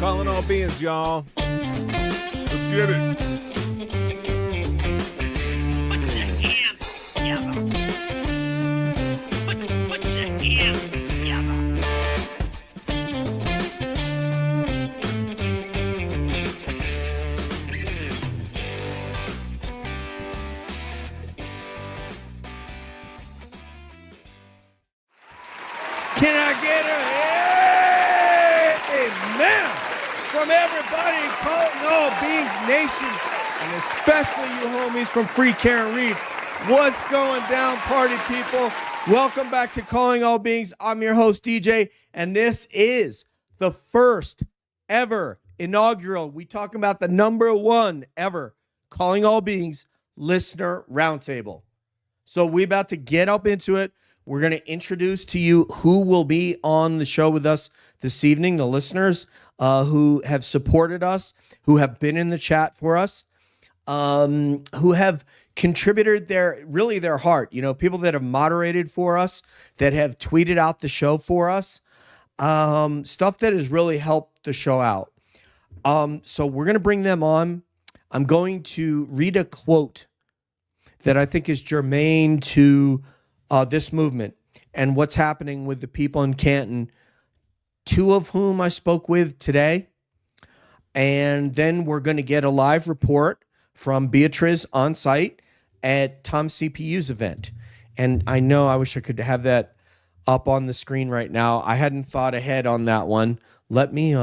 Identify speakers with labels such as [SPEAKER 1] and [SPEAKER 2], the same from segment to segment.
[SPEAKER 1] Calling all beings, y'all. Let's get it.
[SPEAKER 2] Put your hands together. Put your hands together.
[SPEAKER 3] Can I get a amen from everybody calling all beings nation, and especially you homies from Free Karen Reed? What's going down, party people? Welcome back to Calling All Beings. I'm your host, DJ, and this is the first ever inaugural. We talking about the number one ever Calling All Beings listener roundtable. So we about to get up into it. We're going to introduce to you who will be on the show with us this evening, the listeners who have supported us, who have been in the chat for us, who have contributed their heart, people that have moderated for us, that have tweeted out the show for us, stuff that has really helped the show out. So we're going to bring them on. I'm going to read a quote that I think is germane to this movement and what's happening with the people in Canton, two of whom I spoke with today. And then we're going to get a live report from Beatrice on site at Tom CPU's event. And I know I wish I could have that up on the screen right now. I hadn't thought ahead on that one. Let me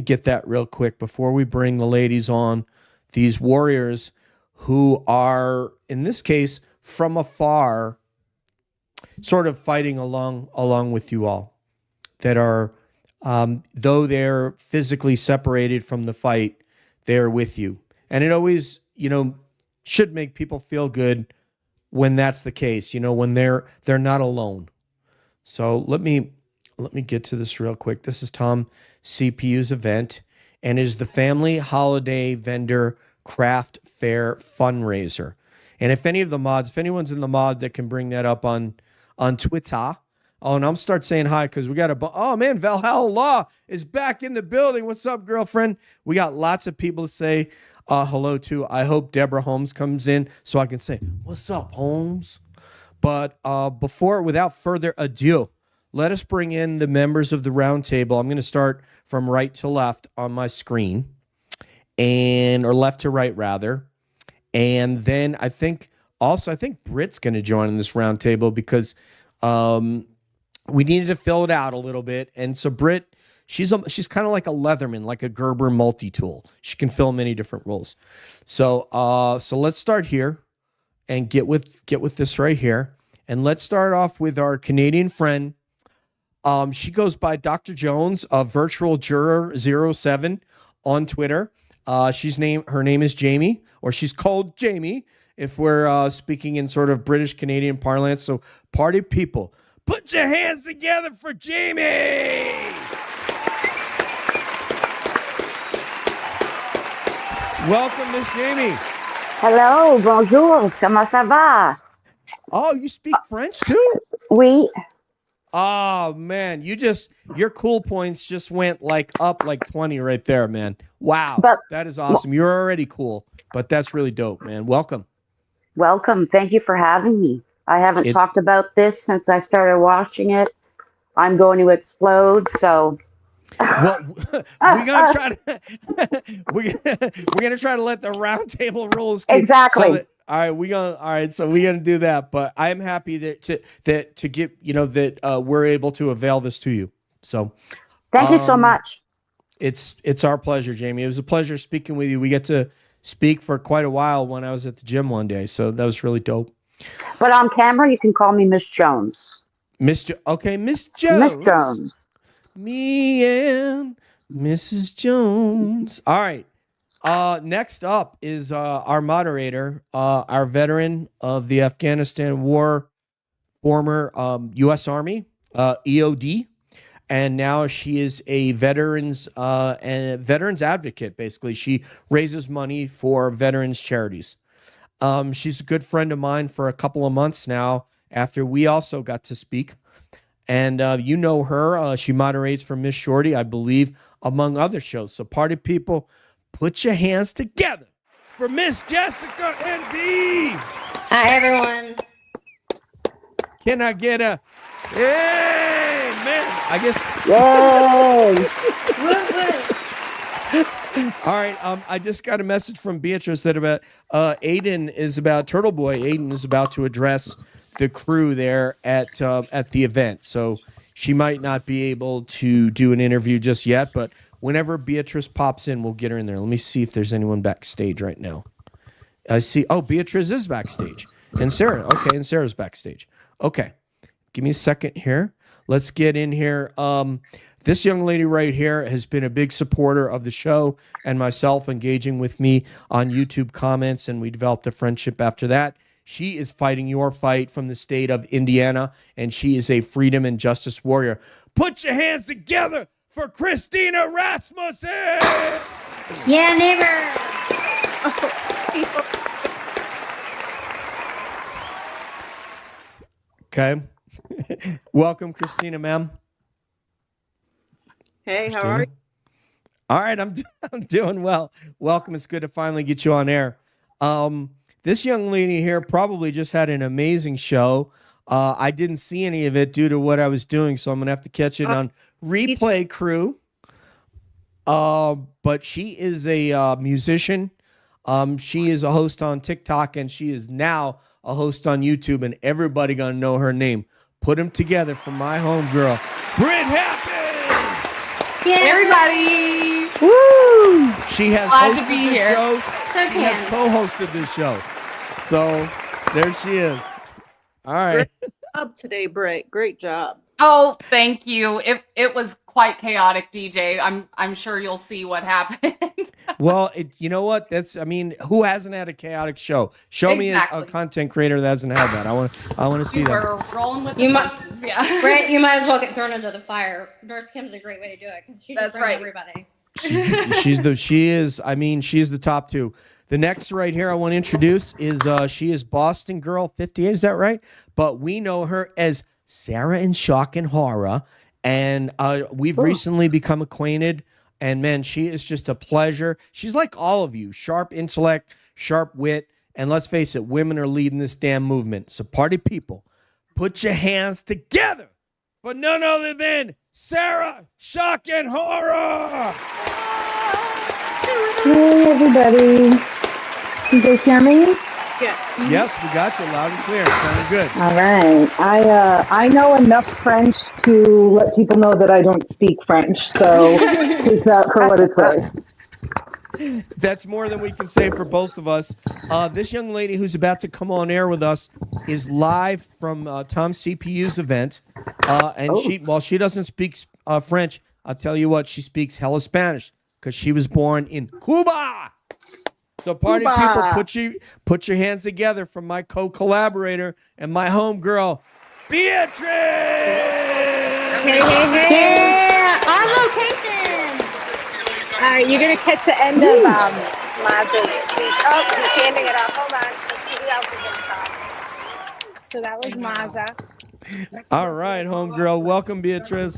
[SPEAKER 3] get that real quick before we bring the ladies on, these warriors who are, in this case, from afar, sort of fighting along with you all, that are, though they're physically separated from the fight, they're with you. And it always, should make people feel good when that's the case, when they're not alone. So let me get to this real quick. This is Tom CPU's event, and is the Family Holiday Vendor Craft Fair fundraiser. And if anyone's in the mod that can bring that up on Twitter. Oh, and I'm start saying hi because we got oh man, Valhalla Law is back in the building. What's up, girlfriend? We got lots of people to say hello to. I hope Deborah Holmes comes in so I can say, what's up, Holmes? But without further ado, let us bring in the members of the roundtable. I'm going to start from right to left on my screen, or left to right, rather. And then I think Britt's going to join in this roundtable because we needed to fill it out a little bit. And so Britt, she's kind of like a Leatherman, like a Gerber multi-tool. She can fill many different roles. So let's start here and get with this right here. And let's start off with our Canadian friend. She goes by Dr. Jones, Virtual Juror 07 on Twitter. Her name is Jamie, or she's called Jamie, if we're speaking in sort of British Canadian parlance. So party people, put your hands together for Jamie. Welcome, Miss Jamie.
[SPEAKER 4] Hello, bonjour, comment ça va?
[SPEAKER 3] Oh, you speak French too?
[SPEAKER 4] Oui.
[SPEAKER 3] Oh man, your cool points just went up 20 right there, man. Wow, that is awesome. You're already cool, but that's really dope, man. Welcome.
[SPEAKER 4] Welcome. Thank you for having me. I haven't talked about this since I started watching it. I'm going to explode, so.
[SPEAKER 3] Well, we're gonna try to let the roundtable rules
[SPEAKER 4] exactly.
[SPEAKER 3] All right, so we're gonna do that. But I'm happy to get that we're able to avail this to you. So
[SPEAKER 4] thank you so much.
[SPEAKER 3] It's our pleasure, Jamie. It was a pleasure speaking with you. We get to speak for quite a while when I was at the gym one day, so that was really dope.
[SPEAKER 4] But on camera, you can call me Miss Jones.
[SPEAKER 3] Miss Jones.
[SPEAKER 4] Miss Jones.
[SPEAKER 3] Me and Mrs. Jones. All right. Next up is our moderator, our veteran of the Afghanistan War, former U.S. Army, EOD, and now she is a veterans advocate. Basically, she raises money for veterans charities. She's a good friend of mine for a couple of months now. After we also got to speak, and you know her, she moderates for Miss Shorty, I believe, among other shows. So party people, put your hands together for Miss Jessica and B.
[SPEAKER 5] Hi, everyone.
[SPEAKER 3] Can I get a hey, man? I guess.
[SPEAKER 4] Yay!
[SPEAKER 5] Woo woo.
[SPEAKER 3] All right. I just got a message from Beatrice that about Turtle Boy. Aiden is about to address the crew there at the event, so she might not be able to do an interview just yet. But whenever Beatrice pops in, we'll get her in there. Let me see if there's anyone backstage right now. I see. Oh, Beatrice is backstage, and Sarah. Okay, and Sarah's backstage. Okay, give me a second here. Let's get in here. This young lady right here has been a big supporter of the show and myself, engaging with me on YouTube comments, and we developed a friendship after that. She is fighting your fight from the state of Indiana, and she is a freedom and justice warrior. Put your hands together for Christina Rasmussen!
[SPEAKER 5] Yeah, neighbor.
[SPEAKER 3] Okay. Welcome, Christina, ma'am.
[SPEAKER 6] Hey, how are you?
[SPEAKER 3] All right, I'm doing well. Welcome. It's good to finally get you on air. This young lady here probably just had an amazing show. I didn't see any of it due to what I was doing, so I'm going to have to catch it on replay crew. But she is a musician. She is a host on TikTok, and she is now a host on YouTube, and everybody going to know her name. Put them together for my homegirl, Britt Happens!
[SPEAKER 5] Yeah,
[SPEAKER 7] Everybody,
[SPEAKER 4] Woo!
[SPEAKER 3] She has
[SPEAKER 7] glad to
[SPEAKER 3] hosted
[SPEAKER 7] be
[SPEAKER 3] this
[SPEAKER 7] here.
[SPEAKER 3] show.
[SPEAKER 5] So
[SPEAKER 3] She has
[SPEAKER 5] tan.
[SPEAKER 3] co-hosted this show. So there she is. All right.
[SPEAKER 6] Up today, Brett. Great job.
[SPEAKER 7] Oh, thank you. It was quite chaotic, DJ. I'm sure you'll see what happened.
[SPEAKER 3] Well, you know what? Who hasn't had a chaotic show? Show me a
[SPEAKER 7] Exactly.
[SPEAKER 3] content creator that hasn't had that. I want to see
[SPEAKER 7] You
[SPEAKER 3] that.
[SPEAKER 7] were rolling with
[SPEAKER 5] You
[SPEAKER 7] the
[SPEAKER 5] might-
[SPEAKER 7] punches, yeah.
[SPEAKER 5] Brett, you might as well get thrown into the fire. Nurse Kim's a great way to do it because she just
[SPEAKER 7] That's
[SPEAKER 5] brings
[SPEAKER 7] right.
[SPEAKER 5] everybody.
[SPEAKER 3] She's the top two. The next right here I want to introduce is she is Boston Girl 58. Is that right? But we know her as Sarah in Shock and Horror, and we've recently become acquainted. And man, she is just a pleasure. She's like all of you, sharp intellect, sharp wit, and let's face it, women are leading this damn movement. So party people, put your hands together for none other than Sarah Shock and Horror.
[SPEAKER 4] Hey, everybody. You guys hear me?
[SPEAKER 6] Yes.
[SPEAKER 3] Yes, we got you loud and clear. Sounding good.
[SPEAKER 4] All right. I know enough French to let people know that I don't speak French, so take that for what it's worth.
[SPEAKER 3] That's more than we can say for both of us. This young lady who's about to come on air with us is live from Tom CPU's event. While she doesn't speak French, I'll tell you what, she speaks hella Spanish because she was born in Cuba. So party people, put your hands together for my co-collaborator and my homegirl, Beatrice!
[SPEAKER 5] Hey, hey, hey. Yeah, on location.
[SPEAKER 8] All right, you're going to catch the end of Maz's speech. Oh, he's handing it off. Hold on. Let's see who else is going to talk. So that was Maza.
[SPEAKER 3] All right, homegirl. Welcome, Beatrice.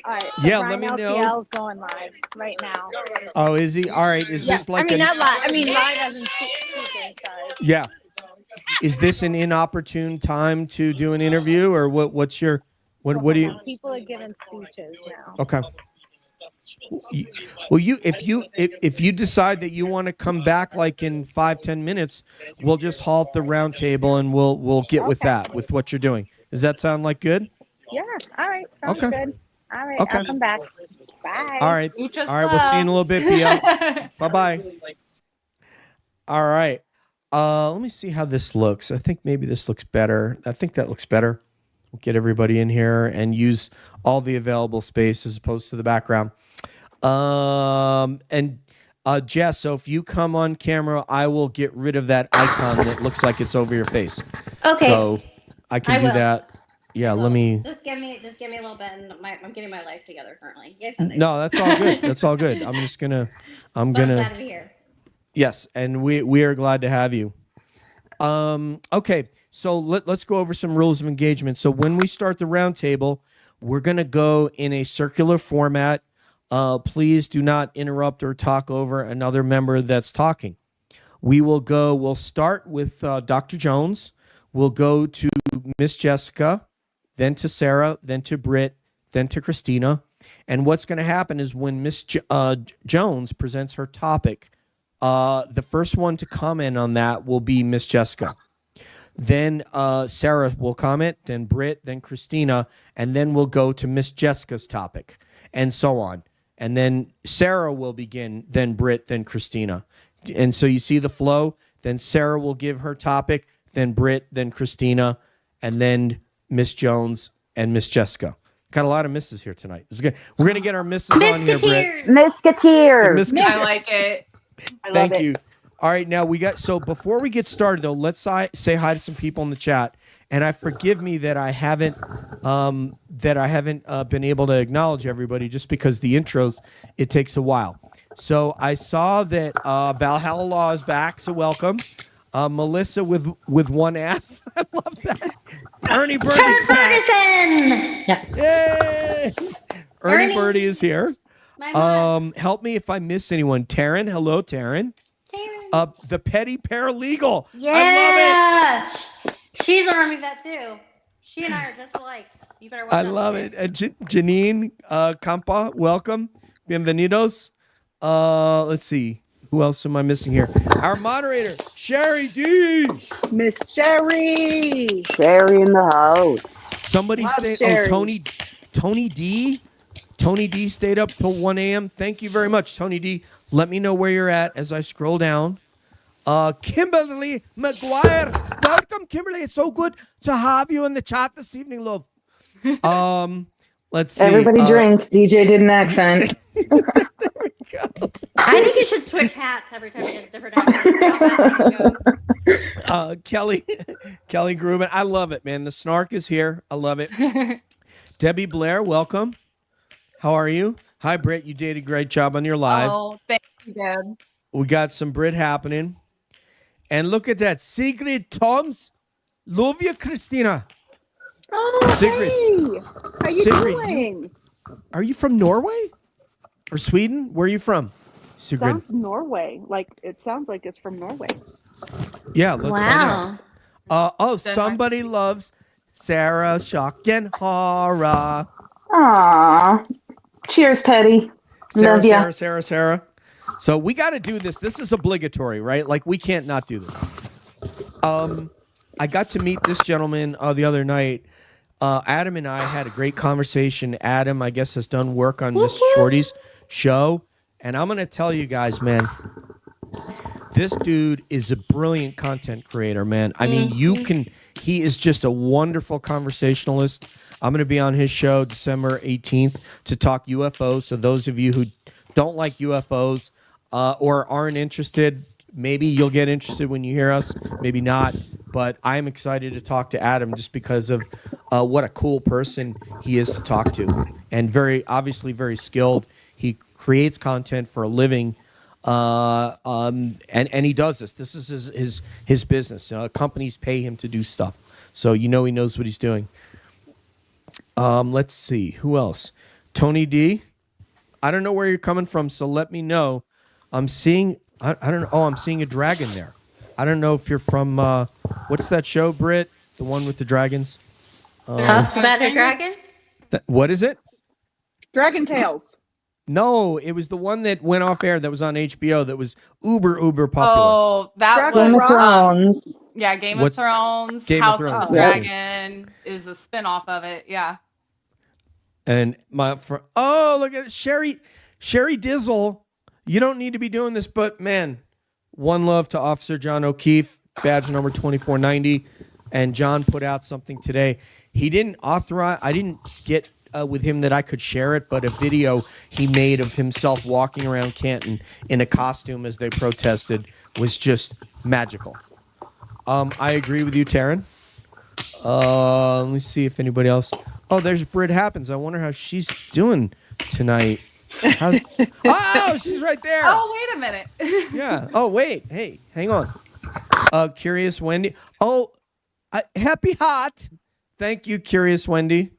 [SPEAKER 8] All right, so
[SPEAKER 3] Yeah,
[SPEAKER 8] Brian
[SPEAKER 3] let me know.
[SPEAKER 8] LTL is going live right now.
[SPEAKER 3] Oh, is he? All right. Is this like
[SPEAKER 8] not live. I mean, live as in speaking, sorry.
[SPEAKER 3] Yeah. Is this an inopportune time to do an interview, or what's your what do you?
[SPEAKER 8] People are giving speeches now.
[SPEAKER 3] Okay. Well, if you decide that you want to come back like in 5-10 minutes, we'll just halt the roundtable and we'll get with that, with what you're doing. Does that sound like good?
[SPEAKER 8] Yeah, all right. Sounds
[SPEAKER 3] Okay.
[SPEAKER 8] good. All right,
[SPEAKER 3] Okay.
[SPEAKER 8] I'll come back. Bye.
[SPEAKER 3] All right.
[SPEAKER 7] Muchas
[SPEAKER 3] All right. We'll see you in a little bit, Bia. Bye-bye. All right. Let me see how this looks. I think maybe this looks better. I think that looks better. We'll get everybody in here and use all the available space as opposed to the background. Jess, so if you come on camera, I will get rid of that icon that looks like it's over your face.
[SPEAKER 5] Okay.
[SPEAKER 3] So I can
[SPEAKER 5] I
[SPEAKER 3] do
[SPEAKER 5] will.
[SPEAKER 3] that. Yeah, let me.
[SPEAKER 5] Just give me a little bit, and I'm getting my life together currently. Yes,
[SPEAKER 3] No, that's all good. That's all good. I'm
[SPEAKER 5] I'm glad to be here.
[SPEAKER 3] Yes, and we are glad to have you. Okay, so let's go over some rules of engagement. So when we start the roundtable, we're going to go in a circular format. Please do not interrupt or talk over another member that's talking. We'll start with Dr. Jones. We'll go to Miss Jessica, then to Sarah, then to Britt, then to Christina. And what's going to happen is when Miss Jones presents her topic, the first one to comment on that will be Miss Jessica. Then Sarah will comment, then Britt, then Christina, and then we'll go to Miss Jessica's topic, and so on. And then Sarah will begin, then Britt, then Christina. And so you see the flow. Then Sarah will give her topic, then Britt, then Christina, and then Miss Jones and Miss Jessica. Got a lot of misses here tonight. This is good. We're going to get our misses on here, Britt.
[SPEAKER 4] Misketeers.
[SPEAKER 7] I like it.
[SPEAKER 3] Thank you. All right, now so before we get started though, let's say hi to some people in the chat. And forgive me that I haven't been able to acknowledge everybody just because the intros, it takes a while. So I saw that Valhalla Law is back, so welcome. Melissa with one ass. I love that. Ernie Birdie.
[SPEAKER 5] Turn Ferguson. Yep.
[SPEAKER 3] Yay! Ernie Birdie is here.
[SPEAKER 5] My mods.
[SPEAKER 3] Help me if I miss anyone. Taryn, hello, Taryn.
[SPEAKER 5] Taryn.
[SPEAKER 3] The petty paralegal.
[SPEAKER 5] Yeah.
[SPEAKER 3] I love it.
[SPEAKER 5] She's an army vet too. She and I are just alike. You better watch
[SPEAKER 3] I love it. Janine Campa, welcome. Bienvenidos. Let's see. Who else am I missing here? Our moderator, Sherry D.
[SPEAKER 6] Miss Sherry.
[SPEAKER 4] Sherry in the house.
[SPEAKER 3] Somebody
[SPEAKER 6] Love
[SPEAKER 3] stayed.
[SPEAKER 6] Sherry.
[SPEAKER 3] Tony D. Tony D stayed up till 1 a.m. Thank you very much, Tony D. Let me know where you're at as I scroll down. Kimberly McGuire. Welcome, Kimberly. It's so good to have you in the chat this evening, love. Let's see.
[SPEAKER 4] Everybody drink. DJ did an accent.
[SPEAKER 5] I think you should switch hats every time he gets different accents.
[SPEAKER 3] Kelly Grubin. I love it, man. The snark is here. I love it. Debbie Blair, welcome. How are you? Hi, Britt. You did a great job on your live.
[SPEAKER 7] Oh, thank you, Deb.
[SPEAKER 3] We got some Brit happening. And look at that. Sigrid Toms. Love you, Christina.
[SPEAKER 6] Oh,
[SPEAKER 3] Sigrid.
[SPEAKER 6] hey. How you
[SPEAKER 3] Sigrid,
[SPEAKER 6] doing?
[SPEAKER 3] Are you from Norway? Or Sweden? Where are you from? Sigrid.
[SPEAKER 6] Sounds Norway. It sounds like it's from Norway.
[SPEAKER 3] Yeah, let's find
[SPEAKER 5] Wow.
[SPEAKER 3] out. Somebody loves Sarah Schockenhara.
[SPEAKER 4] Aww. Cheers, Petty. Love ya.
[SPEAKER 3] Sarah. So we got to do this. This is obligatory, right? Like we can't not do this. I got to meet this gentleman the other night. Adam and I had a great conversation. Adam, I guess, has done work on Miss Shorty's show. And I'm going to tell you guys, man, this dude is a brilliant content creator, man. I mean, he is just a wonderful conversationalist. I'm going to be on his show December 18th to talk UFOs. So those of you who don't like UFOs or aren't interested, maybe you'll get interested when you hear us, maybe not. But I'm excited to talk to Adam just because of what a cool person he is to talk to. And obviously very skilled. He creates content for a living. And he does this. This is his business. Companies pay him to do stuff. So he knows what he's doing. Let's see. Who else? Tony D. I don't know where you're coming from, so let me know. I'm seeing I don't know. Oh, I'm seeing a dragon there. I don't know if you're from what's that show, Britt? The one with the dragons?
[SPEAKER 5] Tough Better Dragon?
[SPEAKER 3] What is it?
[SPEAKER 6] Dragon Tales.
[SPEAKER 3] No, it was the one that went off air that was on HBO that was uber popular.
[SPEAKER 7] Oh, that
[SPEAKER 6] Dragon
[SPEAKER 4] Game of
[SPEAKER 7] was
[SPEAKER 4] Thrones.
[SPEAKER 7] yeah, Game
[SPEAKER 3] What's-
[SPEAKER 7] of Thrones.
[SPEAKER 3] Game of
[SPEAKER 7] House
[SPEAKER 3] Thrones,
[SPEAKER 7] of
[SPEAKER 3] thank you.
[SPEAKER 7] Dragon is a spin-off of it. Yeah.
[SPEAKER 3] And look at it. Sherry Dizzle. You don't need to be doing this, but man, one love to Officer John O'Keefe, badge number 2490. And John put out something today. He didn't authorize, I didn't get with him that I could share it, but a video he made of himself walking around Canton in a costume as they protested was just magical. I agree with you, Taryn. Let me see if anybody else. Oh, there's Britt Happens. I wonder how she's doing tonight. Oh, she's right there.
[SPEAKER 7] Oh, wait a minute.
[SPEAKER 3] Yeah. Oh, wait. Hey, hang on. Curious Wendy. Oh, happy hot. Thank you, Curious Wendy.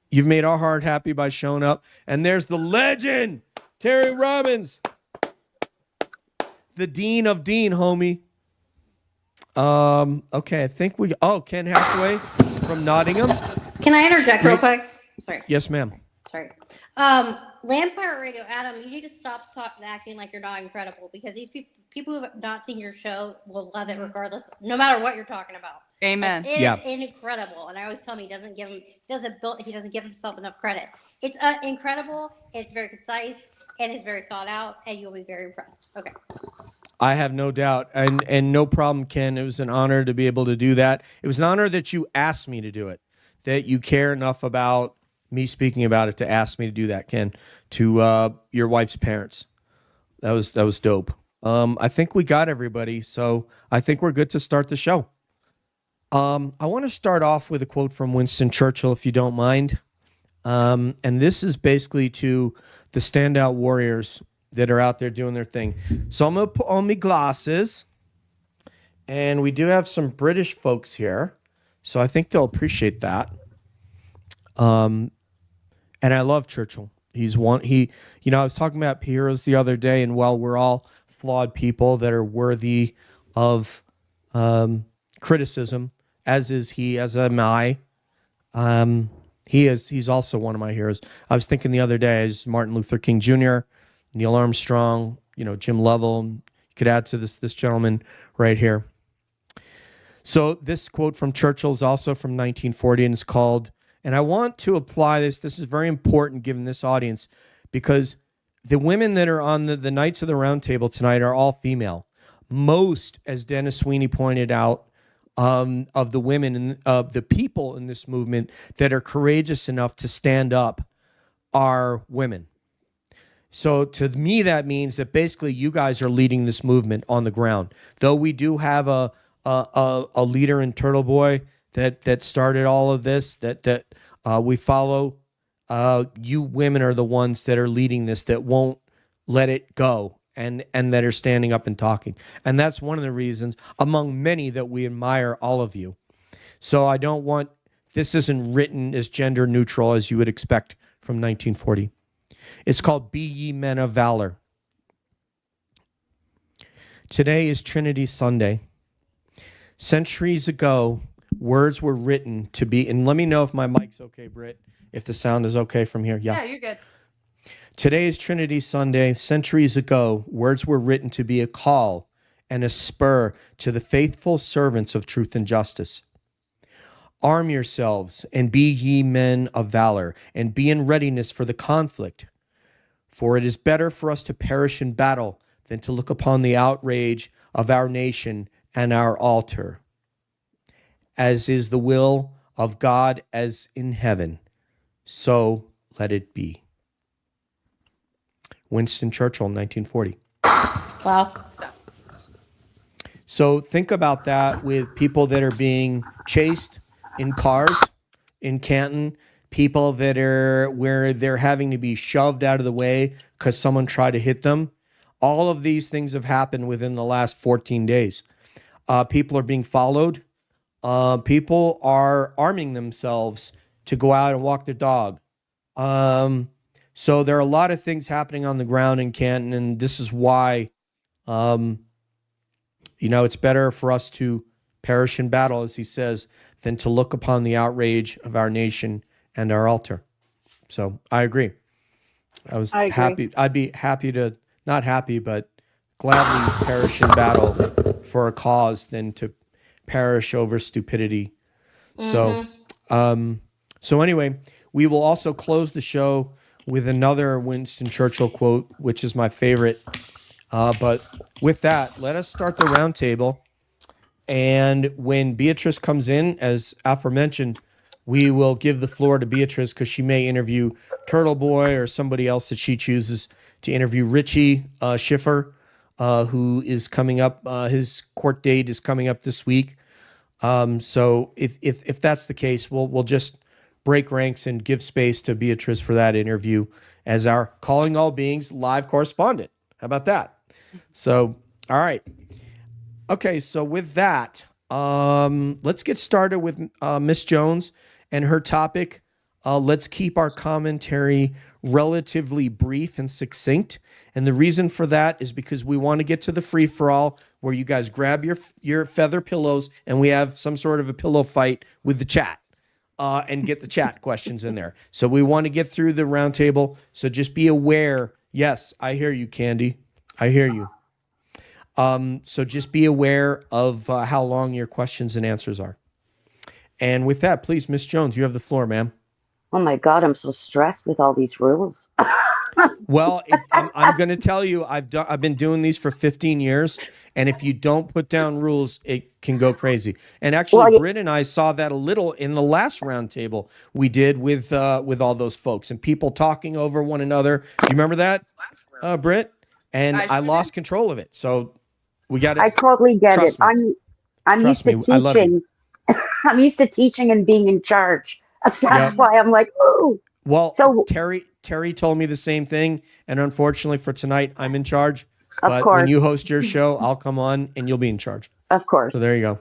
[SPEAKER 3] You've made our heart happy by showing up. And there's the legend, Terry Robbins, the Dean of Dean, homie. Okay, I think Ken Hathaway from Nottingham.
[SPEAKER 5] Can I interject real quick? Sorry.
[SPEAKER 3] Yes, ma'am.
[SPEAKER 5] Sorry. Lampire Radio, Adam, you need to stop acting like you're not incredible, because these people who have not seen your show will love it regardless, no matter what you're talking about.
[SPEAKER 7] Amen.
[SPEAKER 5] It is incredible, and I always tell him he doesn't give himself enough credit. It's incredible. It's very concise, and it's very thought out, and you'll be very impressed. Okay.
[SPEAKER 3] I have no doubt, and no problem, Ken. It was an honor to be able to do that. It was an honor that you asked me to do it, that you care enough about me speaking about it to ask me to do that, Ken, to your wife's parents. That was dope. I think we got everybody, so I think we're good to start the show. I want to start off with a quote from Winston Churchill, if you don't mind. And this is basically to the standout warriors that are out there doing their thing. So I'm going to put on my glasses, and we do have some British folks here, so I think they'll appreciate that. And I love Churchill. I was talking about heroes the other day, and while we're all flawed people that are worthy of criticism, as is he, as am I, he's also one of my heroes. I was thinking the other day, as Martin Luther King Jr., Neil Armstrong, Jim Lovell. You could add to this gentleman right here. So this quote from Churchill is also from 1940, and it's called, and I want to apply this. This is very important given this audience, because the women that are on the Knights of the Round Table tonight are all female. Most, as Dennis Sweeney pointed out, of the women and of the people in this movement that are courageous enough to stand up are women. So to me, that means that basically you guys are leading this movement on the ground. Though we do have a leader in Turtle Boy that started all of this, that we follow. You women are the ones that are leading this, that won't let it go, and that are standing up and talking. And that's one of the reasons, among many, that we admire all of you. So this isn't written as gender neutral as you would expect from 1940. It's called Be Ye Men of Valor. Today is Trinity Sunday. Centuries ago, words were written to be, and let me know if my mic's okay, Britt, if the sound is okay from here.
[SPEAKER 7] Yeah, you're good.
[SPEAKER 3] Today is Trinity Sunday. Centuries ago, words were written to be a call and a spur to the faithful servants of truth and justice. Arm yourselves and be ye men of valor, and be in readiness for the conflict. For it is better for us to perish in battle than to look upon the outrage of our nation and our altar. As is the will of God as in heaven, so let it be. Winston Churchill, 1940.
[SPEAKER 5] Wow.
[SPEAKER 3] So think about that with people that are being chased in cars in Canton, people that are where they're having to be shoved out of the way because someone tried to hit them. All of these things have happened within the last 14 days. People are being followed. People are arming themselves to go out and walk their dog. So there are a lot of things happening on the ground in Canton, and this is why, it's better for us to perish in battle, as he says, than to look upon the outrage of our nation and our altar. So I agree. I agree. Happy. I'd be happy to, not happy, but gladly perish in battle for a cause than to perish over stupidity. Mm-hmm. So anyway, we will also close the show with another Winston Churchill quote, which is my favorite. But with that, let us start the roundtable. And when Beatrice comes in, as aforementioned, we will give the floor to Beatrice because she may interview Turtle Boy or somebody else that she chooses to interview. Richie Schiffer, who is coming up. His court date is coming up this week. So if that's the case, we'll just break ranks and give space to Beatrice for that interview as our Calling All Beings live correspondent. How about that? So, all right. Okay, so with that, let's get started with Miss Jones and her topic. Let's keep our commentary relatively brief and succinct. And the reason for that is because we want to get to the free for all where you guys grab your feather pillows and we have some sort of a pillow fight with the chat. And get the chat questions in there. So we want to get through the roundtable. So just be aware. Yes, I hear you, Candy. I hear you. So just be aware of how long your questions and answers are. And with that, please, Miss Jones, you have the floor, ma'am.
[SPEAKER 9] Oh my God, I'm so stressed with all these rules.
[SPEAKER 3] Well, I'm going to tell you, I've been doing these for 15 years, and if you don't put down rules, it can go crazy. And actually, Britt and I saw that a little in the last roundtable we did with all those folks and people talking over one another. Do you remember that, Britt? And I lost control of it. So we got to.
[SPEAKER 9] I totally get it.
[SPEAKER 3] Me.
[SPEAKER 9] I'm used to teaching. I'm used to teaching and being in charge. That's why I'm like, ooh.
[SPEAKER 3] Well, so Terry told me the same thing, and unfortunately for tonight, I'm in charge. But when you host your show, I'll come on and you'll be in charge.
[SPEAKER 9] Of course.
[SPEAKER 3] So there you go.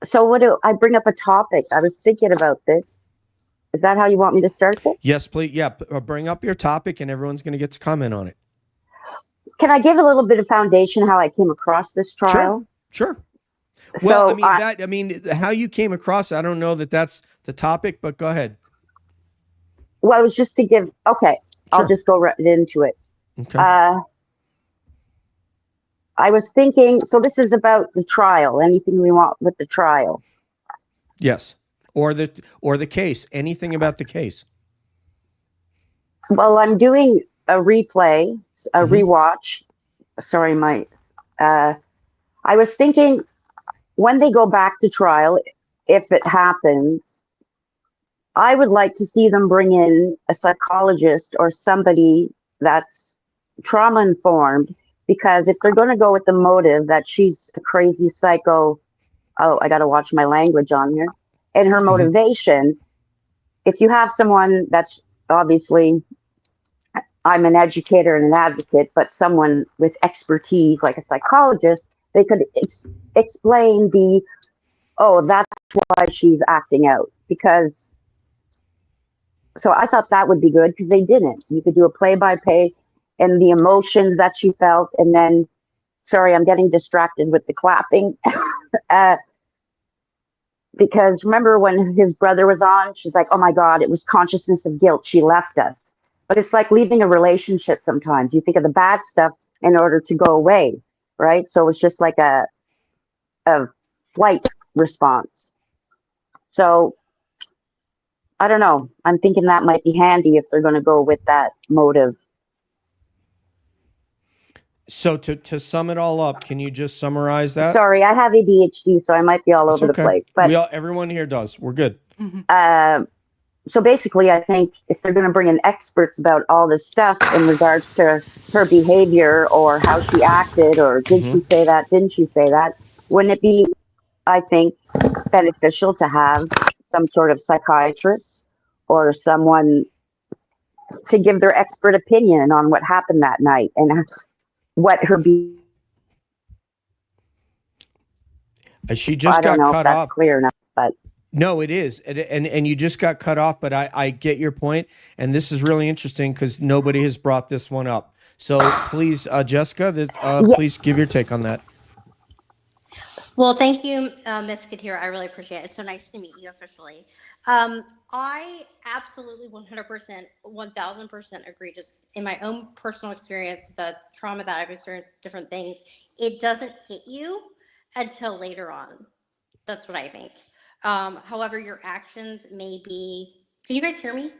[SPEAKER 9] So what do I bring up a topic? I was thinking about this. Is that how you want me to start this?
[SPEAKER 3] Yes, please. Yeah, bring up your topic, and everyone's going to get to comment on it.
[SPEAKER 9] Can I give a little bit of foundation how I came across this trial?
[SPEAKER 3] Sure. Well, so, I mean, how you came across, I don't know that that's the topic, but go ahead.
[SPEAKER 9] Well, it was just to give, okay, I'll just go right into it.
[SPEAKER 3] Okay.
[SPEAKER 9] I was thinking, so this is about the trial, anything we want with the trial.
[SPEAKER 3] Yes. Or the case, anything about the case.
[SPEAKER 9] Well, I'm doing a replay, a rewatch. Sorry, I was thinking when they go back to trial, if it happens, I would like to see them bring in a psychologist or somebody that's trauma informed, because if they're going to go with the motive that she's a crazy psycho, I got to watch my language on here, and her motivation, if you have someone that's obviously, I'm an educator and an advocate, but someone with expertise like a psychologist, they could explain that's why she's acting out. Because, so I thought that would be good because they didn't. You could do a play-by-play and the emotions that she felt. And then, sorry, I'm getting distracted with the clapping. Because remember when his brother was on, she's like, oh my God, it was consciousness of guilt. She left us. But it's like leaving a relationship sometimes. You think of the bad stuff in order to go away, right? So it's just like a flight response. So I don't know. I'm thinking that might be handy if they're going to go with that motive.
[SPEAKER 3] So to sum it all up, can you just summarize that?
[SPEAKER 9] Sorry, I have ADHD, so I might be all over the place. But
[SPEAKER 3] everyone here does. We're good.
[SPEAKER 9] So basically, I think if they're going to bring in experts about all this stuff in regards to her behavior or how she acted, or did she say that, didn't she say that, wouldn't it be, I think, beneficial to have some sort of psychiatrist or someone to give their expert opinion on what happened that night and what her
[SPEAKER 3] she just
[SPEAKER 9] I don't
[SPEAKER 3] got
[SPEAKER 9] know
[SPEAKER 3] cut
[SPEAKER 9] if that's
[SPEAKER 3] off.
[SPEAKER 9] clear enough, but
[SPEAKER 3] no, it is, and you just got cut off. But I get your point, and this is really interesting because nobody has brought this one up. So please, Jessica, please give your take on that.
[SPEAKER 5] Well, thank you, Ms. Katir. I really appreciate it. It's so nice to meet you officially. I absolutely 100%, 1000% agree. Just in my own personal experience, the trauma that I've experienced, different things, it doesn't hit you until later on. That's what I think. However, your actions may be. Can you guys hear me?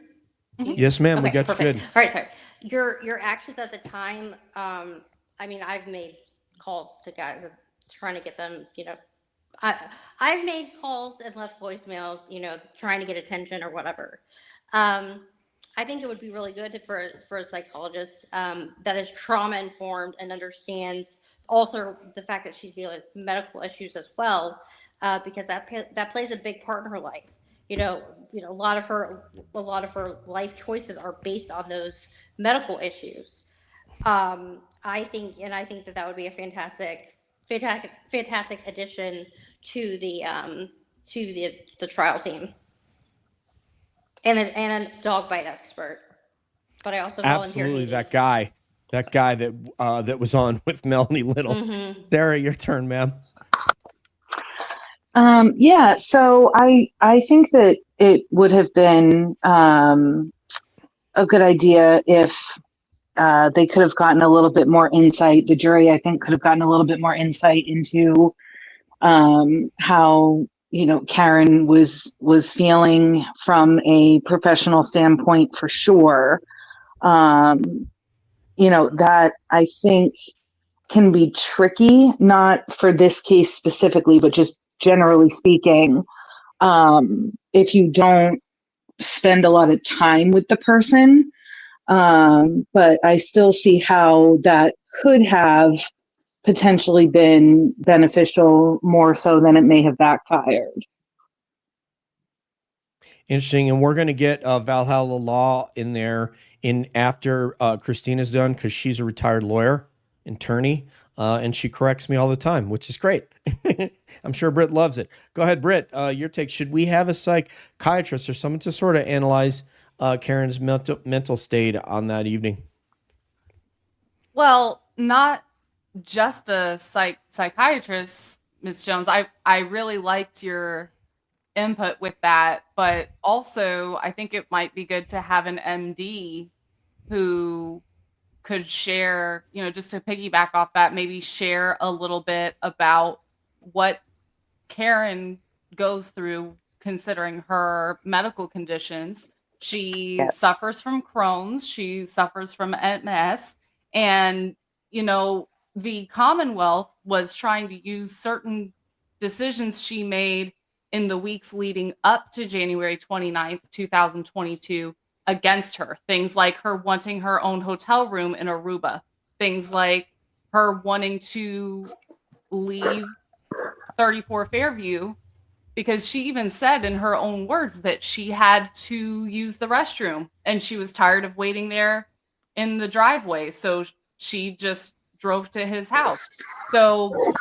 [SPEAKER 3] Yes, ma'am.
[SPEAKER 5] Okay,
[SPEAKER 3] we got
[SPEAKER 5] perfect.
[SPEAKER 3] you good.
[SPEAKER 5] All right, sorry. Your actions at the time. I mean, I've made calls to guys trying to get them. I've made calls and left voicemails. Trying to get attention or whatever. I think it would be really good for a psychologist that is trauma informed and understands also the fact that she's dealing with medical issues as well, because that plays a big part in her life. A lot of her life choices are based on those medical issues. I think that would be a fantastic fantastic addition to the trial team, and a dog bite expert. But I also volunteer
[SPEAKER 3] Absolutely,
[SPEAKER 5] duties.
[SPEAKER 3] that guy that was on with Melanie Little. Sarah, your turn, ma'am.
[SPEAKER 4] Yeah, so I think that it would have been a good idea if they could have gotten a little bit more insight. The jury, I think, could have gotten a little bit more insight into how Karen was feeling from a professional standpoint, for sure. That I think can be tricky, not for this case specifically, but just generally speaking. If you don't spend a lot of time with the person, but I still see how that could have potentially been beneficial, more so than it may have backfired.
[SPEAKER 3] Interesting, and we're going to get Valhalla Law in there after Christina's done, because she's a retired lawyer, attorney, and she corrects me all the time, which is great. I'm sure Britt loves it. Go ahead, Britt. Your take. Should we have a psychiatrist or someone to sort of analyze Karen's mental state on that evening?
[SPEAKER 7] Well, not just a psychiatrist, Ms. Jones. I really liked your input with that, but also I think it might be good to have an MD who could share, just to piggyback off that, maybe share a little bit about what Karen goes through considering her medical conditions. She suffers from Crohn's, she suffers from MS, and the Commonwealth was trying to use certain decisions she made in the weeks leading up to January 29th, 2022 against her. Things like her wanting her own hotel room in Aruba. Things like her wanting to leave 34 Fairview, because she even said in her own words that she had to use the restroom and she was tired of waiting there in the driveway. So she just drove to his house. So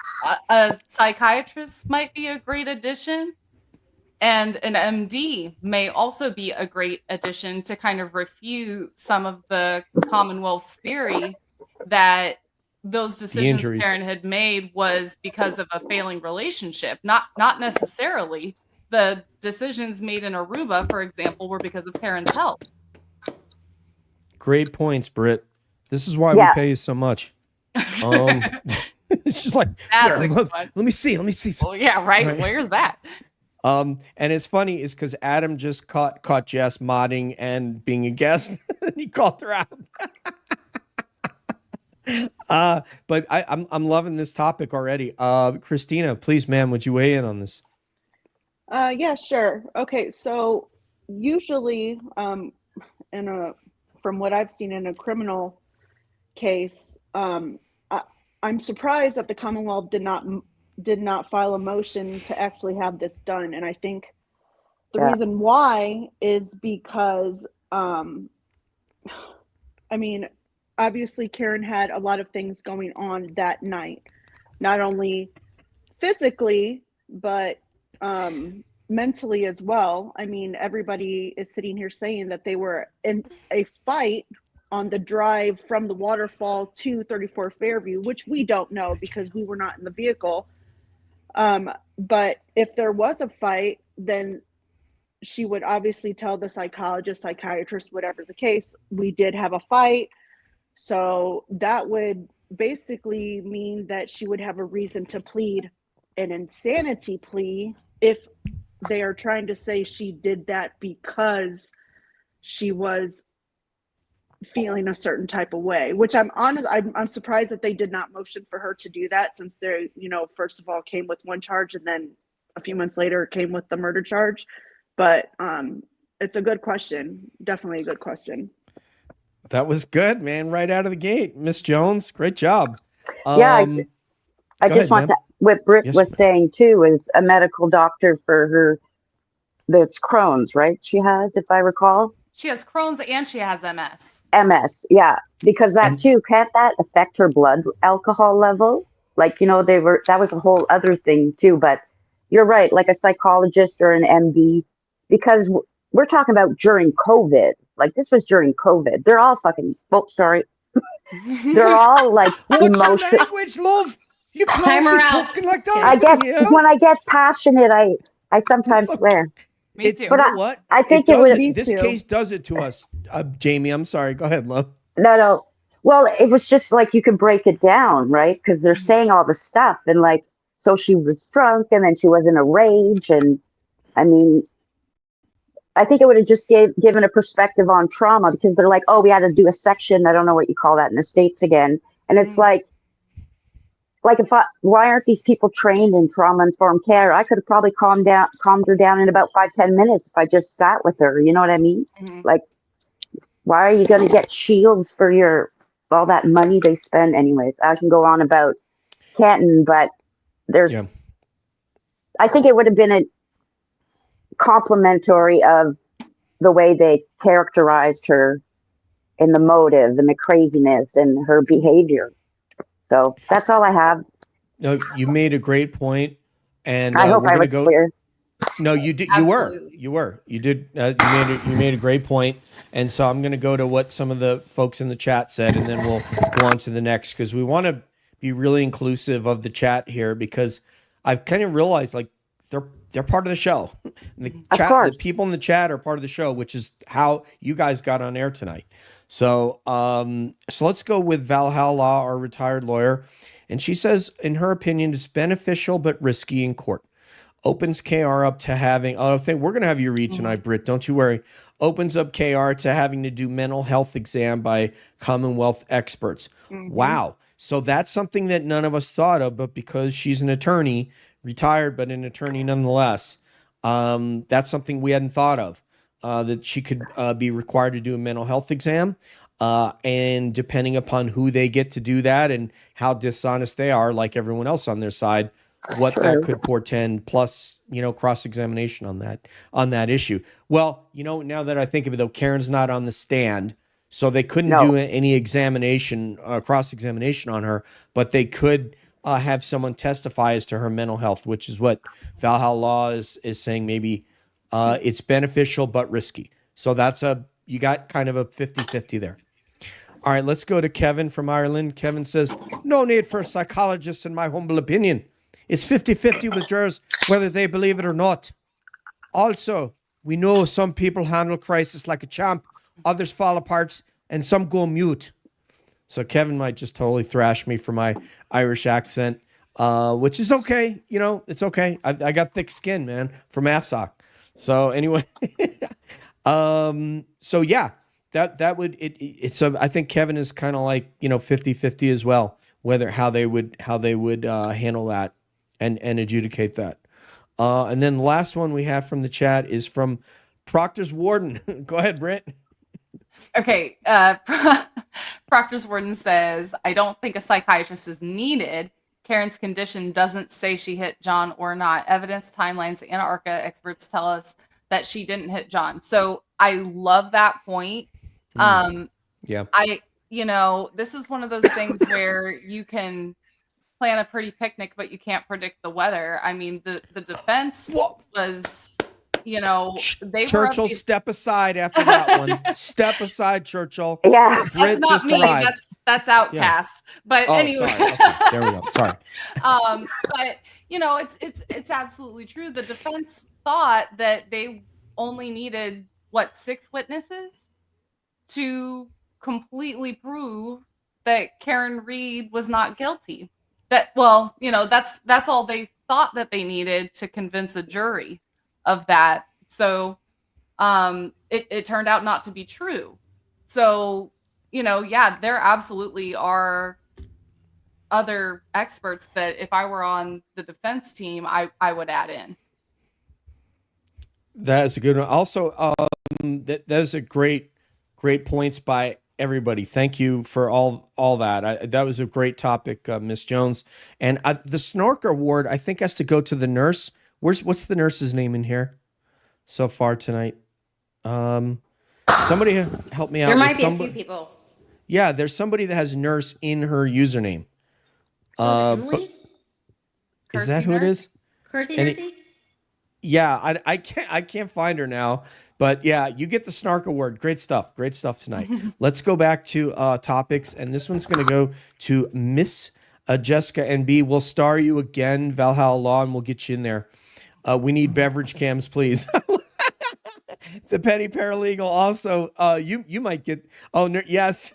[SPEAKER 7] a psychiatrist might be a great addition. And an MD may also be a great addition to kind of refute some of the Commonwealth's theory that those decisions Karen had made was because of a failing relationship. Not necessarily. The decisions made in Aruba, for example, were because of Karen's health.
[SPEAKER 3] Great points, Britt. This is why we pay you so much. It's just like, let me see.
[SPEAKER 7] Well, yeah, right. Where's that?
[SPEAKER 3] And it's funny is because Adam just caught Jess modding and being a guest. And he called her out. But I'm loving this topic already. Christina, please, ma'am, would you weigh in on this?
[SPEAKER 6] Yeah, sure. Okay, so usually, from what I've seen in a criminal case, I'm surprised that the Commonwealth did not file a motion to actually have this done. And I think the reason why is because, obviously Karen had a lot of things going on that night, not only physically, but mentally as well. I mean, everybody is sitting here saying that they were in a fight on the drive from the waterfall to 34 Fairview, which we don't know because we were not in the vehicle. But if there was a fight, then she would obviously tell the psychologist, psychiatrist, whatever the case, we did have a fight. So that would basically mean that she would have a reason to plead an insanity plea if they are trying to say she did that because she was feeling a certain type of way, which I'm surprised that they did not motion for her to do that, since they, first of all came with one charge and then a few months later came with the murder charge. But it's a good question. Definitely a good question.
[SPEAKER 3] That was good, man. Right out of the gate. Miss Jones, great job.
[SPEAKER 9] I just want to, what Britt was saying too, is a medical doctor for her, that's Crohn's, right? She has, if I recall.
[SPEAKER 7] She has Crohn's and she has MS.
[SPEAKER 9] MS, yeah. Because that too, can't that affect her blood alcohol level? Like, that was a whole other thing too. But you're right, like a psychologist or an MD, because we're talking about during COVID. Like, this was during COVID. They're all fucking, oh, sorry. They're all like
[SPEAKER 3] What's your
[SPEAKER 9] emotion.
[SPEAKER 3] language, love? You can't
[SPEAKER 5] Timer
[SPEAKER 3] be
[SPEAKER 5] out.
[SPEAKER 3] talking like that.
[SPEAKER 9] I
[SPEAKER 3] up in
[SPEAKER 9] get,
[SPEAKER 3] here.
[SPEAKER 9] when I get passionate, I sometimes
[SPEAKER 3] It's okay.
[SPEAKER 9] swear.
[SPEAKER 7] Me too.
[SPEAKER 3] You
[SPEAKER 9] But
[SPEAKER 3] know what?
[SPEAKER 9] I think
[SPEAKER 3] it
[SPEAKER 9] it
[SPEAKER 3] does
[SPEAKER 9] was-
[SPEAKER 3] it.
[SPEAKER 6] Me
[SPEAKER 3] This
[SPEAKER 6] too.
[SPEAKER 3] case does it to us. Jamie, I'm sorry. Go ahead, love.
[SPEAKER 9] No. Well, it was just like you could break it down, right? Because they're saying all the stuff, and like, so she was drunk, and then she was in a rage, and I mean, I think it would have just given a perspective on trauma, because they're like, oh, we had to do a section. I don't know what you call that in the States again, and it's like why aren't these people trained in trauma informed care? I could have probably calmed her down in about 5-10 minutes if I just sat with her. You know what I mean?
[SPEAKER 7] Mhm.
[SPEAKER 9] Like, why are you going to get shields for all that money they spend? Anyways, I can go on about Canton, but I think it would have been a complimentary of the way they characterized her in the motive and the craziness and her behavior. So that's all I have.
[SPEAKER 3] No, you made a great point, and
[SPEAKER 9] I hope
[SPEAKER 3] we're
[SPEAKER 9] I
[SPEAKER 3] gonna
[SPEAKER 9] was
[SPEAKER 3] go.
[SPEAKER 9] clear.
[SPEAKER 3] No, you did.
[SPEAKER 7] Absolutely.
[SPEAKER 3] You were. You did. You made a great point, and so I'm going to go to what some of the folks in the chat said, and then we'll go on to the next, because we want to be really inclusive of the chat here, because I've kind of realized like they're part of the show. The people in the chat are part of the show, which is how you guys got on air tonight. So let's go with Valhalla, our retired lawyer, and she says, in her opinion, it's beneficial but risky in court. Opens KR up to having, I think we're going to have you read tonight, Britt, don't you worry. Opens up KR to having to do mental health exam by Commonwealth experts. Wow. So that's something that none of us thought of, but because she's an attorney, retired, but an attorney nonetheless, that's something we hadn't thought of, that she could be required to do a mental health exam. And depending upon who they get to do that and how dishonest they are, like everyone else on their side, what that could portend, plus, cross-examination on that issue. Well, now that I think of it, though, Karen's not on the stand, so they couldn't do any examination, cross-examination on her, but they could have someone testify as to her mental health, which is what Valhalla Law is saying. Maybe it's beneficial but risky. So you got kind of a 50-50 there. All right, let's go to Kevin from Ireland. Kevin says, no need for a psychologist, in my humble opinion. It's 50-50 with jurors, whether they believe it or not. Also, we know some people handle crisis like a champ, others fall apart, and some go mute. So Kevin might just totally thrash me for my Irish accent, which is okay. It's okay. I got thick skin, man, from AFSOC. So anyway, so yeah, that would, I think Kevin is kind of like, 50-50 as well, how they would handle that and adjudicate that. And then the last one we have from the chat is from Proctor's Warden. Go ahead, Britt.
[SPEAKER 7] Okay. Proctor's Warden says, I don't think a psychiatrist is needed. Karen's condition doesn't say she hit John or not. Evidence, timelines, and ARCA experts tell us that she didn't hit John. So I love that point.
[SPEAKER 3] Yeah.
[SPEAKER 7] This is one of those things where you can plan a pretty picnic, but you can't predict the weather. I mean, the defense was, they
[SPEAKER 3] Churchill, step aside after that one. Step aside, Churchill.
[SPEAKER 9] Yeah.
[SPEAKER 7] That's not me.
[SPEAKER 3] Arrived.
[SPEAKER 7] That's Outcast. Yeah. But anyway.
[SPEAKER 3] Sorry. Okay. There we go. Sorry.
[SPEAKER 7] But it's absolutely true. The defense thought that they only needed 6 witnesses to completely prove that Karen Reed was not guilty. That's all they thought that they needed to convince a jury of that. So it turned out not to be true. So, there absolutely are other experts that if I were on the defense team, I would add in.
[SPEAKER 3] That is a good one. Also, that is a great points by everybody. Thank you for all that. That was a great topic, Miss Jones. And the Snorker Award, I think, has to go to the nurse. What's the nurse's name in here so far tonight? Somebody help me out.
[SPEAKER 5] There might be a few people.
[SPEAKER 3] Yeah, there's somebody that has nurse in her username.
[SPEAKER 5] Emily?
[SPEAKER 3] Is that who it is?
[SPEAKER 5] Kirsty
[SPEAKER 3] And
[SPEAKER 5] Nursey?
[SPEAKER 3] Yeah, I can't find her now, but yeah, you get the Snark Award. Great stuff tonight. Let's go back to topics, and this one's going to go to Miss Jessica NB. We'll star you again, Valhalla Law, and we'll get you in there. We need beverage cams, please. The petty paralegal also. You might get. Oh no, yes.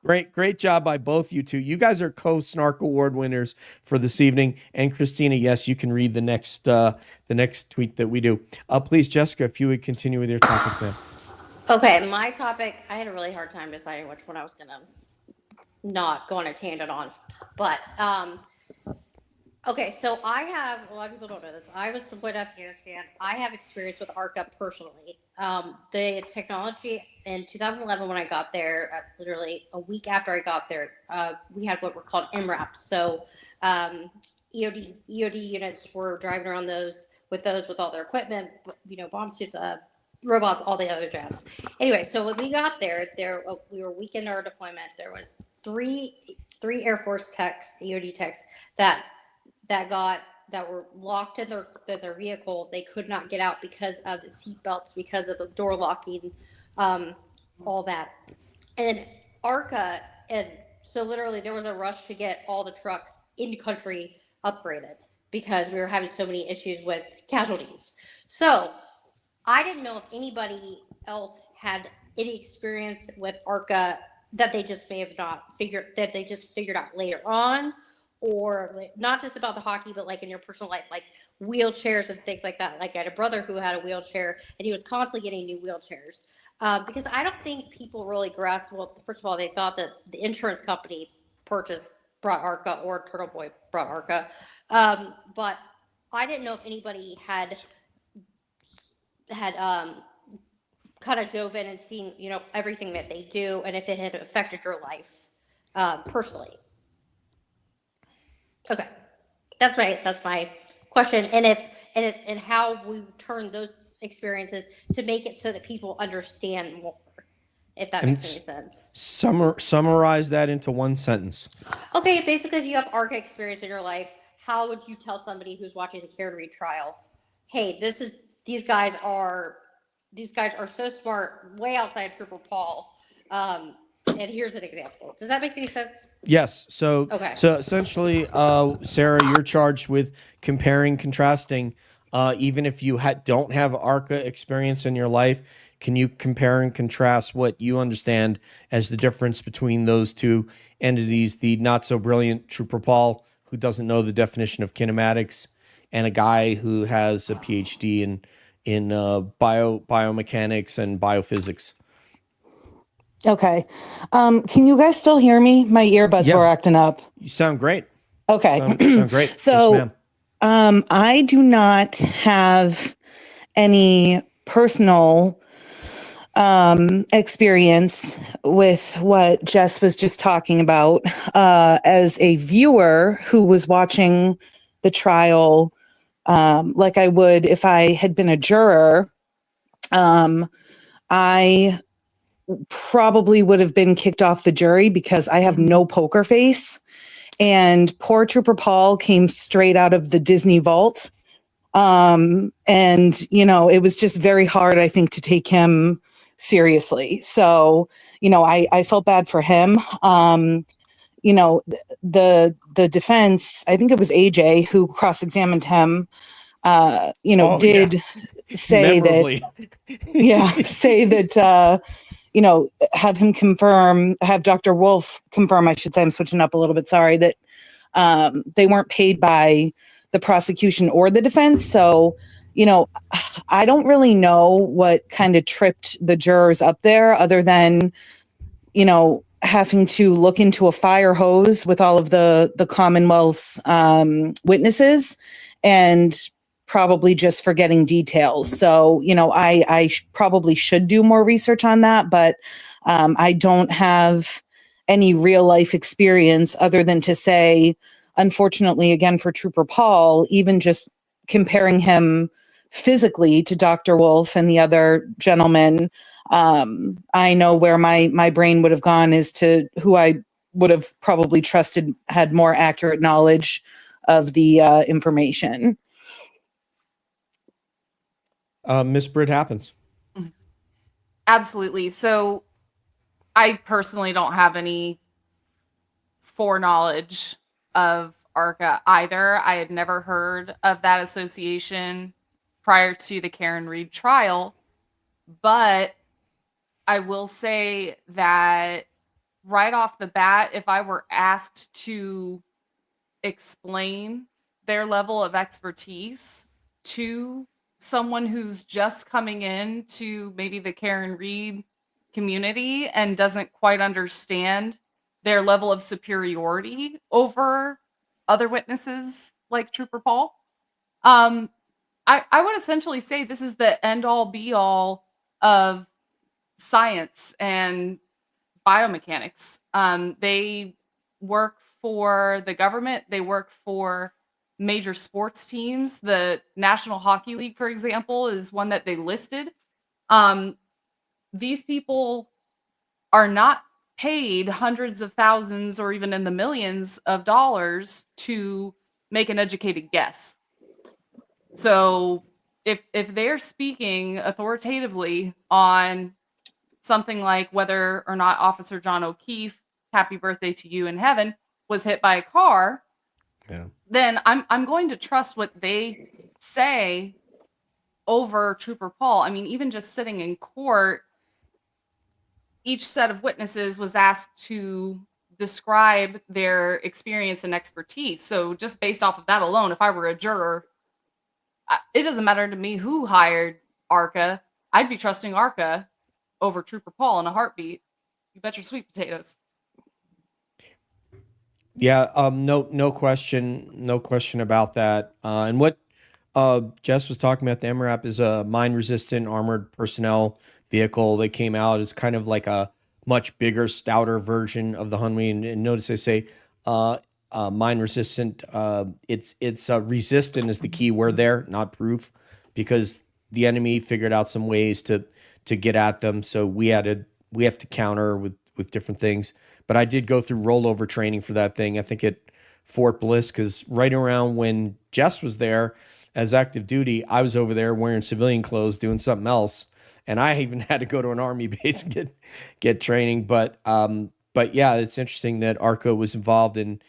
[SPEAKER 3] Great job by both you two. You guys are co-Snark Award winners for this evening. And Christina, yes, you can read the next tweet that we do. Please, Jessica, if you would continue with your topic there.
[SPEAKER 5] Okay, my topic, I had a really hard time deciding which one I was going to not go on a tangent on. But, okay, so a lot of people don't know this. I was deployed to Afghanistan. I have experience with ARCA personally. The technology in 2011 when I got there, literally a week after I got there, we had what were called MRAPs. So EOD units were driving around with all their equipment, bomb suits, robots, all the other jazz. Anyway, so when we got there, we were a week into our deployment. There was three Air Force techs, EOD techs, that were locked in their vehicle. They could not get out because of the seatbelts, because of the door locking, all that. And ARCA, and so literally there was a rush to get all the trucks in the country upgraded because we were having so many issues with casualties. So I didn't know if anybody else had any experience with ARCA that they just may have not figured out later on, or not just about the hockey, but like in your personal life, like wheelchairs and things like that. Like I had a brother who had a wheelchair and he was constantly getting new wheelchairs. Because I don't think people really grasped, well, first of all, they thought that the insurance company brought ARCA or Turtle Boy brought ARCA. But I didn't know if anybody had kind of dove in and seen, everything that they do and if it had affected your life personally. Okay, that's my question, and how we turn those experiences to make it so that people understand more, if that makes any sense.
[SPEAKER 3] Summarize that into one sentence.
[SPEAKER 5] Okay, basically, if you have ARCA experience in your life, how would you tell somebody who's watching the Care to Read trial, hey, these guys are so smart, way outside Trooper Paul. And here's an example. Does that make any sense?
[SPEAKER 3] Yes. So,
[SPEAKER 5] okay.
[SPEAKER 3] So essentially, Sarah, you're charged with comparing, contrasting. Even if you don't have ARCA experience in your life, can you compare and contrast what you understand as the difference between those two entities? The not so brilliant Trooper Paul, who doesn't know the definition of kinematics, and a guy who has a PhD in biomechanics and biophysics.
[SPEAKER 4] Okay. Can you guys still hear me? My earbuds were acting up.
[SPEAKER 3] You sound great.
[SPEAKER 4] Okay.
[SPEAKER 3] Sound great.
[SPEAKER 4] So,
[SPEAKER 3] yes, ma'am.
[SPEAKER 4] I do not have any personal experience with what Jess was just talking about. As a viewer who was watching the trial, like I would if I had been a juror, I probably would have been kicked off the jury because I have no poker face. And poor Trooper Paul came straight out of the Disney vault. And, it was just very hard, I think, to take him seriously. So, I felt bad for him. The defense, I think it was AJ who cross-examined him, say that, have him have Dr. Wolf confirm, I should say, I'm switching up a little bit, sorry, that they weren't paid by the prosecution or the defense. So, I don't really know what kind of tripped the jurors up there other than, having to look into a fire hose with all of the Commonwealth's witnesses and probably just forgetting details. So, I probably should do more research on that, but I don't have any real life experience other than to say, unfortunately, again, for Trooper Paul, even just comparing him physically to Dr. Wolf and the other gentleman, I know where my brain would have gone as to who I would have probably trusted, had more accurate knowledge of the information.
[SPEAKER 3] Miss Britt happens.
[SPEAKER 7] Absolutely. So I personally don't have any foreknowledge of ARCA either. I had never heard of that association prior to the Karen Reed trial, but I will say that right off the bat, if I were asked to explain their level of expertise to someone who's just coming in to maybe the Karen Reed community and doesn't quite understand their level of superiority over other witnesses like Trooper Paul, I would essentially say this is the end all be all of science and biomechanics. They work for the government. They work for major sports teams. The National Hockey League, for example, is one that they listed. These people are not paid hundreds of thousands or even in the millions of dollars to make an educated guess. So if they're speaking authoritatively on something like whether or not Officer John O'Keefe, happy birthday to you in heaven, was hit by a car, then I'm going to trust what they say over Trooper Paul. I mean, even just sitting in court, each set of witnesses was asked to describe their experience and expertise. So just based off of that alone, if I were a juror, it doesn't matter to me who hired ARCA. I'd be trusting ARCA over Trooper Paul in a heartbeat. You bet your sweet potatoes.
[SPEAKER 3] Yeah, no question about that. And what Jess was talking about, the MRAP is a mine-resistant armored personnel vehicle that came out as kind of like a much bigger, stouter version of the Humvee. And notice I say mine-resistant. It's resistant is the key word there, not proof, because the enemy figured out some ways to get at them. So we have to counter with different things. But I did go through rollover training for that thing, I think at Fort Bliss, because right around when Jess was there as active duty, I was over there wearing civilian clothes doing something else. And I even had to go to an Army base and get training. But yeah, it's interesting that ARCA was involved in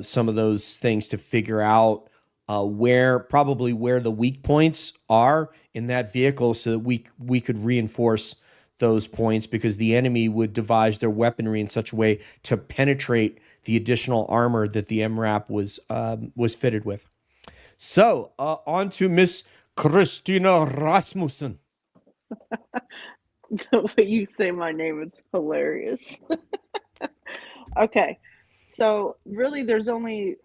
[SPEAKER 3] some of those things to figure out where the weak points are in that vehicle, so that we could reinforce those points, because the enemy would devise their weaponry in such a way to penetrate the additional armor that the MRAP was fitted with. So on to Miss Christina Rasmussen.
[SPEAKER 6] The way you say my name is hilarious. Okay, so really, there's really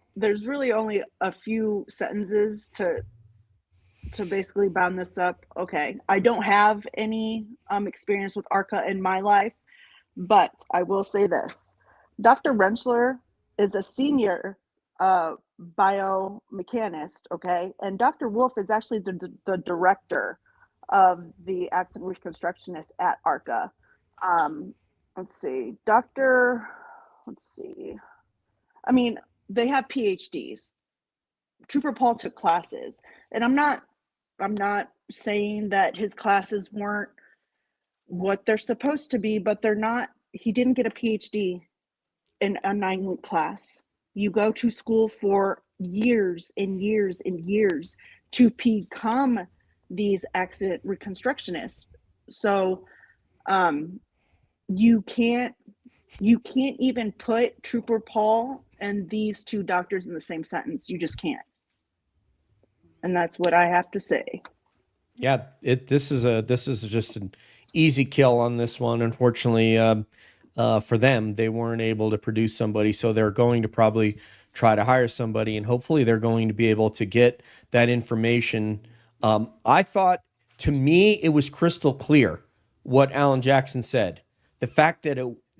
[SPEAKER 6] only a few sentences to basically bound this up. Okay, I don't have any experience with ARCA in my life, but I will say this: Dr. Rentschler is a senior biomechanist, okay, and Dr. Wolf is actually the director of the accident reconstructionist at ARCA. Let's see. I mean, they have PhDs. Trooper Paul took classes, and I'm not saying that his classes weren't what they're supposed to be, but they're not. He didn't get a PhD in a 9-week class. You go to school for years and years and years to become these accident reconstructionists. So you can't even put Trooper Paul and these two doctors in the same sentence. You just can't. And that's what I have to say.
[SPEAKER 3] Yeah, this is just an easy kill on this one. Unfortunately, for them, they weren't able to produce somebody, so they're going to probably try to hire somebody, and hopefully they're going to be able to get that information. I thought, to me, it was crystal clear what Alan Jackson said. The fact that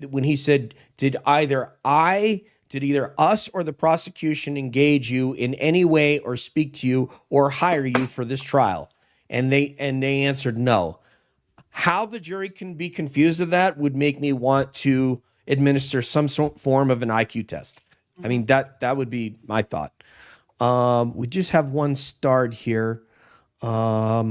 [SPEAKER 3] when he said, did either us or the prosecution engage you in any way or speak to you or hire you for this trial? And they answered no. How the jury can be confused of that would make me want to
[SPEAKER 10] administer some form of an IQ test. I mean, that would be my thought. We just have one starred here. Let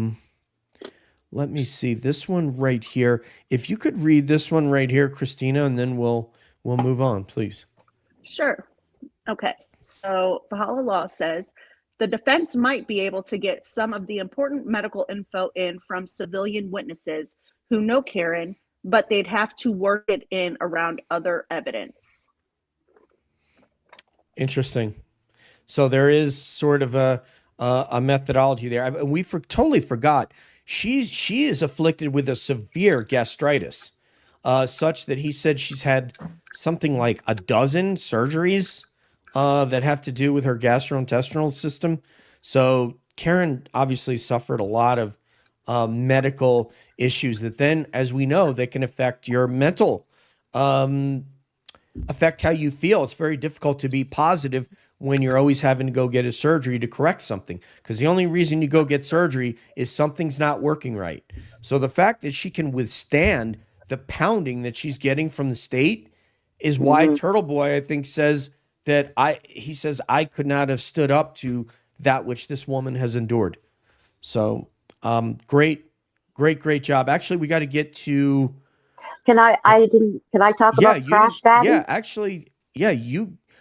[SPEAKER 10] me see this one right here. If you could read this one right here, Christina, and then we'll move on, please.
[SPEAKER 6] Sure. Okay. So Bahala Law says the defense might be able to get some of the important medical info in from civilian witnesses who know Karen, but they'd have to work it in around other evidence.
[SPEAKER 10] Interesting. So there is sort of a methodology there. We totally forgot. She is afflicted with a severe gastritis, such that he said she's had something like a dozen surgeries that have to do with her gastrointestinal system. So Karen obviously suffered a lot of medical issues that then, as we know, they can affect your mental, affect how you feel. It's very difficult to be positive when you're always having to go get a surgery to correct something, because the only reason you go get surgery is something's not working right. So the fact that she can withstand the pounding that she's getting from the state is why Turtle Boy, I think, says that he says I could not have stood up to that which this woman has endured. So great job. Actually, we got to get to. Can I talk about Crash Daddy? Yeah, actually,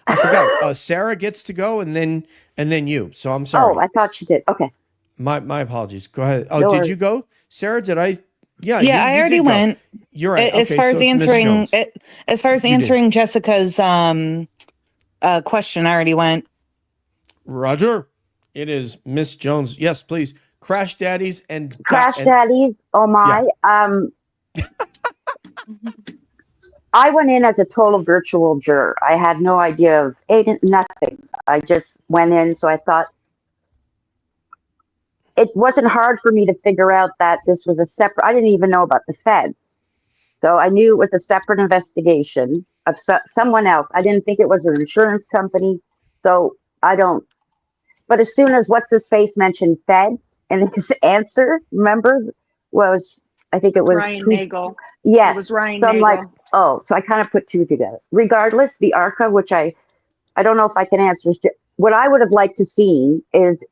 [SPEAKER 10] I forgot. Sarah gets to go, and then you. So I'm sorry.
[SPEAKER 9] Oh, I thought you did. Okay.
[SPEAKER 10] My apologies. Go ahead. Oh,
[SPEAKER 9] No
[SPEAKER 10] did
[SPEAKER 9] worries.
[SPEAKER 10] you go, Sarah? Did I? Yeah.
[SPEAKER 11] Yeah, I already went.
[SPEAKER 10] You're right.
[SPEAKER 11] As
[SPEAKER 10] Okay,
[SPEAKER 11] far as
[SPEAKER 10] so it's Miss
[SPEAKER 11] answering,
[SPEAKER 10] Jones.
[SPEAKER 11] as far as
[SPEAKER 10] You did.
[SPEAKER 11] answering Jessica's question, I already went.
[SPEAKER 10] Roger. It is Miss Jones. Yes, please. Crash Daddies and
[SPEAKER 9] Crash Daddies. Oh my. I went in as a total virtual juror. I had no idea of nothing. I just went in, so I thought it wasn't hard for me to figure out that this was a separate. I didn't even know about the feds, so I knew it was a separate investigation of someone else. I didn't think it was an insurance company, so I don't. But as soon as what's his face mentioned feds, and his answer, remember, was I think it was
[SPEAKER 6] Ryan Nagel.
[SPEAKER 9] Yes.
[SPEAKER 6] It was Ryan
[SPEAKER 9] So I'm
[SPEAKER 6] Nagel.
[SPEAKER 9] like, oh, so I kind of put two together. Regardless, the ARCA, which I don't know if I can answer. What I would have liked to see is,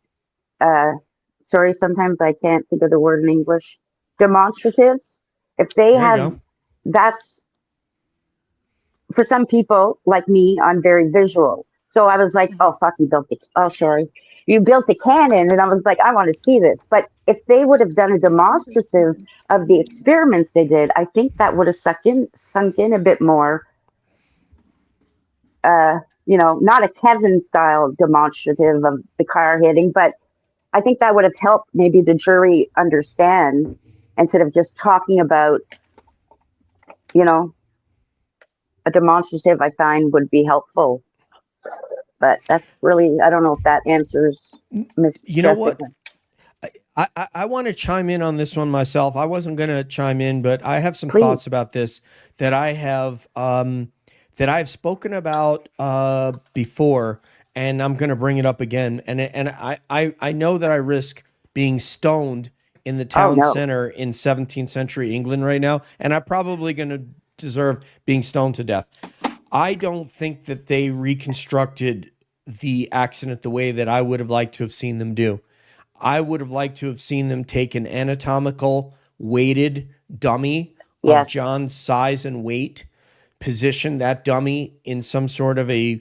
[SPEAKER 9] sorry, sometimes I can't think of the word in English, demonstratives. If they had, that's, for some people like me, I'm very visual. So I was like, oh, fuck, you built it. Oh, sorry. You built a cannon. And I was like, I want to see this. But if they would have done a demonstrative of the experiments they did, I think that would have sunk in a bit more, not a Kevin style demonstrative of the car hitting, but I think that would have helped maybe the jury understand instead of just talking about, a demonstrative I find would be helpful. But that's really, I don't know if that answers Miss
[SPEAKER 10] You know what? I want to chime in on this one myself. I wasn't going to chime in, but I have some thoughts about this that I have that I've spoken about before, and I'm going to bring it up again. And I know that I risk being stoned in the town center in 17th century England right now, and I'm probably going to deserve being stoned to death. I don't think that they reconstructed the accident the way that I would have liked to have seen them do. I would have liked to have seen them take an anatomical weighted dummy of John's size and weight, position that dummy in some sort of a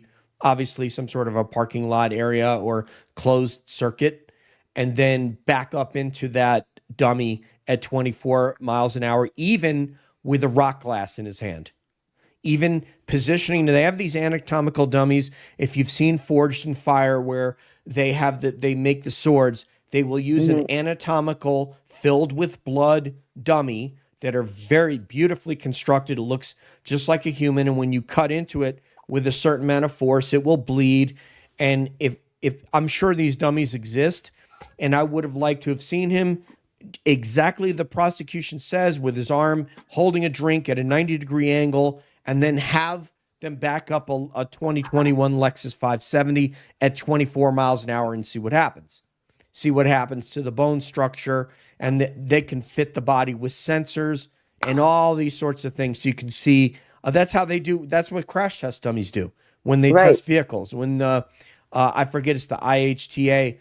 [SPEAKER 10] parking lot area or closed circuit, and then back up into that dummy at 24 miles an hour, even with a rock glass in his hand. Even positioning, they have these anatomical dummies. If you've seen Forged in Fire, where they make the swords, they will use an anatomical filled with blood dummy that are very beautifully constructed. It looks just like a human, and when you cut into it with a certain amount of force, it will bleed. And if I'm sure these dummies exist, and I would have liked to have seen him exactly the prosecution says, with his arm holding a drink at a 90-degree angle, and then have them back up a 2021 Lexus 570 at 24 miles an hour and see what happens. See what happens to the bone structure, and they can fit the body with sensors and all these sorts of things. So you can see That's how they do. That's what crash test dummies do when they
[SPEAKER 9] Right.
[SPEAKER 10] test vehicles. When I forget it's the IHTA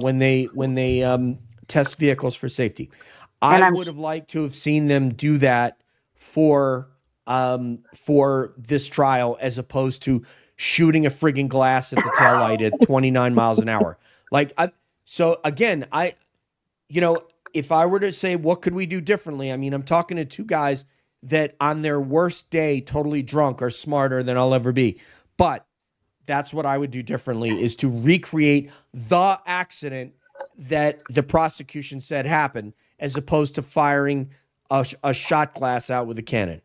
[SPEAKER 10] when they test vehicles for safety.
[SPEAKER 9] And
[SPEAKER 10] I
[SPEAKER 9] I'm
[SPEAKER 10] would have liked to have seen them do that for this trial as opposed to shooting a friggin' glass at the taillight at 29 miles an hour. So again, if I were to say what could we do differently, I mean, I'm talking to two guys that on their worst day, totally drunk, are smarter than I'll ever be. But that's what I would do differently, is to recreate the accident that the prosecution said happened, as opposed to firing a shot glass out with a cannon.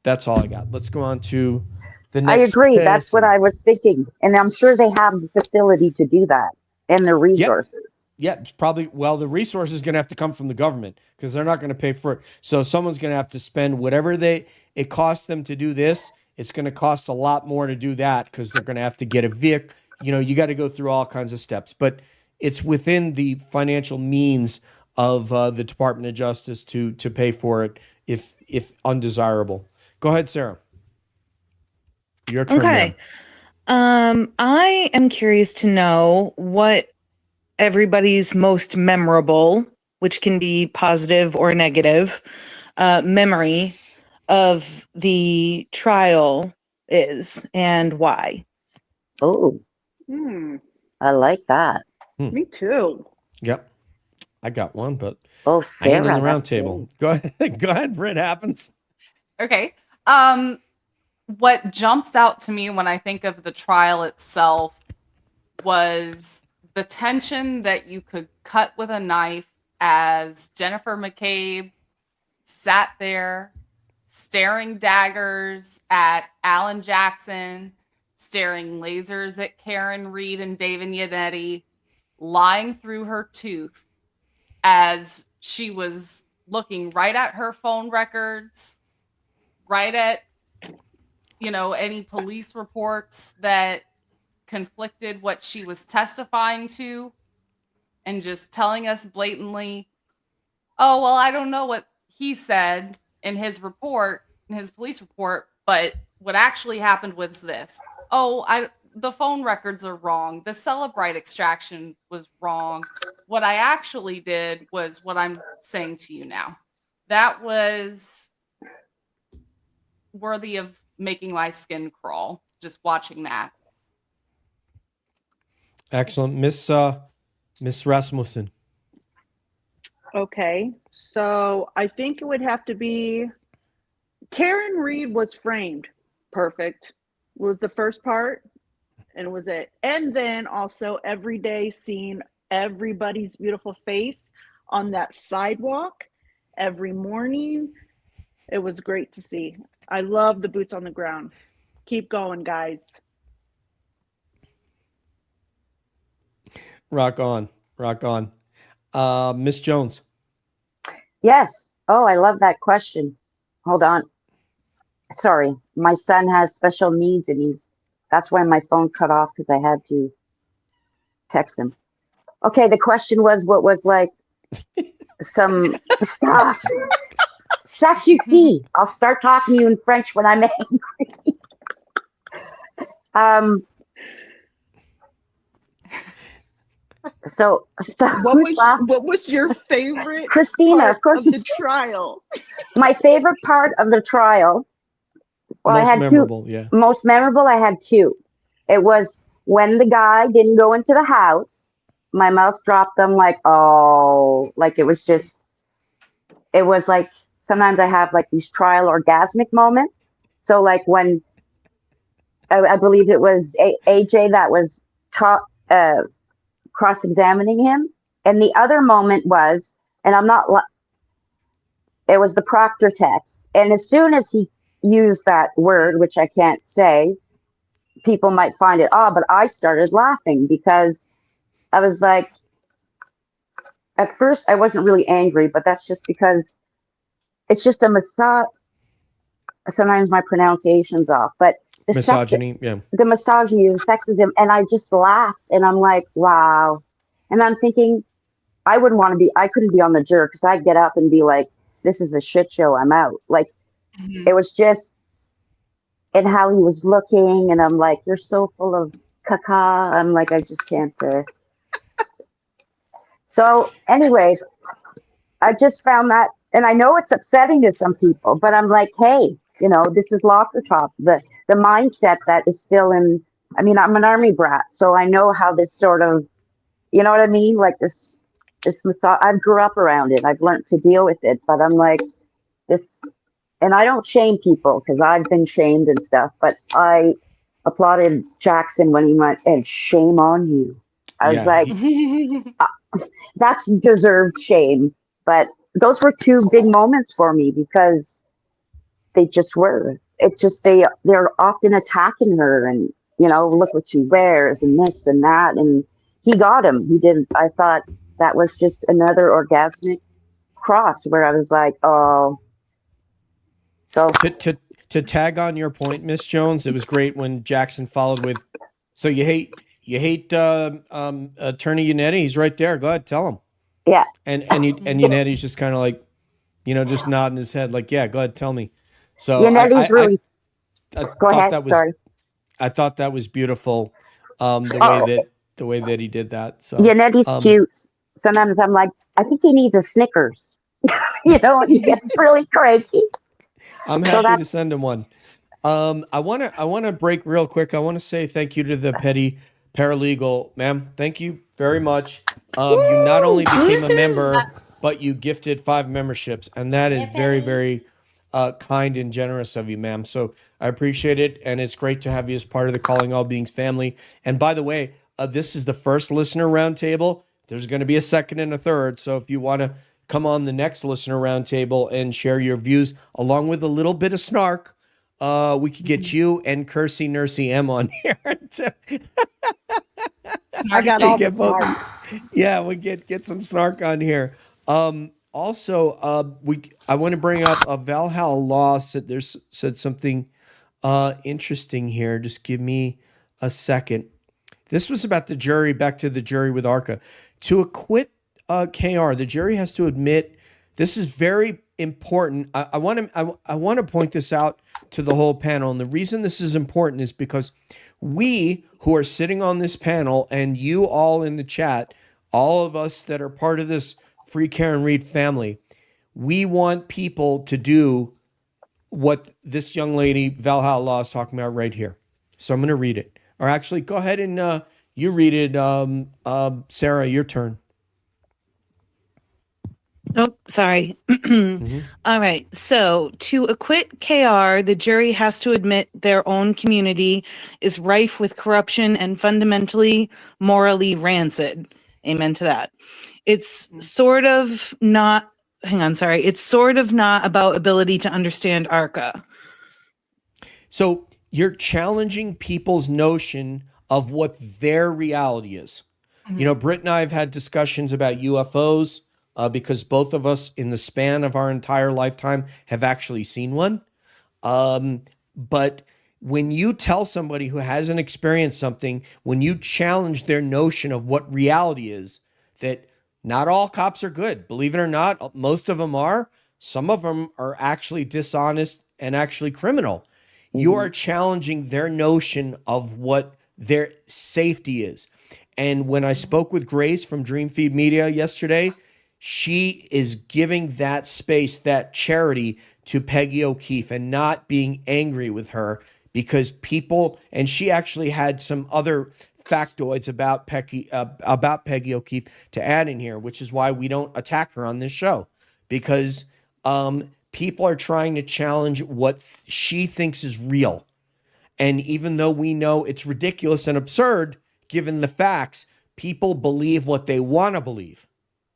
[SPEAKER 10] That's all I got. Let's go on to the
[SPEAKER 9] I
[SPEAKER 10] next.
[SPEAKER 9] agree. That's what
[SPEAKER 10] person.
[SPEAKER 9] I was thinking. And I'm sure they have the facility to do that and the resources.
[SPEAKER 10] Yeah, it's probably. Well, the resource is going to have to come from the government because they're not going to pay for it. So someone's going to have to spend whatever it costs them to do this. It's going to cost a lot more to do that because they're going to have to get a vehicle. You got to go through all kinds of steps, but it's within the financial means of the Department of Justice to pay for it if undesirable. Go ahead, Sarah. Your turn.
[SPEAKER 11] Okay. I am curious to know what everybody's most memorable, which can be positive or negative, memory of the trial is and why.
[SPEAKER 9] Oh,
[SPEAKER 6] Hmm.
[SPEAKER 9] I like that.
[SPEAKER 6] Me too.
[SPEAKER 10] Yep. I got one, but
[SPEAKER 9] Oh,
[SPEAKER 10] I ain't in
[SPEAKER 9] Sarah,
[SPEAKER 10] the round
[SPEAKER 9] that's
[SPEAKER 10] table. Go ahead. Go ahead, Britt happens.
[SPEAKER 7] Okay. What jumps out to me when I think of the trial itself was the tension that you could cut with a knife as Jennifer McCabe sat there staring daggers at Alan Jackson, staring lasers at Karen Reed and David Yannetti, lying through her tooth as she was looking right at her phone records, right at any police reports that conflicted what she was testifying to, and just telling us blatantly, oh, well, I don't know what he said in his police report, but what actually happened was this. Oh, the phone records are wrong. The Celebrite extraction was wrong. What I actually did was what I'm saying to you now. That was worthy of making my skin crawl, just watching that.
[SPEAKER 10] Excellent. Miss Rasmussen.
[SPEAKER 6] Okay, so I think it would have to be Karen Reed was framed. Perfect. Was the first part, and was it. And then also every day seeing everybody's beautiful face on that sidewalk every morning. It was great to see. I love the boots on the ground. Keep going, guys.
[SPEAKER 10] Rock on. Rock on. Miss Jones.
[SPEAKER 9] Yes. Oh, I love that question. Hold on. Sorry. My son has special needs and that's why my phone cut off because I had to text him. Okay. The question was, what was like some stuff? Sacrifice. I'll start talking to you in French when I'm angry. So
[SPEAKER 6] what was your favorite
[SPEAKER 9] Christina,
[SPEAKER 6] part
[SPEAKER 9] of course,
[SPEAKER 6] of the trial?
[SPEAKER 9] My favorite part of the trial. Well,
[SPEAKER 10] most
[SPEAKER 9] I had
[SPEAKER 10] memorable,
[SPEAKER 9] two.
[SPEAKER 10] Yeah.
[SPEAKER 9] Most memorable, I had two. It was when the guy didn't go into the house. My mouth dropped. I'm like, oh, like it was like sometimes I have like these trial orgasmic moments. So like when I believe it was AJ that was cross-examining him. And the other moment was, and it was the Proctor text. And as soon as he used that word, which I can't say, people might find it odd, but I started laughing because I was like, at first I wasn't really angry, but that's just because it's just a massage. Sometimes my pronunciation's off, but the
[SPEAKER 10] misogyny,
[SPEAKER 9] the misogyny, the sexism, and I just laughed, and I'm like, wow. And I'm thinking, I couldn't be on the jury because I'd get up and be like, this is a shit show, I'm out. Like, It was just, and how he was looking, and I'm like, you're so full of caca. I'm like, I just can't. So, anyways, I just found that, and I know it's upsetting to some people, but I'm like, hey, this is locker talk. The mindset that is still in. I mean, I'm an army brat, so I know how this sort of, you know what I mean, like this I grew up around it. I've learned to deal with it, but I'm like this, and I don't shame people because I've been shamed and stuff. But I applauded Jackson when he went, and shame on you. I was
[SPEAKER 10] Yeah,
[SPEAKER 9] like, that's deserved shame. But those were two big moments for me because they just were. It just they're often attacking her and look what she wears and this and that, and he got him. He didn't. I thought that was just another orgasmic cross where I was like, oh. So
[SPEAKER 10] to tag on your point, Miss Jones, it was great when Jackson followed with, "So you hate Attorney Yannetti? He's right there. Go ahead, tell him."
[SPEAKER 9] Yeah.
[SPEAKER 10] And Yannetti's just kind of like, just nodding his head, like, "Yeah, go ahead, tell me." So
[SPEAKER 9] Yannetti's really.
[SPEAKER 10] I
[SPEAKER 9] Go ahead.
[SPEAKER 10] that was,
[SPEAKER 9] Sorry.
[SPEAKER 10] I thought that was beautiful, the way that he did that. So
[SPEAKER 9] Yannetti's cute. Sometimes I'm like, I think he needs a Snickers. And he gets really cranky.
[SPEAKER 10] I'm happy to send him one. I want to break real quick. I want to say thank you to the petty paralegal, ma'am. Thank you very much. You not only became a member, but you gifted 5 memberships, and that is very, very kind and generous of you, ma'am. So I appreciate it, and it's great to have you as part of the Calling All Beings family. And by the way, this is the first listener roundtable. There's going to be a second and a third. So if you want to come on the next listener roundtable and share your views along with a little bit of snark, we could get you and Kersey Nursey M on here.
[SPEAKER 6] I got all the snark.
[SPEAKER 10] Yeah, we get some snark on here. Also, I want to bring up Valhalla Law said something interesting here. Just give me a second. This was about the jury. Back to the jury with ARCA. To acquit KR, the jury has to admit. This is very important. I want to point this out to the whole panel, and the reason this is important is because we who are sitting on this panel, and you all in the chat, all of us that are part of this Free Karen Reed family, we want people to do what this young lady, Valhalla Law, is talking about right here. So I'm going to read it. Or actually, go ahead and you read it, Sarah, your turn.
[SPEAKER 11] Oh, sorry. All right. So to acquit KR, the jury has to admit their own community is rife with corruption and fundamentally morally rancid. Amen to that. It's sort of not, it's sort of not about ability to understand ARCA.
[SPEAKER 10] So you're challenging people's notion of what their reality is. Mm-hmm. Britt and I have had discussions about UFOs. Because both of us in the span of our entire lifetime have actually seen one. But when you tell somebody who hasn't experienced something, when you challenge their notion of what reality is, that not all cops are good, believe it or not, most of them are. Some of them are actually dishonest and actually criminal. Mm-hmm. You are challenging their notion of what their safety is. And when I spoke with Grace from Dream Feed Media yesterday, she is giving that space, that charity to Peggy O'Keefe and not being angry with her because people, and she actually had some other factoids about Peggy O'Keefe to add in here, which is why we don't attack her on this show, because people are trying to challenge what she thinks is real. And even though we know it's ridiculous and absurd, given the facts, people believe what they want to believe.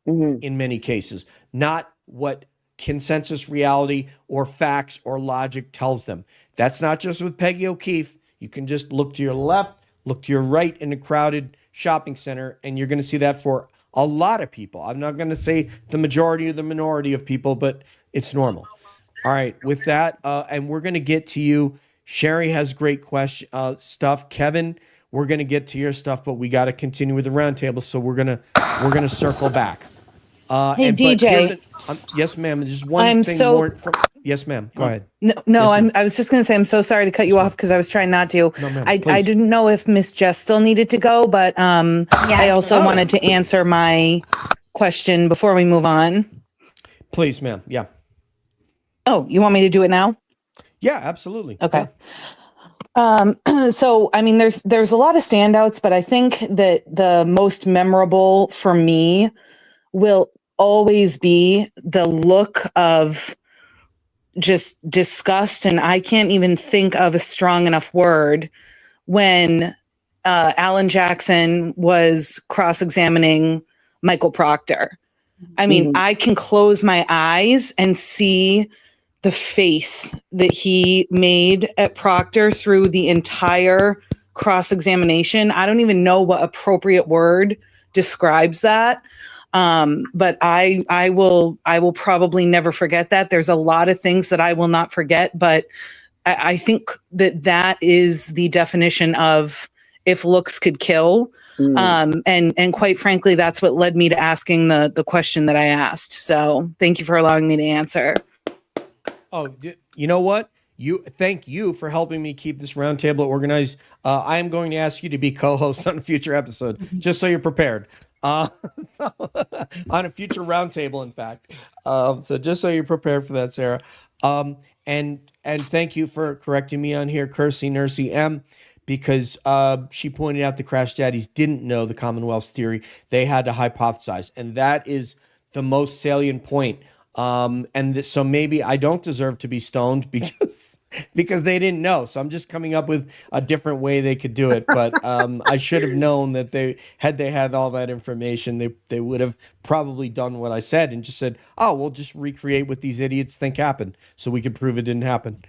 [SPEAKER 10] Mm-hmm. In many cases, not what consensus reality or facts or logic tells them. That's not just with Peggy O'Keefe. You can just look to your left, look to your right in a crowded shopping center, and you're going to see that for a lot of people. I'm not going to say the majority or the minority of people, but it's normal. All right, with that, and we're going to get to you. Sherry has great stuff. Kevin, we're going to get to your stuff, but we got to continue with the roundtable, so we're going to circle back.
[SPEAKER 11] Hey, DJ.
[SPEAKER 10] Yes, ma'am. Just one thing more. Yes, ma'am. Go ahead.
[SPEAKER 11] No,
[SPEAKER 10] Yes, ma'am.
[SPEAKER 11] I was just going to say, I'm so sorry to cut you off because I was trying not to.
[SPEAKER 10] No, ma'am,
[SPEAKER 11] I
[SPEAKER 10] please.
[SPEAKER 11] didn't know if Miss Jess still needed to go, but I also wanted to answer my question before we move on.
[SPEAKER 10] Please, ma'am. Yeah.
[SPEAKER 11] Oh, you want me to do it now?
[SPEAKER 10] Yeah, absolutely.
[SPEAKER 11] Okay.
[SPEAKER 10] Yeah.
[SPEAKER 11] So, I mean, there's a lot of standouts, but I think that the most memorable for me will always be the look of just disgust, and I can't even think of a strong enough word when Alan Jackson was cross-examining Michael Proctor. I mean, I can close my eyes and see the face that he made at Proctor through the entire cross-examination. I don't even know what appropriate word describes that. But I will probably never forget that. There's a lot of things that I will not forget, but I think that is the definition of if looks could kill. And quite frankly, that's what led me to asking the question that I asked. So thank you for allowing me to answer.
[SPEAKER 10] Oh, you know what? Thank you for helping me keep this roundtable organized. I am going to ask you to be co-host on a future episode, just so you're prepared. On a future roundtable, in fact. So just so you're prepared for that, Sarah. And thank you for correcting me on here, Kersey Nursey M, because she pointed out the Crash Daddies didn't know the Commonwealth's theory. They had to hypothesize, and that is the most salient point. So maybe I don't deserve to be stoned because they didn't know. So I'm just coming up with a different way they could do it. But I should have known that they had all that information, they would have probably done what I said and just said, oh, we'll just recreate what these idiots think happened so we could prove it didn't happen.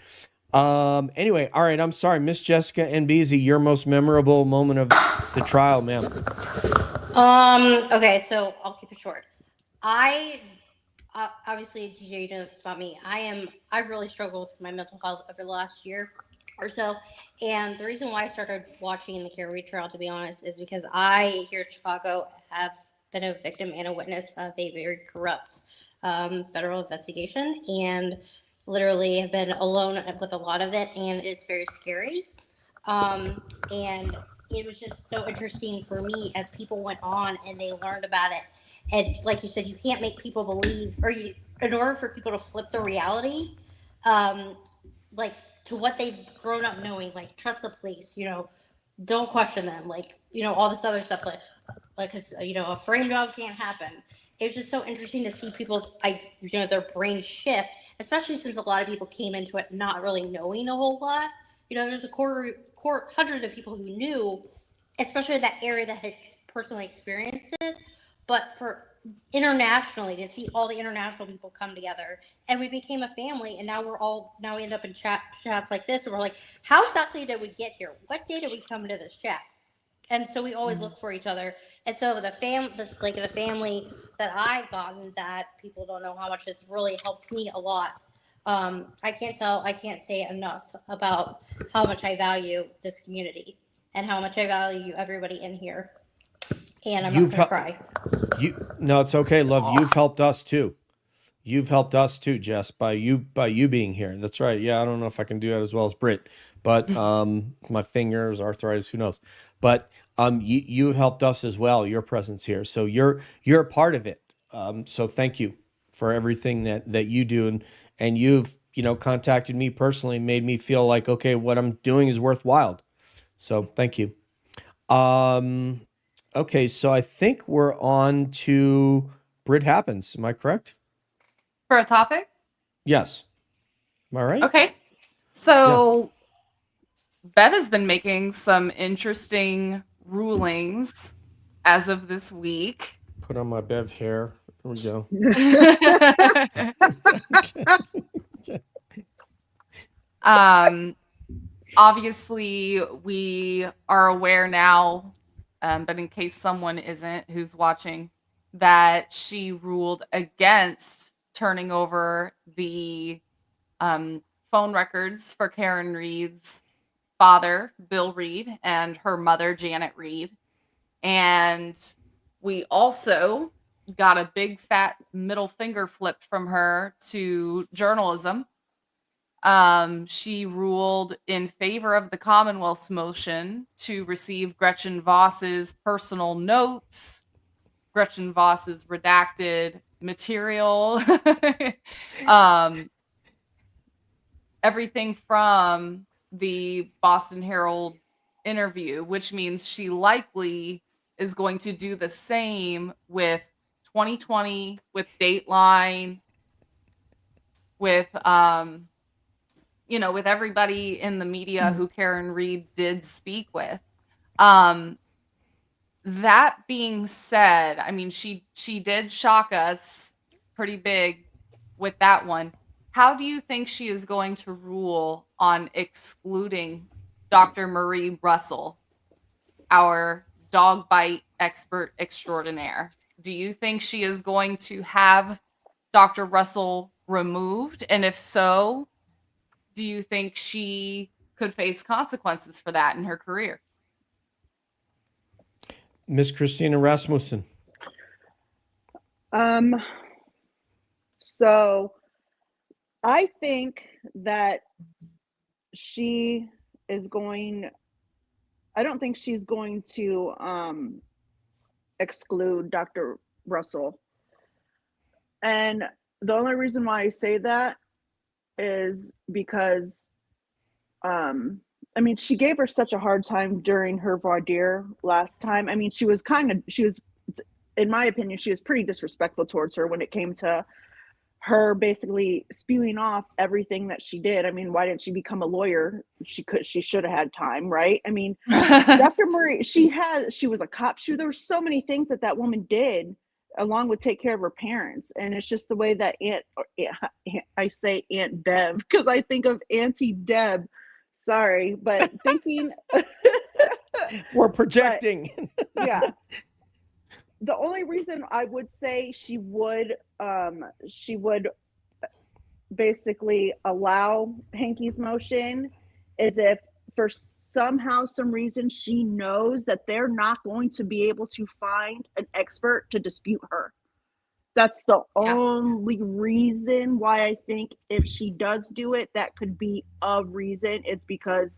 [SPEAKER 10] Anyway, all right, I'm sorry. Miss Jessica and Beezy, your most memorable moment of the trial, ma'am.
[SPEAKER 5] Okay, so I'll keep it short. Obviously, DJ, you know this about me. I've really struggled with my mental health over the last year or so. And the reason why I started watching the Karen Reed trial, to be honest, is because I, here in Chicago, have been a victim and a witness of a very corrupt federal investigation, and literally have been alone with a lot of it, and it's very scary. And it was just so interesting for me as people went on and they learned about it. And like you said, you can't make people believe, in order for people to flip the reality, like to what they've grown up knowing, like trust the police, don't question them, like, all this other stuff, cause a frame job can't happen. It was just so interesting to see people's, their brain shift, especially since a lot of people came into it not really knowing a whole lot. There's hundreds of people who knew, especially that area that had personally experienced it. But for internationally, to see all the international people come together, and we became a family, and now we end up in chats like this, and we're like, how exactly did we get here? What day did we come into this chat? And so we always look for each other. And so the family that I've gotten, that people don't know how much it's really helped me a lot. I can't say enough about how much I value this community and how much I value everybody in here. And I'm not gonna cry.
[SPEAKER 10] No, it's okay, love. You've helped us too. You've helped us too, Jess, by you being here. That's right. Yeah, I don't know if I can do that as well as Britt, but my fingers, arthritis, who knows? But you helped us as well. Your presence here, so you're a part of it. So thank you for everything that you do, and you've contacted me personally, made me feel like, okay, what I'm doing is worthwhile. So thank you. Okay, so I think we're on to Brit Happens. Am I correct?
[SPEAKER 7] For a topic?
[SPEAKER 10] Yes. Am I right?
[SPEAKER 7] Okay. So Bev has been making some interesting rulings as of this week.
[SPEAKER 10] Put on my Bev hair. Here we go.
[SPEAKER 7] Obviously, we are aware now, but in case someone isn't who's watching, that she ruled against turning over the phone records for Karen Reed's father, Bill Reed, and her mother, Janet Reed. And we also got a big fat middle finger flipped from her to journalism She ruled in favor of the Commonwealth's motion to receive Gretchen Voss's personal notes, Gretchen Voss's redacted material, everything from the Boston Herald interview, which means she likely is going to do the same with 2020, with Dateline, with with everybody in the media who Karen Reed did speak with. That being said, I mean, she did shock us pretty big with that one. How do you think she is going to rule on excluding Dr. Marie Russell, our dog bite expert extraordinaire? Do you think she is going to have Dr. Russell removed? And if so, do you think she could face consequences for that in her career?
[SPEAKER 10] Miss Christina Rasmussen.
[SPEAKER 6] So I think that she is going, I don't think she's going to exclude Dr. Russell. And the only reason why I say that is because I mean, she gave her such a hard time during her voir dire last time. I mean, she was, in my opinion, she was pretty disrespectful towards her when it came to her basically spewing off everything that she did. I mean, why didn't she become a lawyer? She should have had time, right? I mean, Dr. Murray, she was a cop. There were so many things that woman did, along with take care of her parents. And it's just the way that I say Aunt Bev, because I think of Auntie Deb. Sorry, but thinking
[SPEAKER 10] we're projecting.
[SPEAKER 6] But, yeah. The only reason I would say she would basically allow Hankey's motion is if for some reason she knows that they're not going to be able to find an expert to dispute her. That's the only reason why I think if she does do it, that could be a reason, is because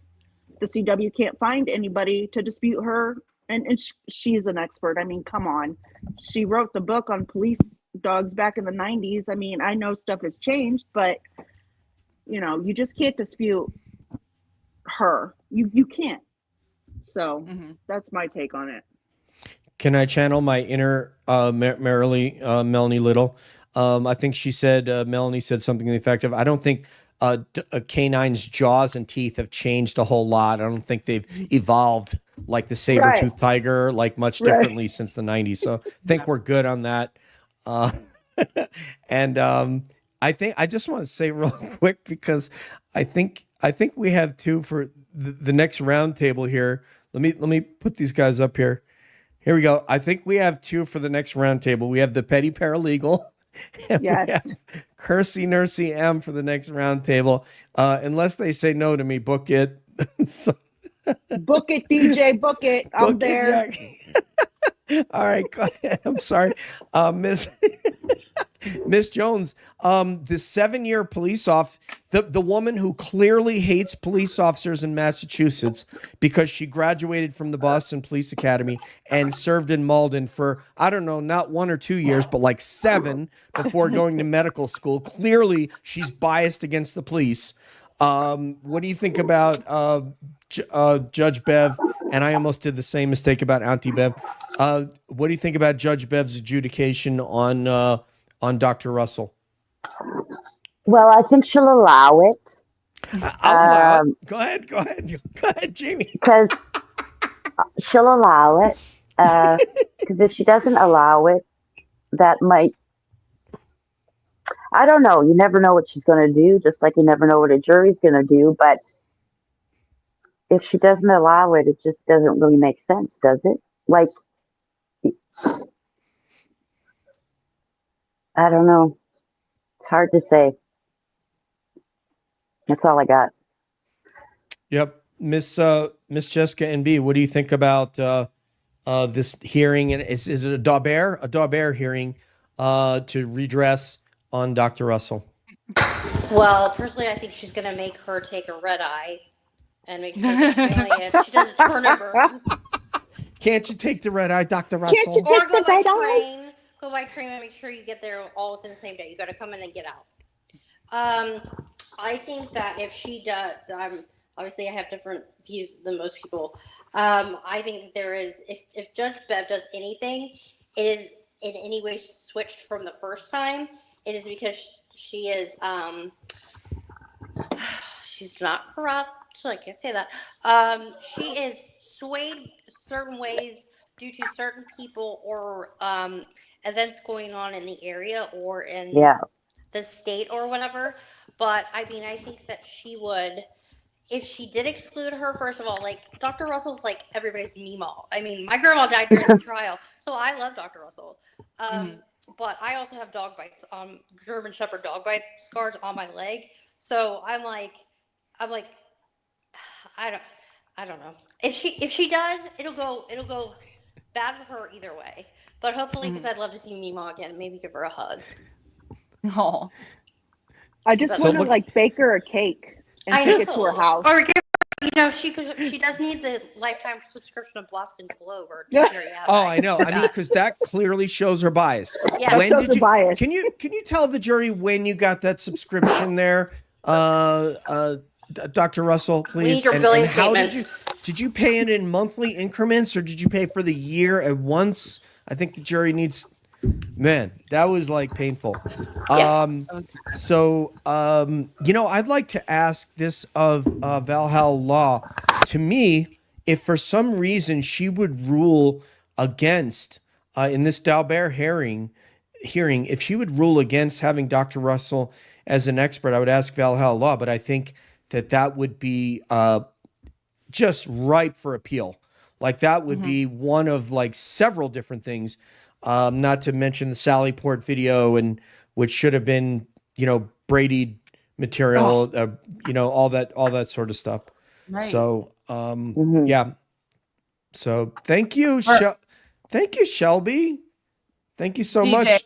[SPEAKER 6] the CW can't find anybody to dispute her. And she's an expert. I mean, come on. She wrote the book on police dogs back in the 90s. I mean, I know stuff has changed, but, you just can't dispute her. You can't. So that's my take on it.
[SPEAKER 10] Can I channel my inner Melanie Little? I think she said, Melanie said something to the effect of, I don't think a canine's jaws and teeth have changed a whole lot. I don't think they've evolved like the saber-toothed tiger, like much differently since the 90s. So I think we're good on that. And I think I just want to say real quick, because I think we have two for the next roundtable here. Let me put these guys up here. Here we go. I think we have two for the next roundtable. We have the petty paralegal. And we have Kersey Nursey M for the next roundtable. Unless they say no to me, book it.
[SPEAKER 6] Book it, DJ. Book it. I'm there.
[SPEAKER 10] All right. Go ahead. I'm sorry, Miss Jones. The 7-year police the woman who clearly hates police officers in Massachusetts because she graduated from the Boston Police Academy and served in Malden for, I don't know, not 1 or 2 years, but like 7 before going to medical school. Clearly, she's biased against the police. What do you think about Judge Bev? And I almost did the same mistake about Auntie Bev. What do you think about Judge Bev's adjudication on Dr. Russell?
[SPEAKER 9] Well, I think she'll allow it.
[SPEAKER 10] I'll allow it. Go ahead, Jamie.
[SPEAKER 9] Because she'll allow it. Because if she doesn't allow it, that might, I don't know. You never know what she's going to do, just like you never know what a jury's going to do. But if she doesn't allow it, it just doesn't really make sense, does it? Like, I don't know. It's hard to say. That's all I got.
[SPEAKER 10] Yep. Miss Jessica NB, what do you think about this hearing? And is it a Daubert hearing to redress on Dr. Russell?
[SPEAKER 5] Well, personally, I think she's gonna make her take a red eye and make sure that she doesn't turn and burn.
[SPEAKER 10] Can't you take the red eye, Dr.
[SPEAKER 8] Can't you
[SPEAKER 10] Russell?
[SPEAKER 5] Or
[SPEAKER 8] take the right eye?
[SPEAKER 5] Go by train and make sure you get there all within the same day. You got to come in and get out. I think that if she does, obviously I have different views than most people. I think that there is, if Judge Bev does anything, it is in any way switched from the first time. It is because she is, she's not corrupt. So I can't say that. She is swayed certain ways due to certain people or events going on in the area or in the state or whatever. But I mean, I think that she would, if she did exclude her, first of all, like Dr. Russell's like everybody's Meemaw. I mean, my grandma died during the trial, so I love Dr. Russell. But I also have dog bites, German Shepherd dog bite scars on my leg. So I'm like, I don't know. If she does, it'll go bad for her either way. But hopefully, because I'd love to see Meemaw again, maybe give her a hug.
[SPEAKER 7] Oh,
[SPEAKER 6] I just want to like bake her a cake and take it to her house.
[SPEAKER 5] Or give her, she does need the lifetime subscription of Boston Globe. Or
[SPEAKER 10] I know. I mean, because that clearly shows her bias.
[SPEAKER 5] Yeah,
[SPEAKER 10] when
[SPEAKER 6] shows
[SPEAKER 10] did
[SPEAKER 6] her bias.
[SPEAKER 10] Can you tell the jury when you got that subscription there, Dr. Russell, please?
[SPEAKER 5] We need your billing statements.
[SPEAKER 10] Did you pay it in monthly increments or did you pay for the year at once? I think the jury needs. Man, that was like painful.
[SPEAKER 5] Yeah.
[SPEAKER 10] So, I'd like to ask this of Valhalla Law. To me, if for some reason she would rule against, in this Dalbert hearing, if she would rule against having Dr. Russell as an expert, I would ask Valhalla Law, but I think that would be just ripe for appeal. Like that would be one of like several different things. Not to mention the Sally Port video, and which should have been, Brady material, all that sort of stuff.
[SPEAKER 7] right.
[SPEAKER 10] So, yeah. So thank you, thank you, Shelby. Thank you so
[SPEAKER 7] DJ.
[SPEAKER 10] much.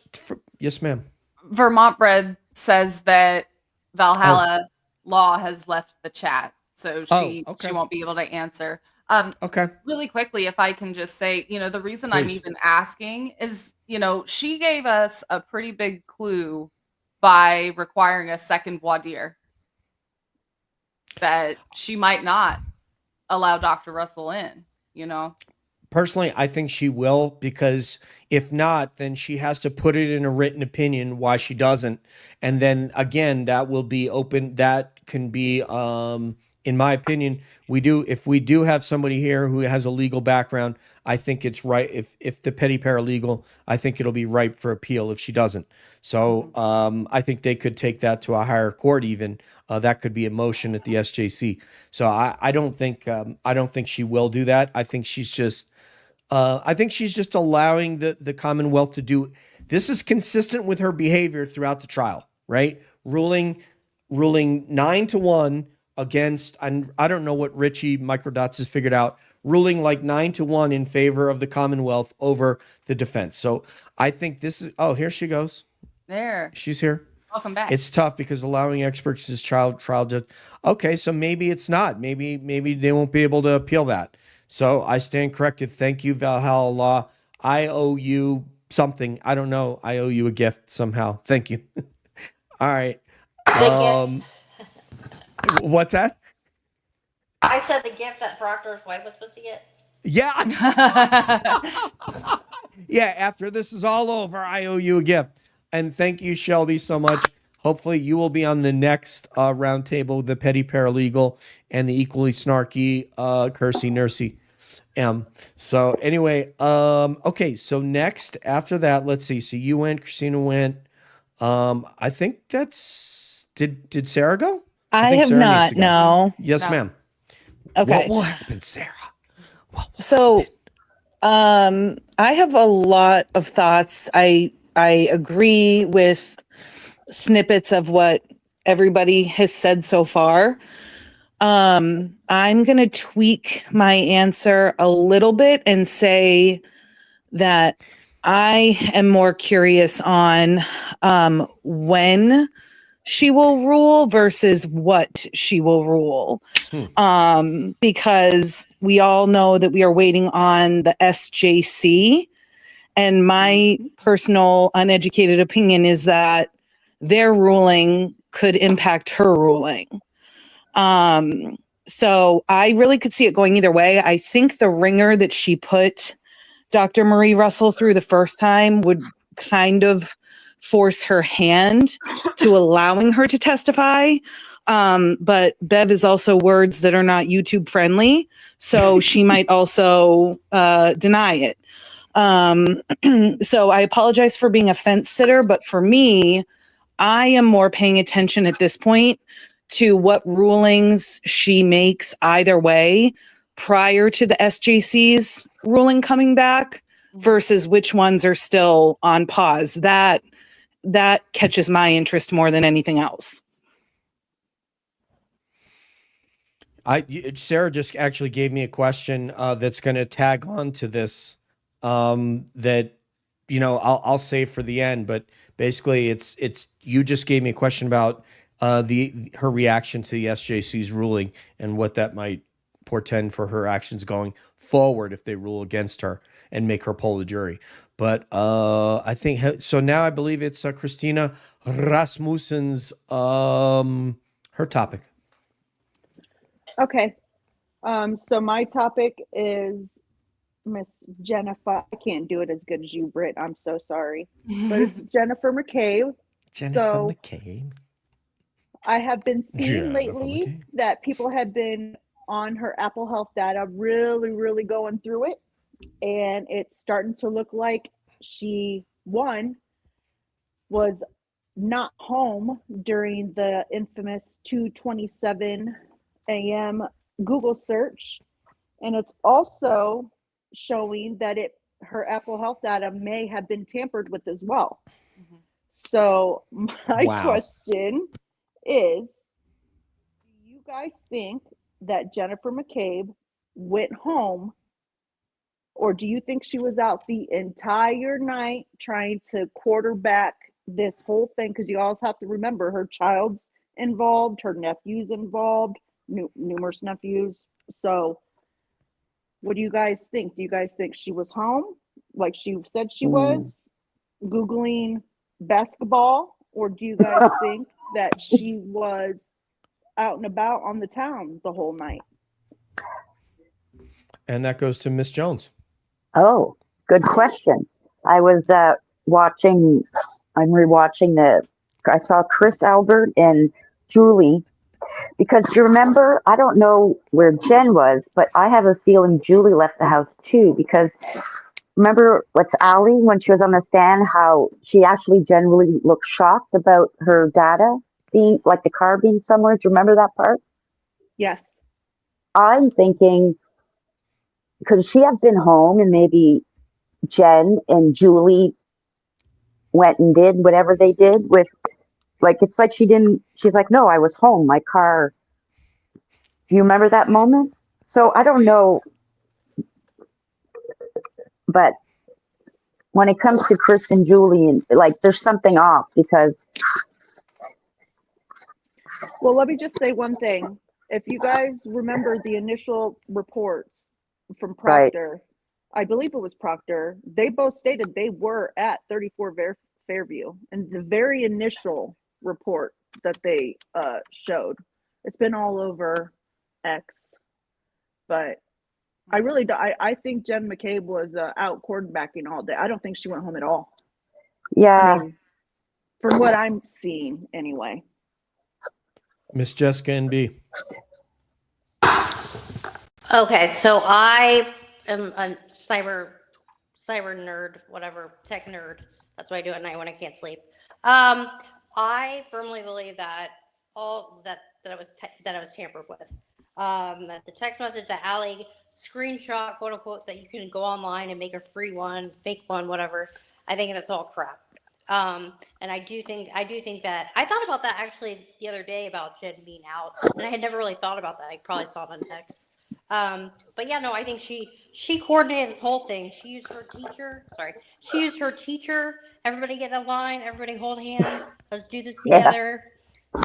[SPEAKER 10] Yes, ma'am.
[SPEAKER 7] Vermont Bread says that Valhalla Law has left the chat, so she won't be able to answer.
[SPEAKER 10] Okay.
[SPEAKER 7] Really quickly, if I can just say, the reason I'm
[SPEAKER 10] Please.
[SPEAKER 7] even asking is, she gave us a pretty big clue by requiring a second voir dire that she might not allow Dr. Russell in,
[SPEAKER 10] Personally, I think she will, because if not, then she has to put it in a written opinion why she doesn't. And then again, that will be open. That can be, in my opinion, if we do have somebody here who has a legal background, I think it's right. If the petty paralegal, I think it'll be ripe for appeal if she doesn't. So I think they could take that to a higher court even. That could be a motion at the SJC. So I don't think she will do that. I think she's just allowing the Commonwealth to do. This is consistent with her behavior throughout the trial, right? Ruling 9-1 against, and I don't know what Richie Microdots has figured out, ruling like 9-1 in favor of the Commonwealth over the defense. So I think this is, here she goes.
[SPEAKER 7] There.
[SPEAKER 10] She's here.
[SPEAKER 7] Welcome back.
[SPEAKER 10] It's tough because allowing experts as trial judge. Okay, so maybe it's not. Maybe they won't be able to appeal that. So I stand corrected. Thank you, Valhalla Law. I owe you something. I don't know. I owe you a gift somehow. Thank you. All right.
[SPEAKER 5] The gift.
[SPEAKER 10] What's that?
[SPEAKER 5] I said the gift that Proctor's wife was supposed to get.
[SPEAKER 10] Yeah. Yeah, after this is all over, I owe you a gift. And thank you, Shelby, so much. Hopefully you will be on the next roundtable, the petty paralegal and the equally snarky Kersey Nursey M. So anyway, okay, so next after that, let's see. So you went, Christina went. I think that's did Sarah go?
[SPEAKER 11] I
[SPEAKER 10] think
[SPEAKER 11] have
[SPEAKER 10] Sarah
[SPEAKER 11] not.
[SPEAKER 10] needs to go.
[SPEAKER 11] No.
[SPEAKER 10] Yes,
[SPEAKER 7] No.
[SPEAKER 10] ma'am.
[SPEAKER 11] Okay.
[SPEAKER 10] What will happen, Sarah?
[SPEAKER 11] So, I have a lot of thoughts. I agree with snippets of what everybody has said so far. I'm going to tweak my answer a little bit and say that I am more curious on when she will rule versus what she will rule. Because we all know that we are waiting on the SJC. And my personal uneducated opinion is that their ruling could impact her ruling. So I really could see it going either way. I think the ringer that she put Dr. Marie Russell through the first time would kind of force her hand to allowing her to testify. But Bev is also words that are not YouTube friendly, so she might also deny it. So I apologize for being a fence sitter, but for me, I am more paying attention at this point to what rulings she makes either way prior to the SJC's ruling coming back versus which ones are still on pause. That catches my interest more than anything else.
[SPEAKER 10] Sarah just actually gave me a question that's going to tag on to this that, you know, I'll save for the end, but basically it's you just gave me a question about her reaction to the SJC's ruling and what that might portend for her actions going forward if they rule against her and make her poll the jury. But I think so. Now I believe it's Christina Rasmussen's her topic.
[SPEAKER 6] Okay. So my topic is Miss Jennifer. I can't do it as good as you, Britt. I'm so sorry. But it's Jennifer McCabe.
[SPEAKER 10] McCabe.
[SPEAKER 6] I have been seeing lately that people have been on her Apple Health data really, really going through it. And it's starting to look like she, one, was not home during the infamous 2:27 a.m. Google search. And it's also showing that her Apple Health data may have been tampered with as well. So my question is, do you guys think that Jennifer McCabe went home, or do you think she was out the entire night trying to quarterback this whole thing? Because you also have to remember her child's involved, her nephew's involved, numerous nephews. So what do you guys think? Do you guys think she was home like she said she was, Googling basketball? Or do you guys think that she was out and about on the town the whole night?
[SPEAKER 10] And that goes to Miss Jones.
[SPEAKER 9] Oh, good question. I was I'm rewatching I saw Chris Albert and Julie, because you remember, I don't know where Jen was, but I have a feeling Julie left the house too, because remember what's Allie when she was on the stand, how she actually generally looked shocked about her data being, like the car being somewhere. Do you remember that part?
[SPEAKER 6] Yes.
[SPEAKER 9] I'm thinking, could she have been home and maybe Jen and Julie went and did whatever they did with, like, it's like she's like, no, I was home, my car. Do you remember that moment? So I don't know. But when it comes to Chris and Julie, like, there's something off because.
[SPEAKER 6] Well, let me just say one thing. If you guys remember the initial reports from Proctor, I believe it was Proctor, they both stated they were at 34 Fairview. And the very initial report that they showed, it's been all over X. But I really do. I think Jen McCabe was out quarterbacking all day. I don't think she went home at all.
[SPEAKER 9] Yeah.
[SPEAKER 6] I mean, from what I'm seeing, anyway.
[SPEAKER 10] Miss Jessica NB.
[SPEAKER 5] Okay, so I am a cyber nerd, whatever, tech nerd. That's what I do at night when I can't sleep. I firmly believe that that I was tampered with. That the text message that Allie screenshot, quote unquote, that you can go online and make a free one, fake one, whatever. I think that's all crap. And I do think that I thought about that actually the other day about Jen being out, and I had never really thought about that. I probably saw it on text. But yeah, no, I think she coordinated this whole thing. She used her teacher. Everybody get in line. Everybody hold hands. Let's do this together.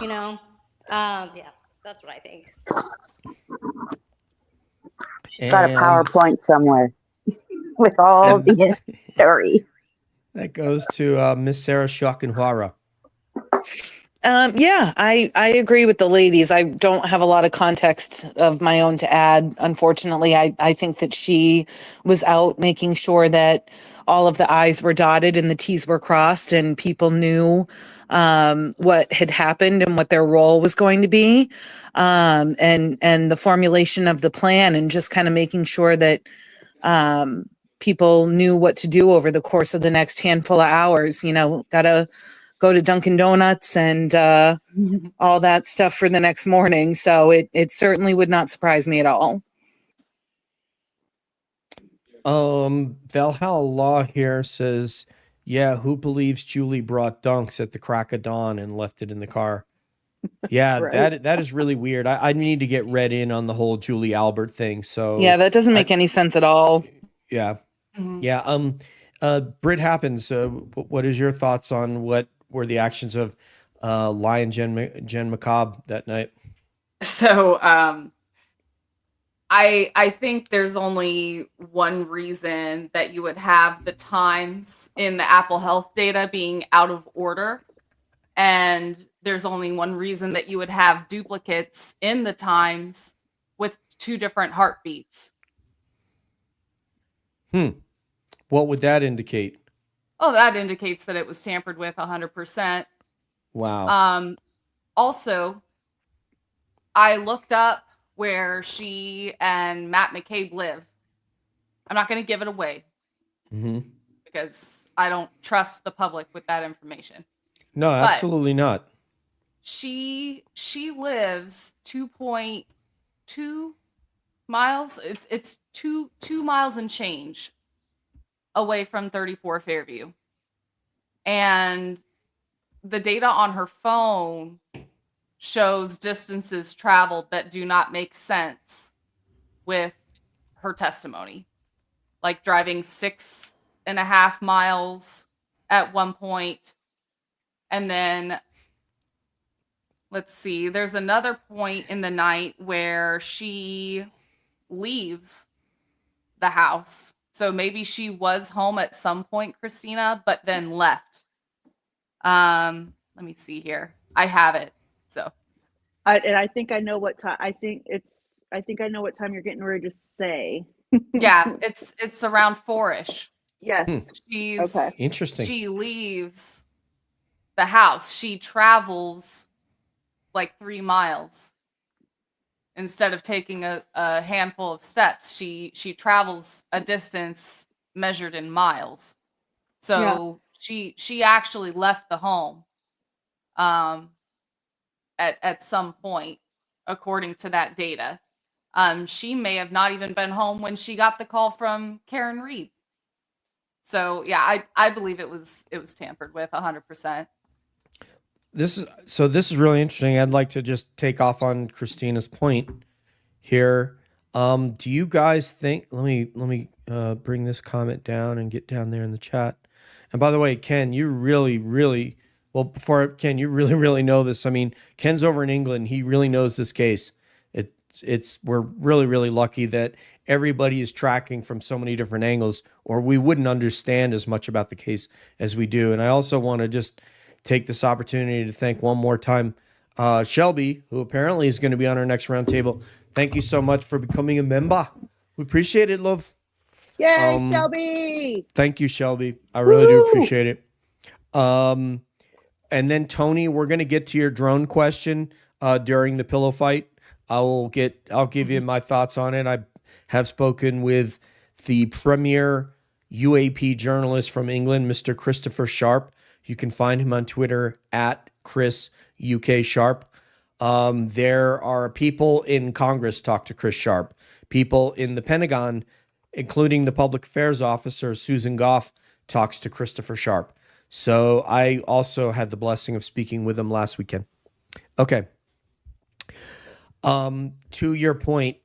[SPEAKER 5] you know. Yeah, that's what I think.
[SPEAKER 9] Got a
[SPEAKER 10] And
[SPEAKER 9] PowerPoint somewhere with all
[SPEAKER 10] and
[SPEAKER 9] the story.
[SPEAKER 10] that goes to Miss Sarah Shakinwara.
[SPEAKER 11] Yeah, I agree with the ladies. I don't have a lot of context of my own to add. Unfortunately, I think that she was out making sure that all of the I's were dotted and the T's were crossed, and people knew what had happened and what their role was going to be, and the formulation of the plan, and just kind of making sure that people knew what to do over the course of the next handful of hours. You know, gotta go to Dunkin' Donuts and all that stuff for the next morning. So it certainly would not surprise me at all.
[SPEAKER 10] Valhalla Law here says, yeah, who believes Julie brought dunks at the crack of dawn and left it in the car? Yeah,
[SPEAKER 6] Right.
[SPEAKER 10] that is really weird. I need to get read in on the whole Julie Albert thing.
[SPEAKER 11] Yeah,
[SPEAKER 10] So
[SPEAKER 11] that doesn't make any sense at all.
[SPEAKER 10] yeah,
[SPEAKER 7] Mhm.
[SPEAKER 10] yeah. Brit happens. What is your thoughts on what were the actions of Lion Jen McCobb that night?
[SPEAKER 7] So I think there's only one reason that you would have the times in the Apple Health data being out of order. And there's only one reason that you would have duplicates in the times with two different heartbeats.
[SPEAKER 10] What would that indicate?
[SPEAKER 7] Oh, that indicates that it was tampered with 100%.
[SPEAKER 10] Wow.
[SPEAKER 7] Also, I looked up where she and Matt McCabe live. I'm not going to give it away
[SPEAKER 10] hmm
[SPEAKER 7] because I don't trust the public with that information.
[SPEAKER 10] No,
[SPEAKER 7] But
[SPEAKER 10] absolutely not.
[SPEAKER 7] she lives 2.2 miles. It's two miles and change away from 34 Fairview. And the data on her phone shows distances traveled that do not make sense with her testimony. Like driving 6.5 miles at one point. And then let's see, there's another point in the night where she leaves the house. So maybe she was home at some point, Christina, but then left. Let me see here. I have it. So
[SPEAKER 6] I think I know what time. I think I know what time you're getting ready to say.
[SPEAKER 7] yeah, it's around 4ish.
[SPEAKER 6] Yes. Okay.
[SPEAKER 10] Interesting.
[SPEAKER 7] She leaves the house. She travels like 3 miles instead of taking a handful of steps. She travels a distance measured in miles. So she actually left the home at some point, according to that data. She may have not even been home when she got the call from Karen Reed. So yeah, I believe it was tampered with 100%.
[SPEAKER 10] This is really interesting. I'd like to just take off on Christina's point here. Do you guys think? Let me bring this comment down and get down there in the chat. And by the way, Ken, you really well before Ken, you really know this. I mean, Ken's over in England. He really knows this case. We're really lucky that everybody is tracking from so many different angles, or we wouldn't understand as much about the case as we do. And I also want to just take this opportunity to thank one more time Shelby, who apparently is going to be on our next roundtable. Thank you so much for becoming a member. We appreciate it, love.
[SPEAKER 6] Yay, Shelby!
[SPEAKER 10] Thank you, Shelby. I really do appreciate it. And then Tony, we're going to get to your drone question during the pillow fight. I'll give you my thoughts on it. I have spoken with the premier UAP journalist from England, Mr. Christopher Sharp. You can find him on Twitter at Chris UK Sharp. There are people in Congress talk to Chris Sharp. People in the Pentagon, including the public affairs officer, Susan Goff, talks to Christopher Sharp. So I also had the blessing of speaking with him last weekend. Okay. To your point,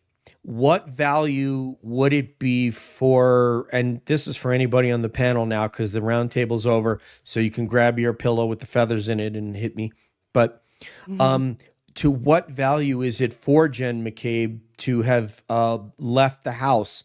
[SPEAKER 10] what value would it be for, and this is for anybody on the panel now because the round table's over, so you can grab your pillow with the feathers in it and hit me. But To what value is it for Jen McCabe to have left the house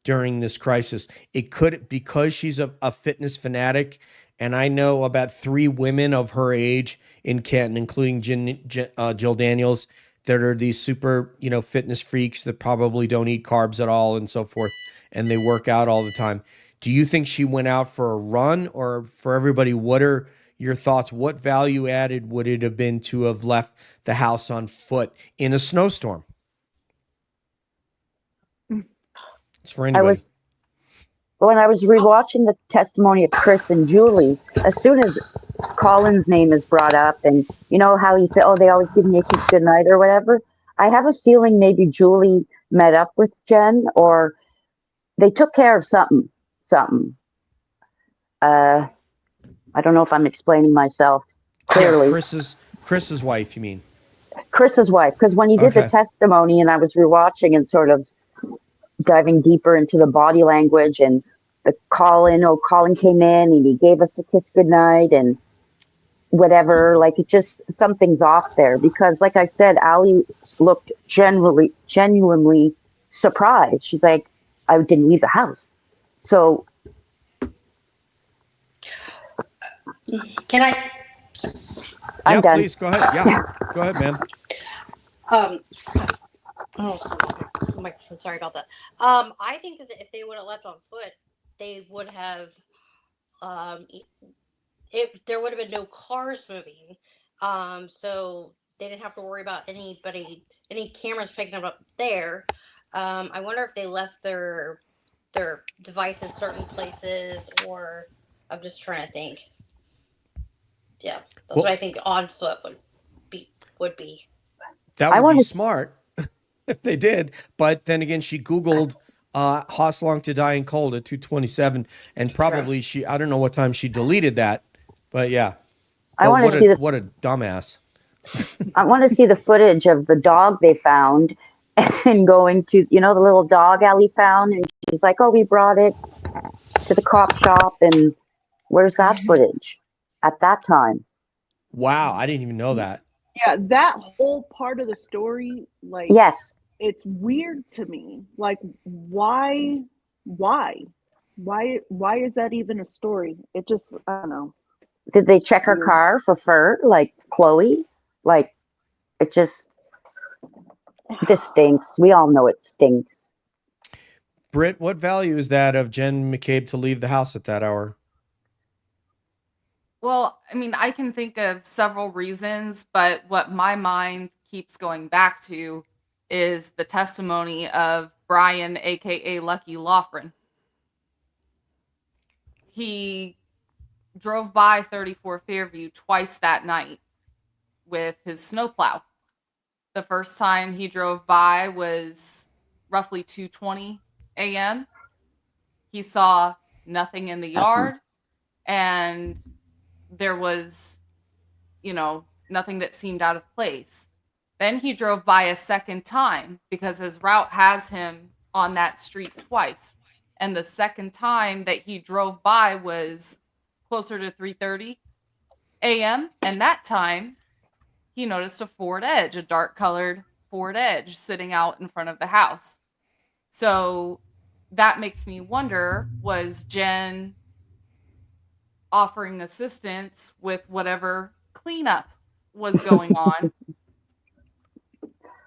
[SPEAKER 10] during this crisis? It could, because she's a fitness fanatic, and I know about 3 women of her age in Canton, including Jill Daniels, that are these super, fitness freaks that probably don't eat carbs at all and so forth, and they work out all the time. Do you think she went out for a run, or for everybody, what are your thoughts? What value added would it have been to have left the house on foot in a snowstorm? It's for anybody.
[SPEAKER 9] When I was rewatching the testimony of Chris and Julie, as soon as Colin's name is brought up, and you know how he said, "Oh, they always give me a kiss goodnight" or whatever, I have a feeling maybe Julie met up with Jen, or they took care of something. I don't know if I'm explaining myself clearly.
[SPEAKER 10] Yeah, Chris's wife, you mean?
[SPEAKER 9] Chris's wife, because when he did the testimony, and I was rewatching and sort of diving deeper into the body language and the Colin came in and he gave us a kiss goodnight and whatever, like it just, something's off there, because like I said, Allie looked genuinely surprised. She's like, I didn't leave the house. So
[SPEAKER 5] Can I?
[SPEAKER 9] I'm done.
[SPEAKER 10] Please go ahead. Yeah, go ahead, man.
[SPEAKER 5] Oh, microphone. Sorry about that. I think that if they would have left on foot, they would have. There would have been no cars moving. So they didn't have to worry about any cameras picking them up there. I wonder if they left their devices certain places, or I'm just trying to think. Yeah, that's what I think on foot would be.
[SPEAKER 10] That would be smart if they did. But then again, she Googled Hoslong to die in cold at 2:27, and probably I don't know what time she deleted that, but yeah.
[SPEAKER 9] I want to see
[SPEAKER 10] what a dumbass.
[SPEAKER 9] I want to see the footage of the dog they found and going to, the little dog Ellie found, and she's like, "Oh, we brought it to the cop shop," and where's that footage at that time?
[SPEAKER 10] Wow, I didn't even know that.
[SPEAKER 6] Yeah, that whole part of the story, like,
[SPEAKER 9] yes,
[SPEAKER 6] it's weird to me. Like, why is that even a story? It just, I don't know.
[SPEAKER 9] Did they check her car for fur, like Chloe? Like, it just, this stinks. We all know it stinks.
[SPEAKER 10] Britt, what value is that of Jen McCabe to leave the house at that hour?
[SPEAKER 7] Well, I mean, I can think of several reasons, but what my mind keeps going back to is the testimony of Brian, aka Lucky Loughran. He drove by 34 Fairview twice that night with his snowplow. The first time he drove by was roughly 2:20 a.m. He saw nothing in the yard, and there was, nothing that seemed out of place. Then he drove by a second time because his route has him on that street twice. And the second time that he drove by was closer to 3:30 a.m. And that time he noticed a Ford Edge, a dark colored Ford Edge sitting out in front of the house. So that makes me wonder, was Jen offering assistance with whatever cleanup was going on?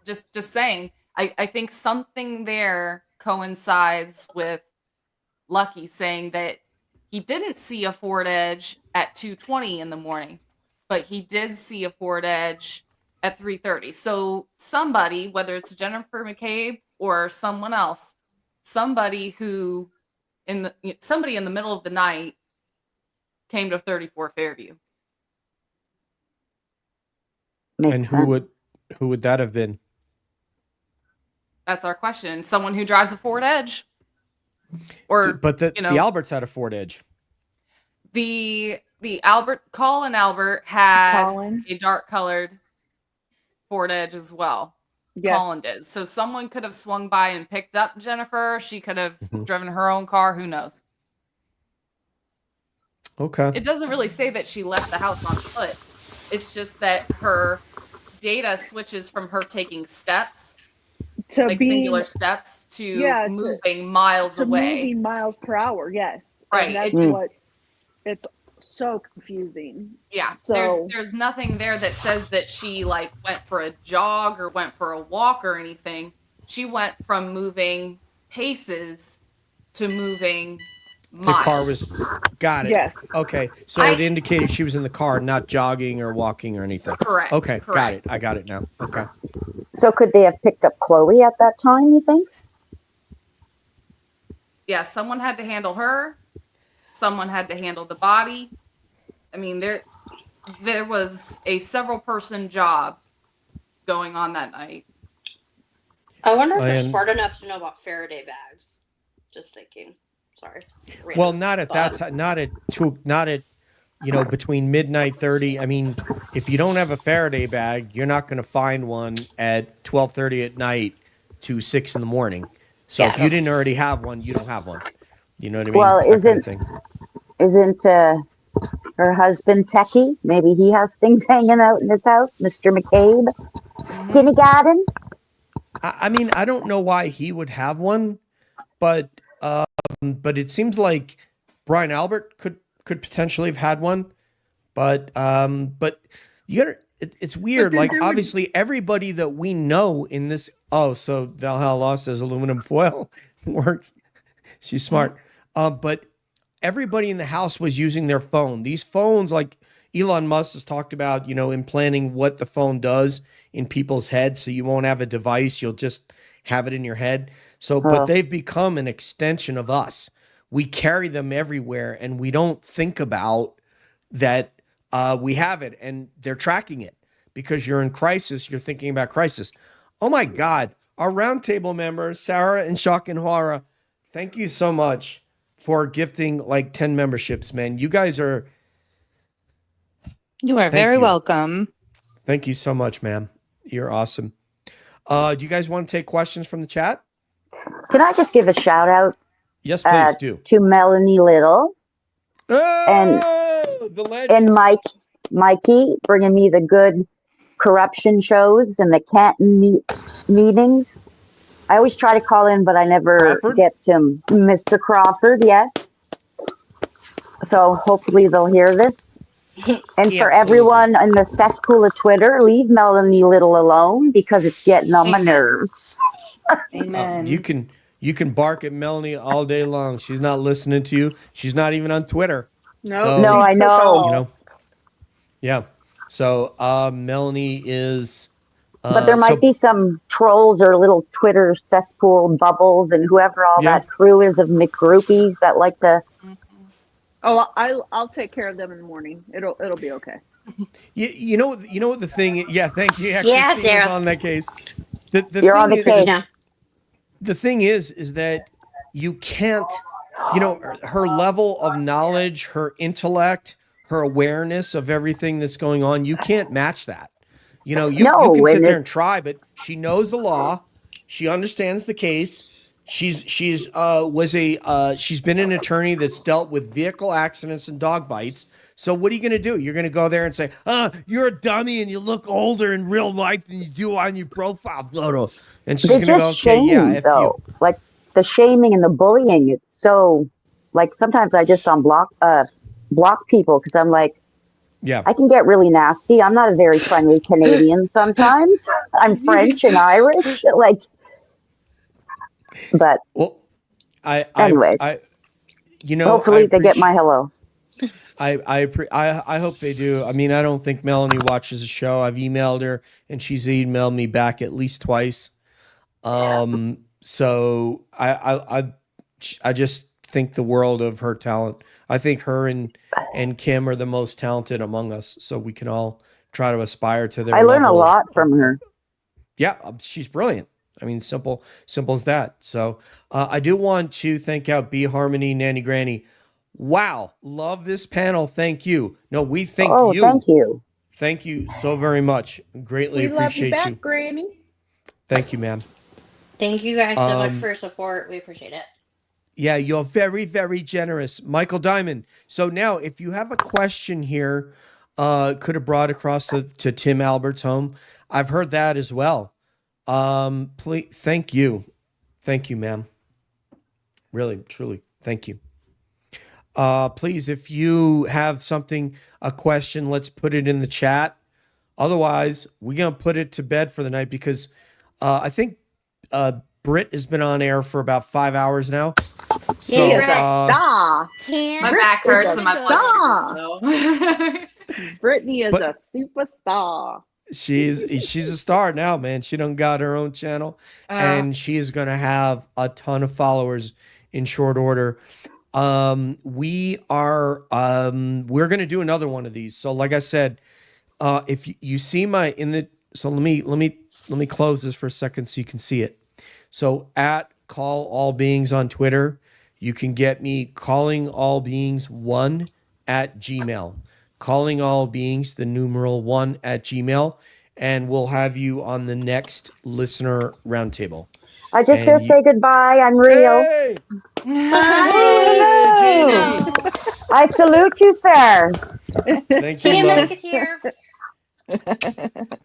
[SPEAKER 7] just saying. I think something there coincides with Lucky saying that he didn't see a Ford Edge at 2:20 in the morning, but he did see a Ford Edge at 3:30. So somebody, whether it's Jennifer McCabe or someone else, somebody in the middle of the night came to 34 Fairview.
[SPEAKER 10] And who would that have been?
[SPEAKER 7] That's our question. Someone who drives a Ford Edge.
[SPEAKER 10] But the Alberts had a Ford Edge.
[SPEAKER 7] The Colin Albert had a dark colored Ford Edge as well. Yes. Colin did. So someone could have swung by and picked up Jennifer. She could have driven her own car. Who knows?
[SPEAKER 10] Okay.
[SPEAKER 7] It doesn't really say that she left the house on foot. It's just that her data switches from her taking steps,
[SPEAKER 6] To
[SPEAKER 7] like
[SPEAKER 6] being,
[SPEAKER 7] singular steps, to
[SPEAKER 6] yeah,
[SPEAKER 7] moving miles
[SPEAKER 6] to
[SPEAKER 7] away.
[SPEAKER 6] moving miles per hour. Yes,
[SPEAKER 7] Right.
[SPEAKER 6] And that's what's it's so confusing.
[SPEAKER 7] Yeah.
[SPEAKER 6] So
[SPEAKER 7] There's nothing there that says that she like went for a jog or went for a walk or anything. She went from moving paces to moving
[SPEAKER 10] The
[SPEAKER 7] miles.
[SPEAKER 10] car was got it.
[SPEAKER 6] Yes.
[SPEAKER 10] Okay. So it indicated she was in the car, not jogging or walking or anything.
[SPEAKER 7] Correct.
[SPEAKER 10] Okay, got
[SPEAKER 7] correct.
[SPEAKER 10] it. I got it now. Okay.
[SPEAKER 9] So could they have picked up Chloe at that time, you think?
[SPEAKER 7] Yeah, someone had to handle her. Someone had to handle the body. I mean, there was a several person job going on that night.
[SPEAKER 5] I wonder if they're
[SPEAKER 10] And-
[SPEAKER 5] smart enough to know about Faraday bags. Just thinking. Sorry.
[SPEAKER 10] Well,
[SPEAKER 5] Random
[SPEAKER 10] not at
[SPEAKER 5] thought.
[SPEAKER 10] that time. Not at between midnight 30. I mean, if you don't have a Faraday bag, you're not going to find one at 12:30 at night to 6 in the morning. So if you didn't already have one, you don't have one. You know what I mean?
[SPEAKER 9] Well,
[SPEAKER 10] That kind of thing.
[SPEAKER 9] isn't her husband techie? Maybe he has things hanging out in his house, Mr. McCabe. Kindergarten?
[SPEAKER 10] I mean, I don't know why he would have one, but it seems like Brian Albert could potentially have had one, but you got it's weird. Like obviously everybody that we know in this. Oh, so Valhalla Law says aluminum foil works. She's smart. But everybody in the house was using their phone. These phones, like Elon Musk has talked about, implanting what the phone does in people's heads. So you won't have a device. You'll just have it in your head. So, but they've become an extension of us. We carry them everywhere and we don't think about that we have it and they're tracking it because you're in crisis. You're thinking about crisis. Oh my God. Our roundtable members, Sarah and Shock and Horror, thank you so much for gifting like 10 memberships, man. You guys are.
[SPEAKER 11] You are very welcome.
[SPEAKER 10] Thank you so much, ma'am. You're awesome. Do you guys want to take questions from the chat?
[SPEAKER 9] Can I just give a shout out?
[SPEAKER 10] Yes, please do.
[SPEAKER 9] To Melanie Little
[SPEAKER 10] the legend.
[SPEAKER 9] and Mikey bringing me the good corruption shows and the Canton meetings. I always try to call in, but I never get to Mr. Crawford. Yes. So hopefully they'll hear this. And for everyone in the cesspool of Twitter, leave Melanie Little alone because it's getting on my nerves.
[SPEAKER 11] Amen.
[SPEAKER 10] You can bark at Melanie all day long. She's not listening to you. She's not even on Twitter.
[SPEAKER 9] No, I know.
[SPEAKER 10] Yeah. So Melanie is.
[SPEAKER 9] But there might be some trolls or little Twitter cesspool bubbles and whoever all that crew is of McGroupies that like to.
[SPEAKER 6] Oh, I'll take care of them in the morning. It'll be okay.
[SPEAKER 10] You know what the thing. Yeah, thank you.
[SPEAKER 5] Yeah,
[SPEAKER 10] Christina's
[SPEAKER 5] Sarah.
[SPEAKER 10] on that case. The
[SPEAKER 9] You're on the
[SPEAKER 10] thing
[SPEAKER 9] case.
[SPEAKER 10] The thing is that you can't. Her level of knowledge, her intellect, her awareness of everything that's going on. You can't match that. You can sit there and try, but she knows the law. She understands the case. She's been an attorney that's dealt with vehicle accidents and dog bites. So what are you going to do? You're going to go there and say, you're a dummy and you look older in real life than you do on your profile photo. And she's going to go, okay, yeah, F you.
[SPEAKER 9] Like the shaming and the bullying. It's so like sometimes I just block people because I'm like,
[SPEAKER 10] yeah,
[SPEAKER 9] I can get really nasty. I'm not a very friendly Canadian sometimes. I'm French and Irish. But anyways, hopefully they get my hello.
[SPEAKER 10] I hope they do. I mean, I don't think Melanie watches the show. I've emailed her and she's emailed me back at least twice. So I just think the world of her talent. I think her and Kim are the most talented among us. So we can all try to aspire to their.
[SPEAKER 9] I learn a lot from her.
[SPEAKER 10] Yeah, she's brilliant. I mean, simple as that. So I do want to thank out B Harmony, Nanny Granny. Wow, love this panel. Thank you. No, we thank you.
[SPEAKER 9] Thank you.
[SPEAKER 10] Thank you so very much. Greatly appreciate
[SPEAKER 6] love you back, Granny.
[SPEAKER 10] Thank you, ma'am.
[SPEAKER 5] Thank you guys so much for your support. We appreciate it.
[SPEAKER 10] Yeah, you're very, very generous. Michael Diamond. So now if you have a question here, could have brought across to Tim Albert's home. I've heard that as well. Please, thank you, ma'am. Really, truly, thank you. Please, if you have a question, let's put it in the chat. Otherwise, we're gonna put it to bed for the night because I think Britt has been on air for about 5 hours now. So,
[SPEAKER 5] Yeah, Britt.
[SPEAKER 6] Star.
[SPEAKER 7] My back
[SPEAKER 6] Britt is
[SPEAKER 7] hurts
[SPEAKER 6] a
[SPEAKER 7] and my
[SPEAKER 6] star.
[SPEAKER 7] blood.
[SPEAKER 6] Brittany is
[SPEAKER 10] But-
[SPEAKER 6] a superstar.
[SPEAKER 10] she's a star now, man. She done got her own channel, and she is gonna have a ton of followers in short order. We're gonna do another one of these. So, like I said, if you see so let me close this for a second so you can see it. So at Call All Beings on Twitter, you can get me calling all beings 1 at Gmail. Calling all beings, the numeral 1 at Gmail, and we'll have you on the next listener roundtable.
[SPEAKER 9] I just
[SPEAKER 10] And
[SPEAKER 9] want to say goodbye. I'm Rio.
[SPEAKER 10] Hey!
[SPEAKER 11] Hello.
[SPEAKER 9] I salute you, sir.
[SPEAKER 10] Thank
[SPEAKER 5] See
[SPEAKER 10] you,
[SPEAKER 5] you,
[SPEAKER 10] love.
[SPEAKER 5] Musketeer.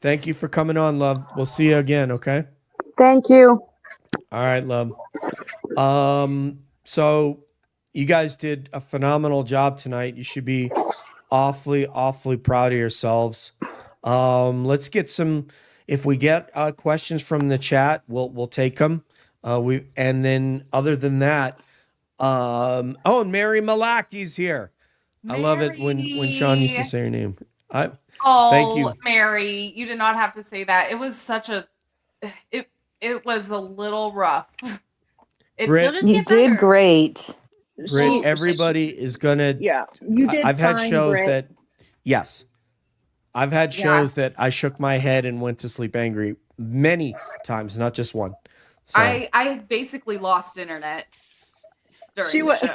[SPEAKER 10] Thank you for coming on, love. We'll see you again, okay?
[SPEAKER 9] Thank you.
[SPEAKER 10] All right, love. So you guys did a phenomenal job tonight. You should be awfully, awfully proud of yourselves. Let's get if we get questions from the chat, we'll take them. And then other than that, and Mary Malaki's here. I love it when Sean used to say her name. Thank you.
[SPEAKER 7] Mary, you did not have to say that. It was it was a little rough.
[SPEAKER 10] Britt,
[SPEAKER 11] You did great.
[SPEAKER 10] Britt, everybody is gonna.
[SPEAKER 6] Yeah, you did.
[SPEAKER 10] I've had
[SPEAKER 6] fine,
[SPEAKER 10] shows
[SPEAKER 6] Britt.
[SPEAKER 10] that. Yes, I've had shows that I shook my head and went to sleep angry many times, not just one. So
[SPEAKER 7] I basically lost internet during
[SPEAKER 6] She
[SPEAKER 7] the
[SPEAKER 6] wa-
[SPEAKER 7] show.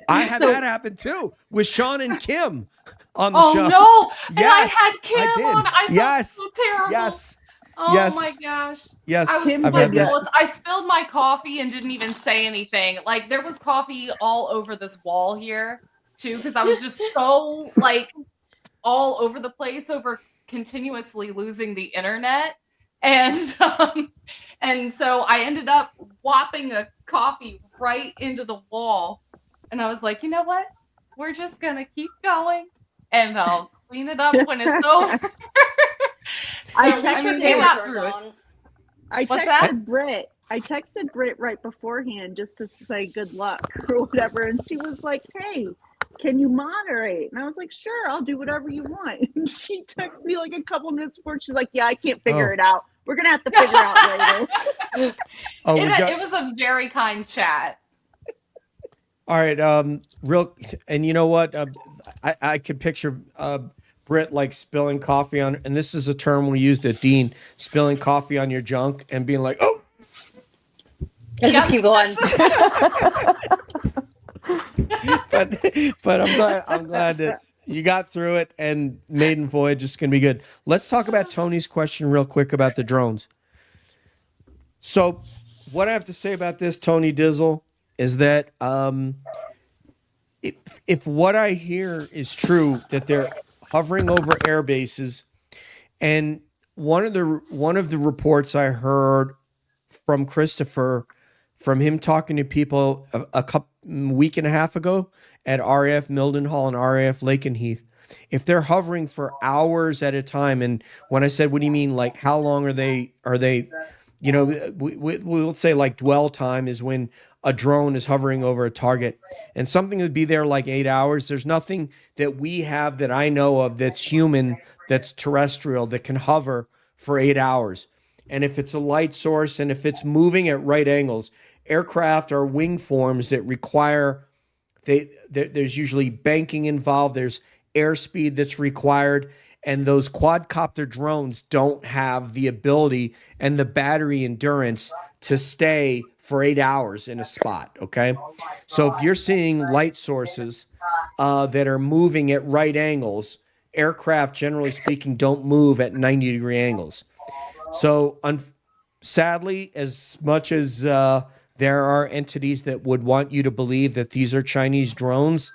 [SPEAKER 10] I had that happen too with Sean and Kim on the
[SPEAKER 7] Oh
[SPEAKER 10] show.
[SPEAKER 7] no! And I
[SPEAKER 10] Yes,
[SPEAKER 7] had Kim
[SPEAKER 10] I did.
[SPEAKER 7] on. I felt
[SPEAKER 10] Yes,
[SPEAKER 7] so terrible.
[SPEAKER 10] yes,
[SPEAKER 7] Oh
[SPEAKER 10] yes.
[SPEAKER 7] my gosh.
[SPEAKER 10] yes.
[SPEAKER 7] I was
[SPEAKER 6] Kim
[SPEAKER 10] I've had
[SPEAKER 6] did
[SPEAKER 10] that.
[SPEAKER 6] that.
[SPEAKER 7] I spilled my coffee and didn't even say anything. Like there was coffee all over this wall here too, because I was just so all over the place over continuously losing the internet. And and so I ended up whopping a coffee right into the wall. And I was like, you know what? We're just gonna keep going and I'll clean it up when it's over. They got through it.
[SPEAKER 6] I
[SPEAKER 7] What's that?
[SPEAKER 6] texted Britt right beforehand just to say good luck or whatever, and she was like, "Hey, can you moderate?" And I was like, "Sure, I'll do whatever you want." And she texted me like a couple minutes before. She's like, "Yeah, I can't figure it out. We're gonna have to figure out later."
[SPEAKER 7] It was a very kind chat.
[SPEAKER 10] All right, and you know what? I could picture Britt spilling coffee on, and this is a term we used at Dean, spilling coffee on your junk and being like, "Oh."
[SPEAKER 5] Just keep going.
[SPEAKER 10] but I'm glad that you got through it, and maiden voyage is going to be good. Let's talk about Tony's question real quick about the drones. So, what I have to say about this, Tony Dizzle, is that if what I hear is true, that they're hovering over air bases, and one of the reports I heard from Christopher, from him talking to people a week and a half ago at RAF Mildenhall and RAF Lakenheath, if they're hovering for hours at a time, and when I said, what do you mean, how long are they, we'll say dwell time is when a drone is hovering over a target, and something would be there 8 hours. There's nothing that we have that I know of that's human, that's terrestrial, that can hover for 8 hours. And if it's a light source and if it's moving at right angles, aircraft are wing forms that require, there's usually banking involved, there's airspeed that's required, and those quadcopter drones don't have the ability and the battery endurance to stay for 8 hours in a spot, okay? So if you're seeing light sources that are moving at right angles, aircraft, generally speaking, don't move at 90-degree angles. So sadly, as much as there are entities that would want you to believe that these are Chinese drones,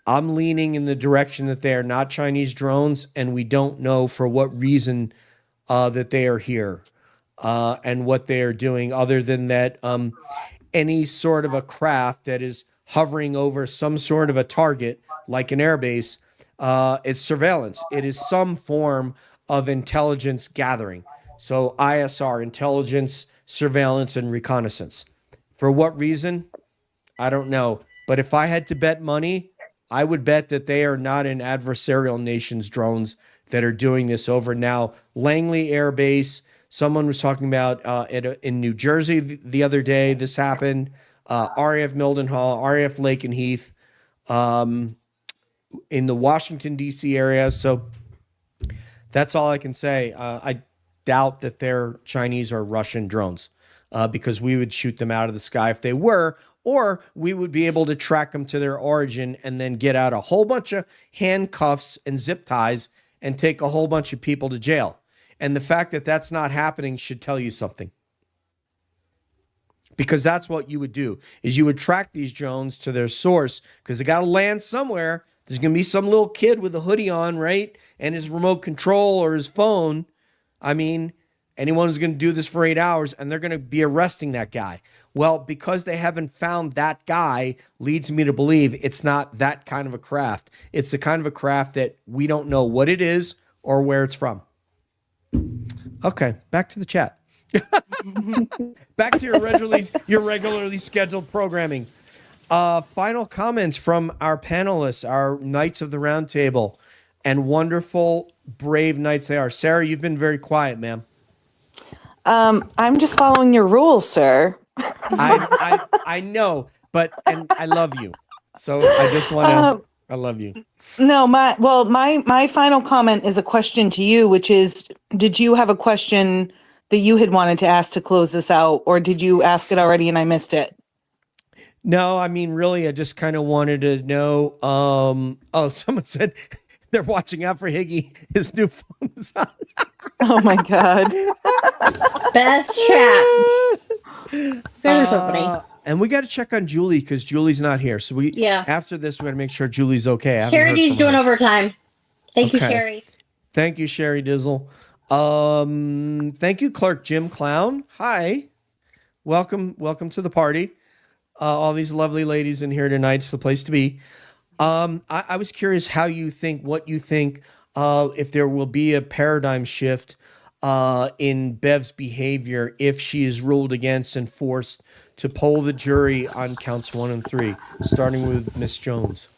[SPEAKER 10] I'm leaning in the direction that they are not Chinese drones, and we don't know for what reason that they are here and what they are doing, other than that any sort of a craft that is hovering over some sort of a target, like an airbase, it's surveillance. It is some form of intelligence gathering. So ISR, intelligence, surveillance, and reconnaissance. For what reason? I don't know. But if I had to bet money, I would bet that they are not an adversarial nation's drones that are doing this over now. Langley Air Base, someone was talking about in New Jersey the other day, this happened. RAF Mildenhall, RAF Lake and Heath, in the Washington, D.C. area. So that's all I can say. I doubt that they're Chinese or Russian drones because we would shoot them out of the sky if they were, or we would be able to track them to their origin and then get out a whole bunch of handcuffs and zip ties and take a whole bunch of people to jail. And the fact that that's not happening should tell you something. Because that's what you would do, is you would track these drones to their source, because they got to land somewhere. There's going to be some little kid with a hoodie on, right? And his remote control or his phone. I mean, anyone who's going to do this for 8 hours, and they're going to be arresting that guy. Well, because they haven't found that guy, leads me to believe it's not that kind of a craft. It's the kind of a craft that we don't know what it is or where it's from. Okay, back to the chat. Back to your regularly scheduled programming. Final comments from our panelists, our Knights of the Round Table, and wonderful, brave knights they are. Sarah, you've been very quiet, ma'am.
[SPEAKER 11] I'm just following your rules, sir.
[SPEAKER 10] I know, and I love you. So I just want to, I love you.
[SPEAKER 11] No, my final comment is a question to you, which is, did you have a question that you had wanted to ask to close this out, or did you ask it already and I missed it?
[SPEAKER 10] No, I mean, really, I just kind of wanted to know. Someone said they're watching out for Higgy. His new phone is on.
[SPEAKER 11] Oh my God.
[SPEAKER 5] Best chat. There's so funny.
[SPEAKER 10] And we got to check on Julie because Julie's not here. So after this, we got to make sure Julie's okay.
[SPEAKER 5] Charity's doing overtime. Thank you, Sherry.
[SPEAKER 10] Thank you, Sherry Dizzle. Thank you, Clerk Jim Clown. Hi. Welcome to the party. All these lovely ladies in here tonight. It's the place to be. I was curious what you think if there will be a paradigm shift in Bev's behavior if she is ruled against and forced to poll the jury on counts 1 and 3, starting with Miss Jones.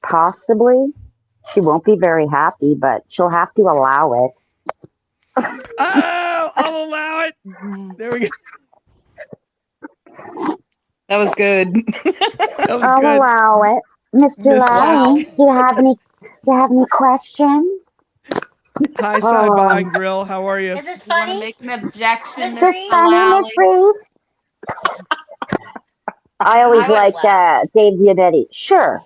[SPEAKER 9] Possibly. She won't be very happy, but she'll have to allow it.
[SPEAKER 10] Oh, I'll allow it. There we go.
[SPEAKER 11] That was good.
[SPEAKER 9] I'll allow it. Mr. Larry, do you have any questions?
[SPEAKER 10] Hi, Sidebar and Grill. How are you?
[SPEAKER 5] Is this funny?
[SPEAKER 7] Make an objection,
[SPEAKER 9] Is this funny, Miss Reed? I always like Dave Giannetti. Sure.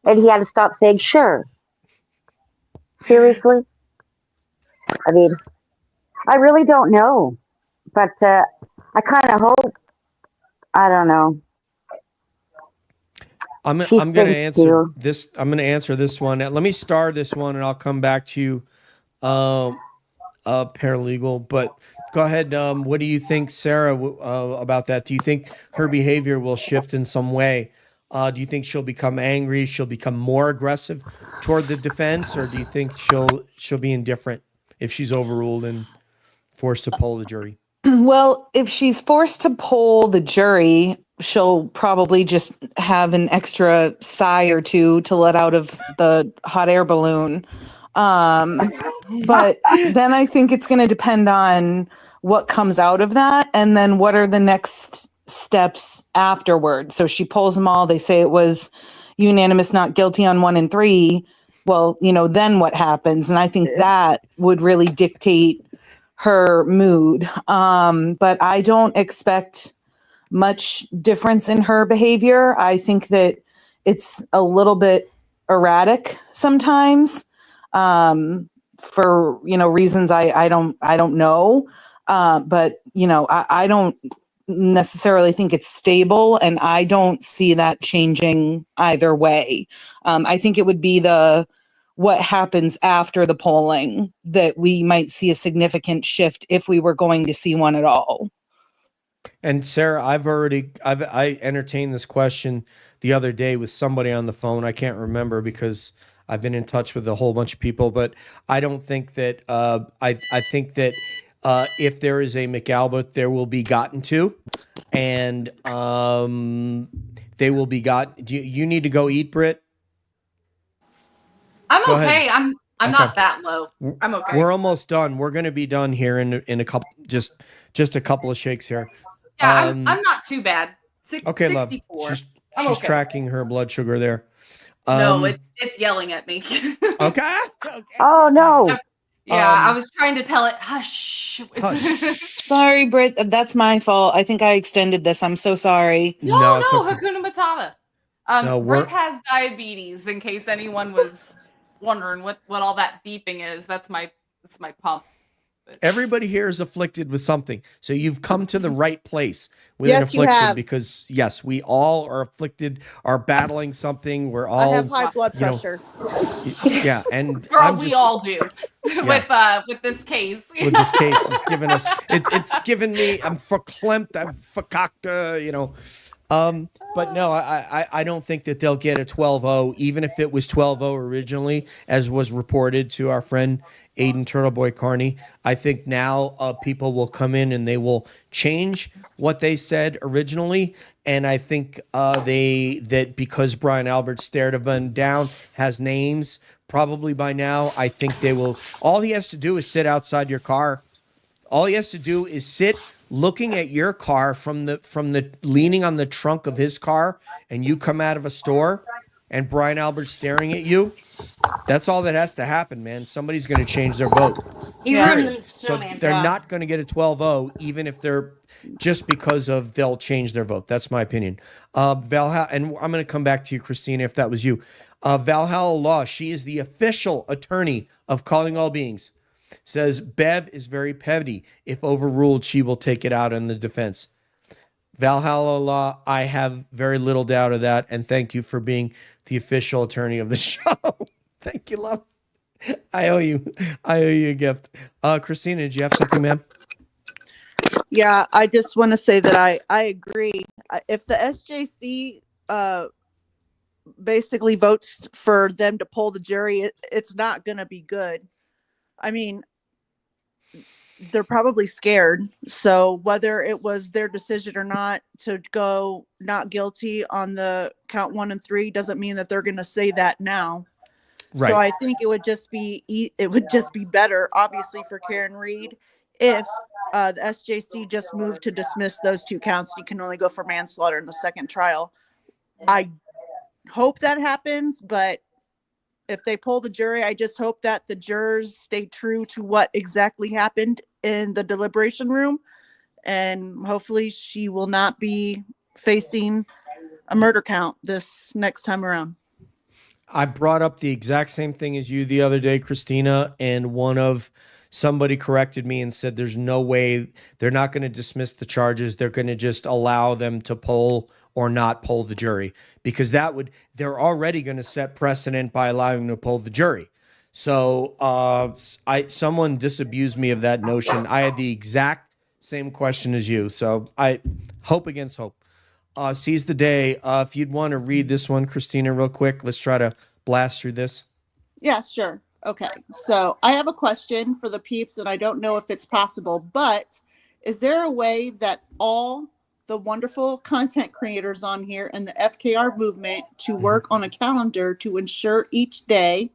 [SPEAKER 9] And he had to stop saying sure. Seriously? I mean, I really don't know. But I kind of hope. I don't know.
[SPEAKER 10] I'm going to answer this. I'm going to answer this one. Let me star this one, and I'll come back to you, paralegal. But go ahead. What do you think, Sarah, about that? Do you think her behavior will shift in some way? Do you think she'll become angry? She'll become more aggressive toward the defense, or do you think she'll be indifferent if she's overruled and forced to poll the jury?
[SPEAKER 11] Well, if she's forced to poll the jury, she'll probably just have an extra sigh or two to let out of the hot air balloon. But then I think it's going to depend on what comes out of that, and then what are the next steps afterward. So she polls them all. They say it was unanimous, not guilty on 1 and 3. Well, then what happens? And I think that would really dictate her mood. But I don't expect much difference in her behavior. I think that it's a little bit erratic sometimes, for reasons I don't know. But I don't necessarily think it's stable, and I don't see that changing either way. I think it would be what happens after the polling that we might see a significant shift if we were going to see one at all.
[SPEAKER 10] And Sarah, I entertained this question the other day with somebody on the phone. I can't remember because I've been in touch with a whole bunch of people, but I don't think that I think that if there is a McAlbert, there will be gotten to, and they will be got. Do you need to go eat, Britt?
[SPEAKER 7] I'm
[SPEAKER 10] Go
[SPEAKER 7] okay.
[SPEAKER 10] ahead.
[SPEAKER 7] I'm not that low. I'm okay.
[SPEAKER 10] We're almost done. We're going to be done here in a couple, just a couple of shakes here.
[SPEAKER 7] Yeah, I'm not too bad.
[SPEAKER 10] Okay,
[SPEAKER 7] 64.
[SPEAKER 10] love. She's
[SPEAKER 7] okay.
[SPEAKER 10] tracking her blood sugar there.
[SPEAKER 7] No, it's yelling at me.
[SPEAKER 10] Okay.
[SPEAKER 9] Oh no.
[SPEAKER 7] Yeah, I was trying to tell it, hush.
[SPEAKER 11] Sorry, Britt. That's my fault. I think I extended this. I'm so sorry.
[SPEAKER 7] No,
[SPEAKER 10] it's okay.
[SPEAKER 7] Hakuna Matata. Britt has diabetes, in case anyone was wondering what all that beeping is. That's my pump.
[SPEAKER 10] Everybody here is afflicted with something. So you've come to the right place with
[SPEAKER 6] Yes,
[SPEAKER 10] an
[SPEAKER 6] you
[SPEAKER 10] affliction
[SPEAKER 6] have.
[SPEAKER 10] because yes, we all are afflicted, are battling something. We're all
[SPEAKER 6] I have high blood pressure.
[SPEAKER 10] Yeah, and
[SPEAKER 7] Girl, we all do. With this case.
[SPEAKER 10] With this case, it's given us it's given me, I'm verklempt, I'm verkakte, but no, I don't think that they'll get a 12-0, even if it was 12-0 originally, as was reported to our friend Aiden Turtleboy Carney. I think now people will come in and they will change what they said originally, and I think that because Brian Albert stared them down, has names probably by now, I think they will. All he has to do is sit outside your car. All he has to do is sit looking at your car from the leaning on the trunk of his car, and you come out of a store and Brian Albert's staring at you. That's all that has to happen, man. Somebody's going to change their vote. So they're not going to get a 12-0, even if they're just because of they'll change their vote. That's my opinion. Valhalla, and I'm going to come back to you, Christina, if that was you. Valhalla Law, she is the official attorney of Calling All Beings. Says Bev is very petty. If overruled, she will take it out in the defense. Valhalla Law, I have very little doubt of that, and thank you for being the official attorney of the show. Thank you, love. I owe you a gift. Christina, did you have something, ma'am?
[SPEAKER 6] Yeah, I just want to say that I agree. If the SJC basically votes for them to poll the jury, it's not going to be good. I mean, they're probably scared. So whether it was their decision or not to go not guilty on the count 1 and 3 doesn't mean that they're going to say that now. Right. So I think it would just be better, obviously, for Karen Reed if the SJC just moved to dismiss those 2 counts. You can only go for manslaughter in the second trial. I hope that happens, but if they poll the jury, I just hope that the jurors stay true to what exactly happened in the deliberation room, and hopefully she will not be facing a murder count this next time around.
[SPEAKER 10] I brought up the exact same thing as you the other day, Christina, and somebody corrected me and said there's no way they're not going to dismiss the charges. They're going to just allow them to poll or not poll the jury, because they're already going to set precedent by allowing them to poll the jury. So someone disabused me of that notion. I had the exact same question as you. So I hope against hope. Seize the day. If you'd want to read this one, Christina, real quick, let's try to blast through this.
[SPEAKER 6] Yeah, sure. Okay. So I have a question for the peeps, and I don't know if it's possible, but is there a way that all the wonderful content creators on here and the FKR movement to work on a calendar to ensure each day?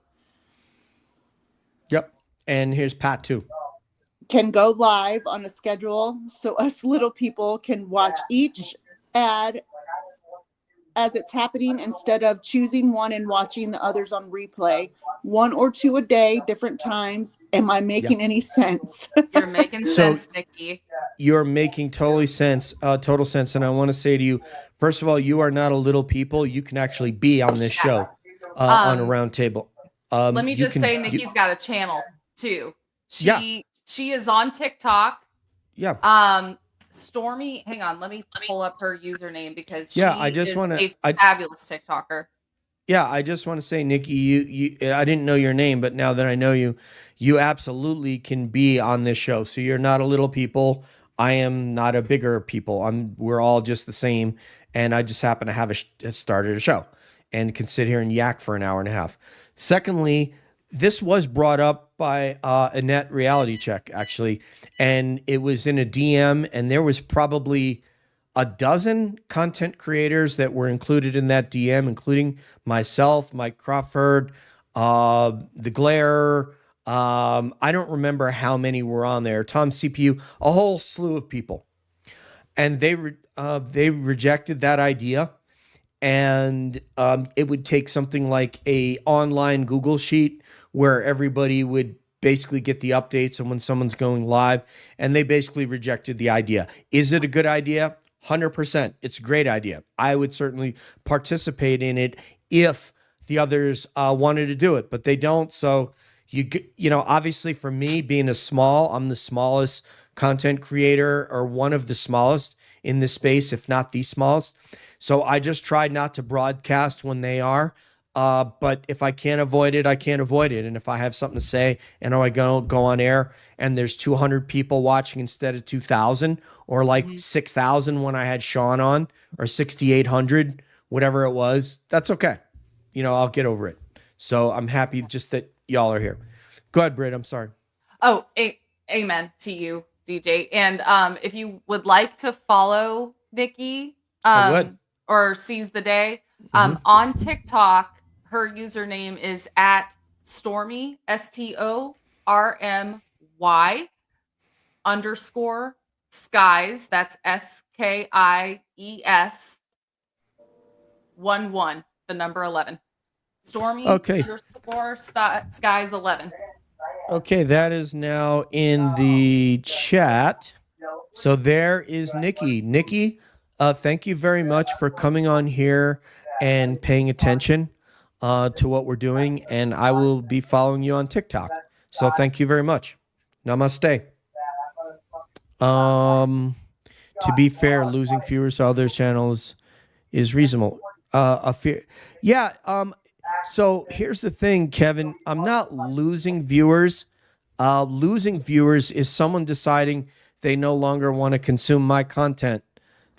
[SPEAKER 10] Yep. And here's Pat too.
[SPEAKER 6] Can go live on a schedule so us little people can watch each ad as it's happening instead of choosing one and watching the others on replay. 1 or 2 a day, different times. Am I making any sense?
[SPEAKER 7] You're making sense, Nikki.
[SPEAKER 10] You're making total sense. And I want to say to you, first of all, you are not a little people. You can actually be on this show on a roundtable.
[SPEAKER 7] Let me just say, Nikki's got a channel too. She is on TikTok,
[SPEAKER 10] Yeah.
[SPEAKER 7] Stormy, hang on, let me pull up her username because
[SPEAKER 10] Yeah,
[SPEAKER 7] she
[SPEAKER 10] I just
[SPEAKER 7] is
[SPEAKER 10] want to.
[SPEAKER 7] a fabulous TikToker.
[SPEAKER 10] Yeah, I just want to say, Nikki, I didn't know your name, but now that I know you, you absolutely can be on this show. So you're not a little people. I am not a bigger people. We're all just the same, and I just happen to have started a show, and can sit here and yak for an hour and a half. Secondly, this was brought up by Annette Reality Check actually, and it was in a DM, and there was probably a dozen content creators that were included in that DM, including myself, Mike Crawford, The Glare. I don't remember how many were on there. Tom CPU, a whole slew of people, and they rejected that idea. And it would take something like a online Google sheet where everybody would basically get the updates on when someone's going live, and they basically rejected the idea. Is it a good idea? 100%. It's a great idea. I would certainly participate in it if the others wanted to do it, but they don't. So obviously for me being I'm the smallest content creator, or one of the smallest in this space, if not the smallest. So I just tried not to broadcast when they are. But if I can't avoid it, I can't avoid it. And if I have something to say and I go on air and there's 200 people watching instead of 2,000, or like 6,000 when I had Sean on, or 6,800, whatever it was, that's okay. I'll get over it. So I'm happy just that y'all are here. Go ahead, Britt. I'm sorry.
[SPEAKER 7] Oh, amen to you, DJ. And if you would like to follow Nikki
[SPEAKER 10] I would.
[SPEAKER 7] or Seize the Day on TikTok, her username is at Stormy, STORMY _skies. That's SKIES 11, the number 11. Stormy _skies 11.
[SPEAKER 10] Okay, that is now in the chat. So there is Nikki. Nikki, thank you very much for coming on here and paying attention to what we're doing. And I will be following you on TikTok. So thank you very much. Namaste. To be fair, losing viewers to other channels is reasonable. So here's the thing, Kevin. I'm not losing viewers. Losing viewers is someone deciding they no longer want to consume my content.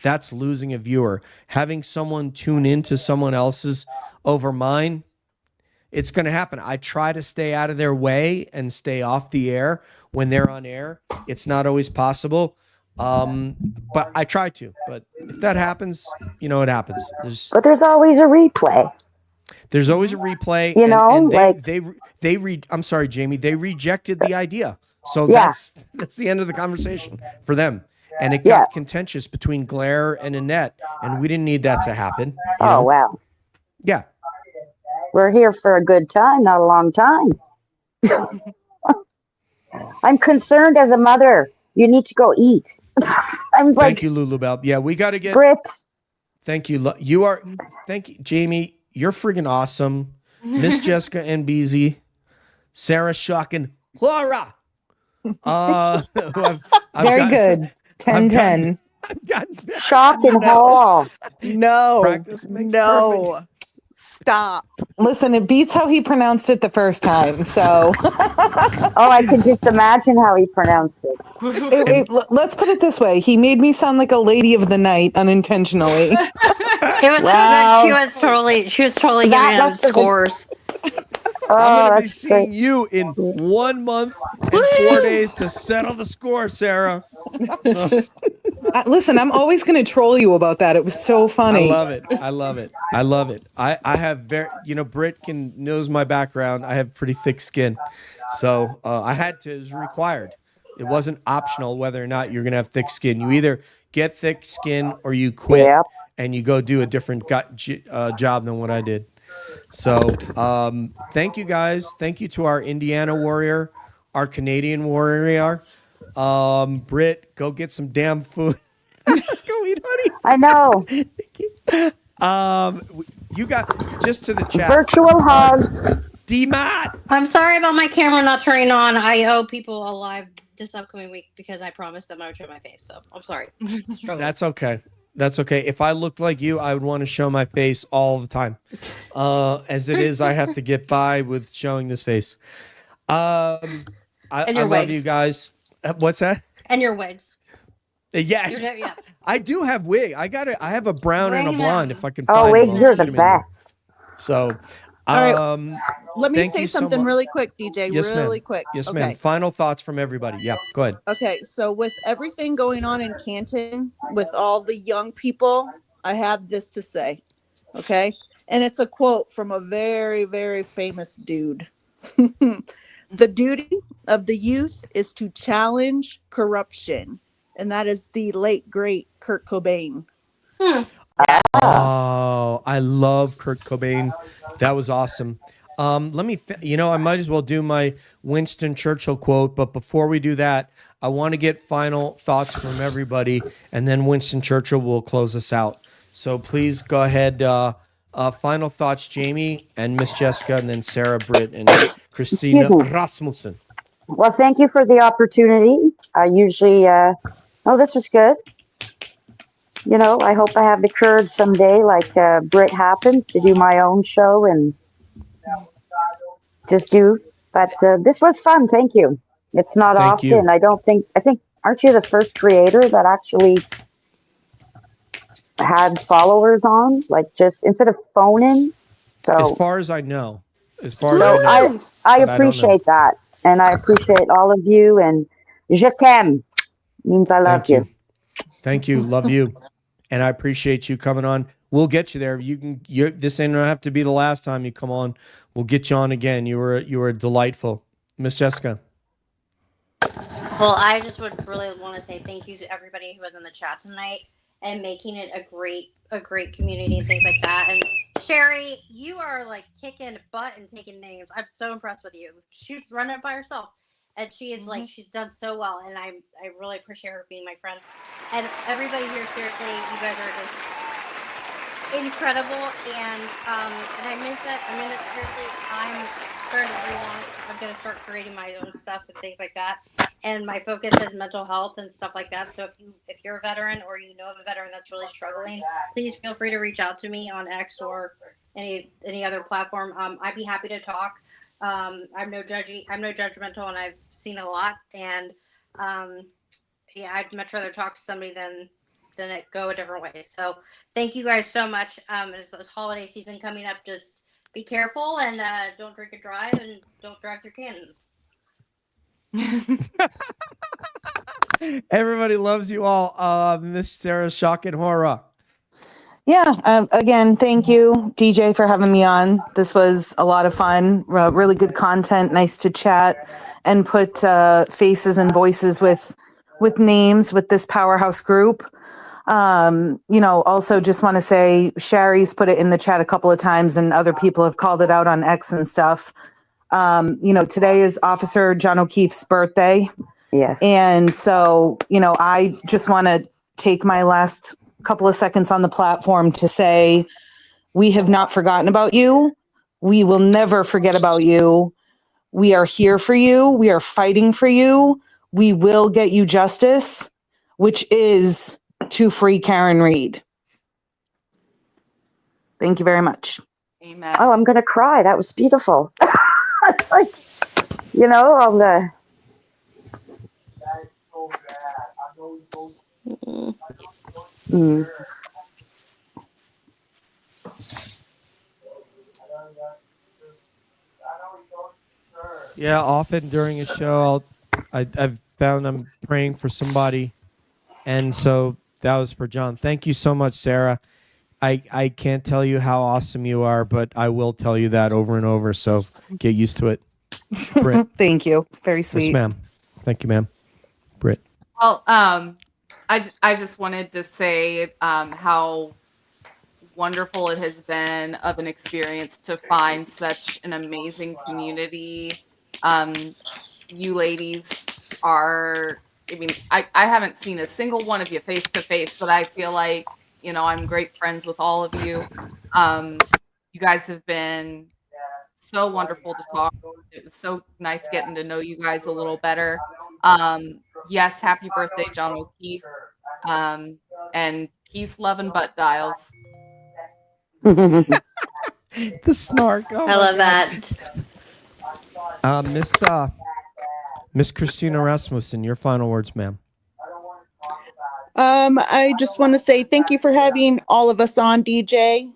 [SPEAKER 10] That's losing a viewer. Having someone tune into someone else's over mine, it's going to happen. I try to stay out of their way and stay off the air when they're on air. It's not always possible, but I try to. But if that happens, it happens.
[SPEAKER 9] But there's always a replay.
[SPEAKER 10] There's always a replay. I'm sorry, Jamie. They rejected the idea. So that's the end of the conversation for them. And it got contentious between Glare and Annette, and we didn't need that to happen.
[SPEAKER 9] Wow.
[SPEAKER 10] Yeah.
[SPEAKER 9] We're here for a good time, not a long time. I'm concerned as a mother. You need to go eat.
[SPEAKER 10] Thank you, Lulu Bell. Yeah, we got to get...
[SPEAKER 9] Britt.
[SPEAKER 10] Thank you. Thank you, Jamie. You're friggin' awesome. Miss Jessica and Beezy. Sarah Shocking. Laura.
[SPEAKER 11] Very good. 10-10.
[SPEAKER 9] Shock and Hall.
[SPEAKER 6] No.
[SPEAKER 10] Practice makes
[SPEAKER 6] No. Stop.
[SPEAKER 11] Listen, it beats how he pronounced it the first time. So,
[SPEAKER 9] I can just imagine how he pronounced it.
[SPEAKER 11] Let's put it this way: he made me sound like a lady of the night unintentionally.
[SPEAKER 5] It was so good. She was totally giving him scores.
[SPEAKER 10] I'm going to be seeing you in 1 month and 4 days to settle the score, Sarah.
[SPEAKER 11] Listen, I'm always going to troll you about that. It was so funny.
[SPEAKER 10] I love it. I have Britt knows my background. I have pretty thick skin. So I had to, it was required. It wasn't optional whether or not you're going to have thick skin. You either get thick skin or you quit and you go do a different job than what I did. So thank you guys. Thank you to our Indiana warrior, our Canadian warrior. Britt, go get some damn food. Go eat, honey.
[SPEAKER 9] I know.
[SPEAKER 10] You got just to the chat.
[SPEAKER 9] Virtual hugs.
[SPEAKER 10] D-Mat.
[SPEAKER 5] I'm sorry about my camera not turning on. I owe people a live this upcoming week because I promised them I would show my face. So I'm sorry. Struggle.
[SPEAKER 10] That's okay. That's okay. If I looked like you, I would want to show my face all the time. As it is, I have to get by with showing this face.
[SPEAKER 5] And
[SPEAKER 10] I
[SPEAKER 5] your
[SPEAKER 10] love
[SPEAKER 5] wigs.
[SPEAKER 10] you guys. What's that?
[SPEAKER 5] And your wigs.
[SPEAKER 10] Yes.
[SPEAKER 5] Yeah.
[SPEAKER 10] I do have wig. I have a brown and a
[SPEAKER 5] Bring
[SPEAKER 10] blonde
[SPEAKER 5] them.
[SPEAKER 10] if I can
[SPEAKER 9] Oh,
[SPEAKER 10] find
[SPEAKER 9] wigs
[SPEAKER 10] them.
[SPEAKER 9] are
[SPEAKER 10] I'll
[SPEAKER 9] the
[SPEAKER 10] fit 'em in there.
[SPEAKER 9] best.
[SPEAKER 10] So,
[SPEAKER 6] All right. Let me
[SPEAKER 10] thank
[SPEAKER 6] say
[SPEAKER 10] you so
[SPEAKER 6] something
[SPEAKER 10] much.
[SPEAKER 6] really quick, DJ.
[SPEAKER 10] Yes,
[SPEAKER 6] really
[SPEAKER 10] ma'am.
[SPEAKER 6] quick.
[SPEAKER 10] Yes,
[SPEAKER 6] okay.
[SPEAKER 10] ma'am. Final thoughts from everybody. Yeah, go ahead.
[SPEAKER 6] Okay, so with everything going on in Canton, with all the young people, I have this to say. Okay, and it's a quote from a very, very famous dude. The duty of the youth is to challenge corruption, and that is the late great Kurt Cobain.
[SPEAKER 10] Oh, I love Kurt Cobain. That was awesome. Let me, I might as well do my Winston Churchill quote, but before we do that, I want to get final thoughts from everybody, and then Winston Churchill will close us out. So please go ahead. Final thoughts, Jamie and Miss Jessica, and then Sarah, Britt, and Christina
[SPEAKER 9] Excuse me.
[SPEAKER 10] Rasmussen.
[SPEAKER 9] Well, thank you for the opportunity. I usually, this was good. I hope I have the courage someday, like Brit happens, to do my own show and just do. But this was fun. Thank you. It's not
[SPEAKER 10] Thank
[SPEAKER 9] often.
[SPEAKER 10] you.
[SPEAKER 9] I think, aren't you the first creator that actually had followers on, like just instead of phone-ins?
[SPEAKER 10] As
[SPEAKER 9] So,
[SPEAKER 10] far as I know, I but I don't know.
[SPEAKER 9] appreciate that. And I appreciate all of you. And je t'aime means I love
[SPEAKER 10] Thank you. Thank you. Love you. And I appreciate you coming on. We'll get you there. This ain't gonna have to be the last time you come on. We'll get you on again. You were delightful. Miss Jessica.
[SPEAKER 5] Well, I just would really want to say thank you to everybody who was in the chat tonight and making it a great community and things like that. And Sherry, you are like kicking butt and taking names. I'm so impressed with you. She's running it by herself, and she is like she's done so well. And I really appreciate her being my friend. And everybody here, seriously, you guys are just incredible. And I meant that. I mean it seriously. I'm starting to relaunch. I'm gonna start creating my own stuff and things like that. And my focus is mental health and stuff like that. So if you're a veteran or you know of a veteran that's really struggling, please feel free to reach out to me on X or any other platform. I'd be happy to talk. I'm no judgmental, and I've seen a lot. And I'd much rather talk to somebody than it go a different way. So thank you guys so much. It's the holiday season coming up. Just be careful and don't drink and drive, and don't drive through Canton.
[SPEAKER 10] Everybody loves you all. Miss Sarah Shock and Horror.
[SPEAKER 11] Yeah. Again, thank you, DJ, for having me on. This was a lot of fun. Really good content. Nice to chat and put faces and voices with names with this powerhouse group. Also just want to say Sherry's put it in the chat a couple of times, and other people have called it out on X and stuff. Today is Officer John O'Keefe's birthday.
[SPEAKER 9] Yes.
[SPEAKER 11] And so, I just want to take my last couple of seconds on the platform to say, we have not forgotten about you. We will never forget about you. We are here for you. We are fighting for you. We will get you justice, which is to free Karen Read. Thank you very much.
[SPEAKER 7] Amen.
[SPEAKER 9] Oh, I'm going to cry. That was beautiful. It's like, on the...
[SPEAKER 10] Yeah, often during a show, I've found I'm praying for somebody, and so that was for John. Thank you so much, Sarah. I can't tell you how awesome you are, but I will tell you that over and over. So get used to it. Britt.
[SPEAKER 11] Thank you. Very sweet.
[SPEAKER 10] Yes, ma'am. Thank you, ma'am. Britt.
[SPEAKER 7] Well, I just wanted to say how wonderful it has been of an experience to find such an amazing community. You ladies are, I haven't seen a single one of you face to face, but I feel like, I'm great friends with all of you. You guys have been so wonderful to talk to. It was so nice getting to know you guys a little better. Yes, happy birthday, John O'Keefe. And peace, love, and butt dials.
[SPEAKER 10] The snark. Oh
[SPEAKER 5] I
[SPEAKER 10] my
[SPEAKER 5] love
[SPEAKER 10] God.
[SPEAKER 5] that.
[SPEAKER 10] Miss Christina Rasmussen, your final words, ma'am.
[SPEAKER 6] I just want to say thank you for having all of us on, DJ.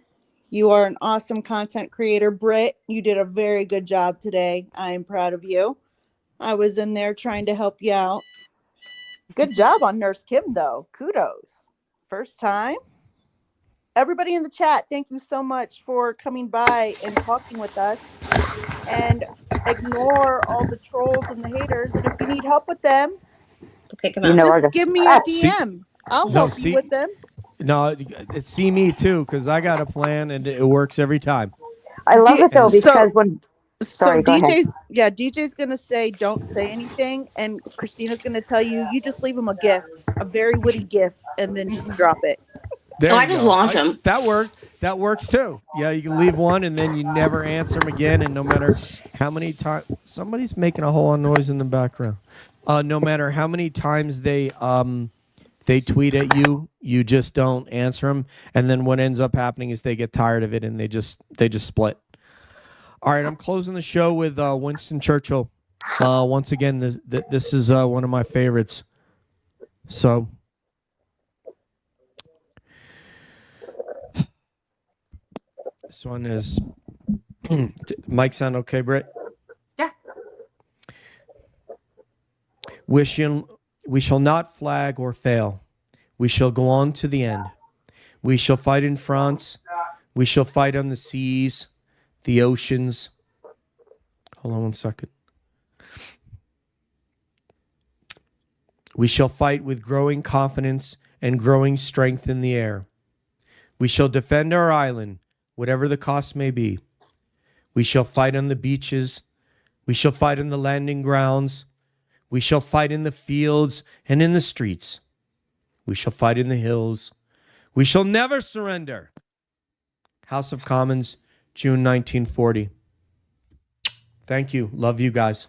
[SPEAKER 6] You are an awesome content creator. Britt, you did a very good job today. I am proud of you. I was in there trying to help you out. Good job on Nurse Kim, though. Kudos. First time. Everybody in the chat, thank you so much for coming by and talking with us. And ignore all the trolls and the haters. And if you need help with them,
[SPEAKER 5] Kick him
[SPEAKER 9] You
[SPEAKER 5] out.
[SPEAKER 9] know where
[SPEAKER 6] just
[SPEAKER 9] to.
[SPEAKER 6] give me a
[SPEAKER 10] See-
[SPEAKER 6] DM. I'll
[SPEAKER 10] No,
[SPEAKER 6] help you with them.
[SPEAKER 10] No, see me too, because I got a plan and it works every time.
[SPEAKER 9] I love it though
[SPEAKER 10] And-
[SPEAKER 9] because when. Sorry, go ahead.
[SPEAKER 6] DJ's gonna say don't say anything, and Christina's gonna tell you just leave him a gif, a very witty gif, and then just drop it.
[SPEAKER 10] There
[SPEAKER 5] I
[SPEAKER 10] you
[SPEAKER 5] just
[SPEAKER 10] go.
[SPEAKER 5] launch them.
[SPEAKER 10] That works too. Yeah, you can leave one and then you never answer them again. And no matter how many times somebody's making a whole lot of noise in the background, no matter how many times they tweet at you, you just don't answer them. And then what ends up happening is they get tired of it and they just split. All right, I'm closing the show with Winston Churchill. Once again, this is one of my favorites. So. This one is mic sound okay, Britt?
[SPEAKER 7] Yeah.
[SPEAKER 10] We shall not flag or fail. We shall go on to the end. We shall fight in France. We shall fight on the seas, the oceans. Hold on one second. We shall fight with growing confidence and growing strength in the air. We shall defend our island, whatever the cost may be. We shall fight on the beaches. We shall fight on the landing grounds. We shall fight in the fields and in the streets. We shall fight in the hills. We shall never surrender. House of Commons, June 1940. Thank you. Love you guys.